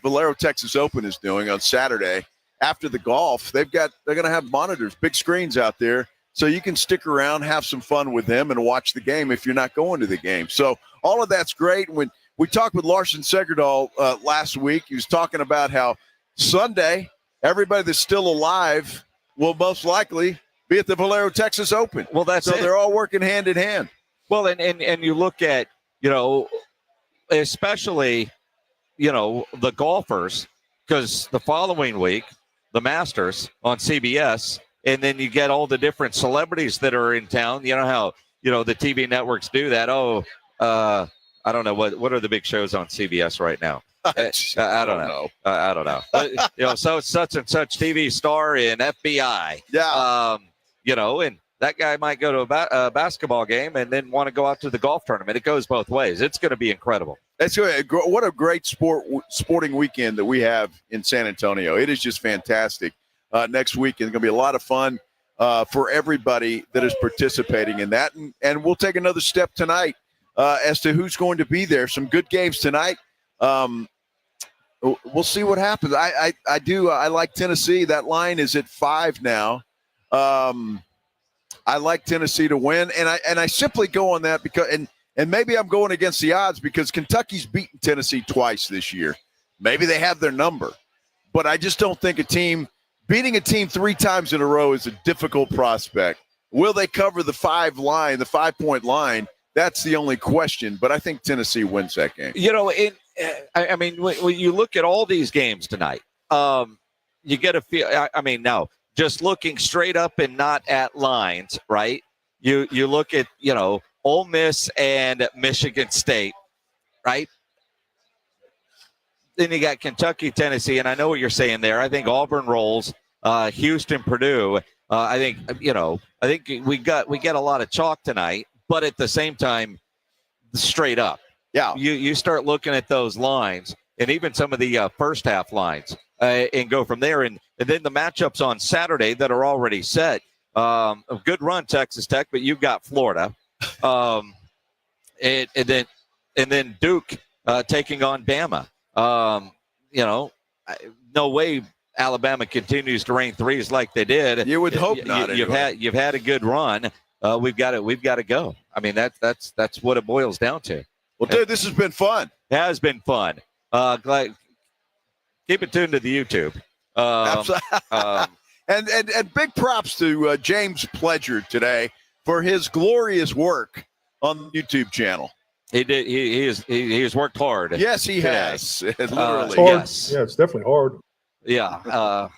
Valero Texas Open is doing on Saturday after the golf, they're going to have monitors, big screens out there so you can stick around, have some fun with them, and watch the game if you're not going to the game. So all of that's great. When we talked with Larson Segerdal last week, he was talking about how Sunday, everybody that's still alive will most likely be at the Valero Texas Open. Well, that's so it. They're all working hand in hand. Well, and you look at, especially, the golfers, because the following week, the Masters on CBS, and then you get all the different celebrities that are in town. You know how, the TV networks do that. I don't know. What are the big shows on CBS right now? I don't know. I don't know. But, so such and such TV star in FBI. Yeah. And that guy might go to a basketball game and then want to go out to the golf tournament. It goes both ways. It's going to be incredible. What a great sporting weekend that we have in San Antonio. It is just fantastic. Next week is going to be a lot of fun for everybody that is participating in that. And we'll take another step tonight as to who's going to be there. Some good games tonight. We'll see what happens. I like Tennessee. That line is at 5 now. I like Tennessee to win, and I simply go on that because and maybe I'm going against the odds because Kentucky's beaten Tennessee twice this year. Maybe they have their number, but I just don't think beating a team 3 times in a row is a difficult prospect. Will they cover the 5-point line? That's the only question, but I think Tennessee wins that game. When you look at all these games tonight, you get a feel. Now, just looking straight up and not at lines, right? You look at, Ole Miss and Michigan State, right? Then you got Kentucky, Tennessee, and I know what you're saying there. I think Auburn rolls, Houston, Purdue. I think we get a lot of chalk tonight, but at the same time, straight up. Yeah. You start looking at those lines and even some of the first half lines and go from there. And then the matchups on Saturday that are already set. A good run, Texas Tech, but you've got Florida. And then Duke taking on Bama. No way Alabama continues to rain threes like they did. You would hope not. You've had a good run. We've got to go. I mean, that's what it boils down to. Well, dude, this has been fun. It has been fun. Glad. Keep it tuned to the YouTube. And big props to James Pledger today for his glorious work on the YouTube channel. He did. He has worked hard. Yes, he has. Literally. Yes. Yeah, it's definitely hard. Yeah.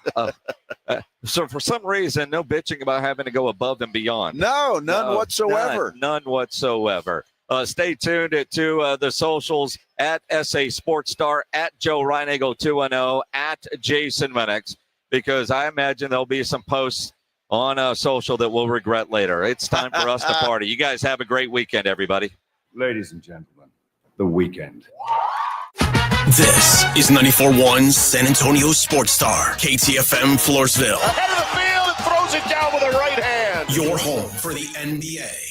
So for some reason, no bitching about having to go above and beyond. No, none whatsoever. None whatsoever. Stay tuned to the socials at SA Sports Star, at Joe Reinagle 210, at Jason Minix, because I imagine there'll be some posts on social that we'll regret later. It's time for us to party. You guys have a great weekend, everybody. Ladies and gentlemen, the weekend. This is 94.1 San Antonio Sports Star, KTFM Floresville. Ahead of the field and throws it down with a right hand. Your home for the NBA.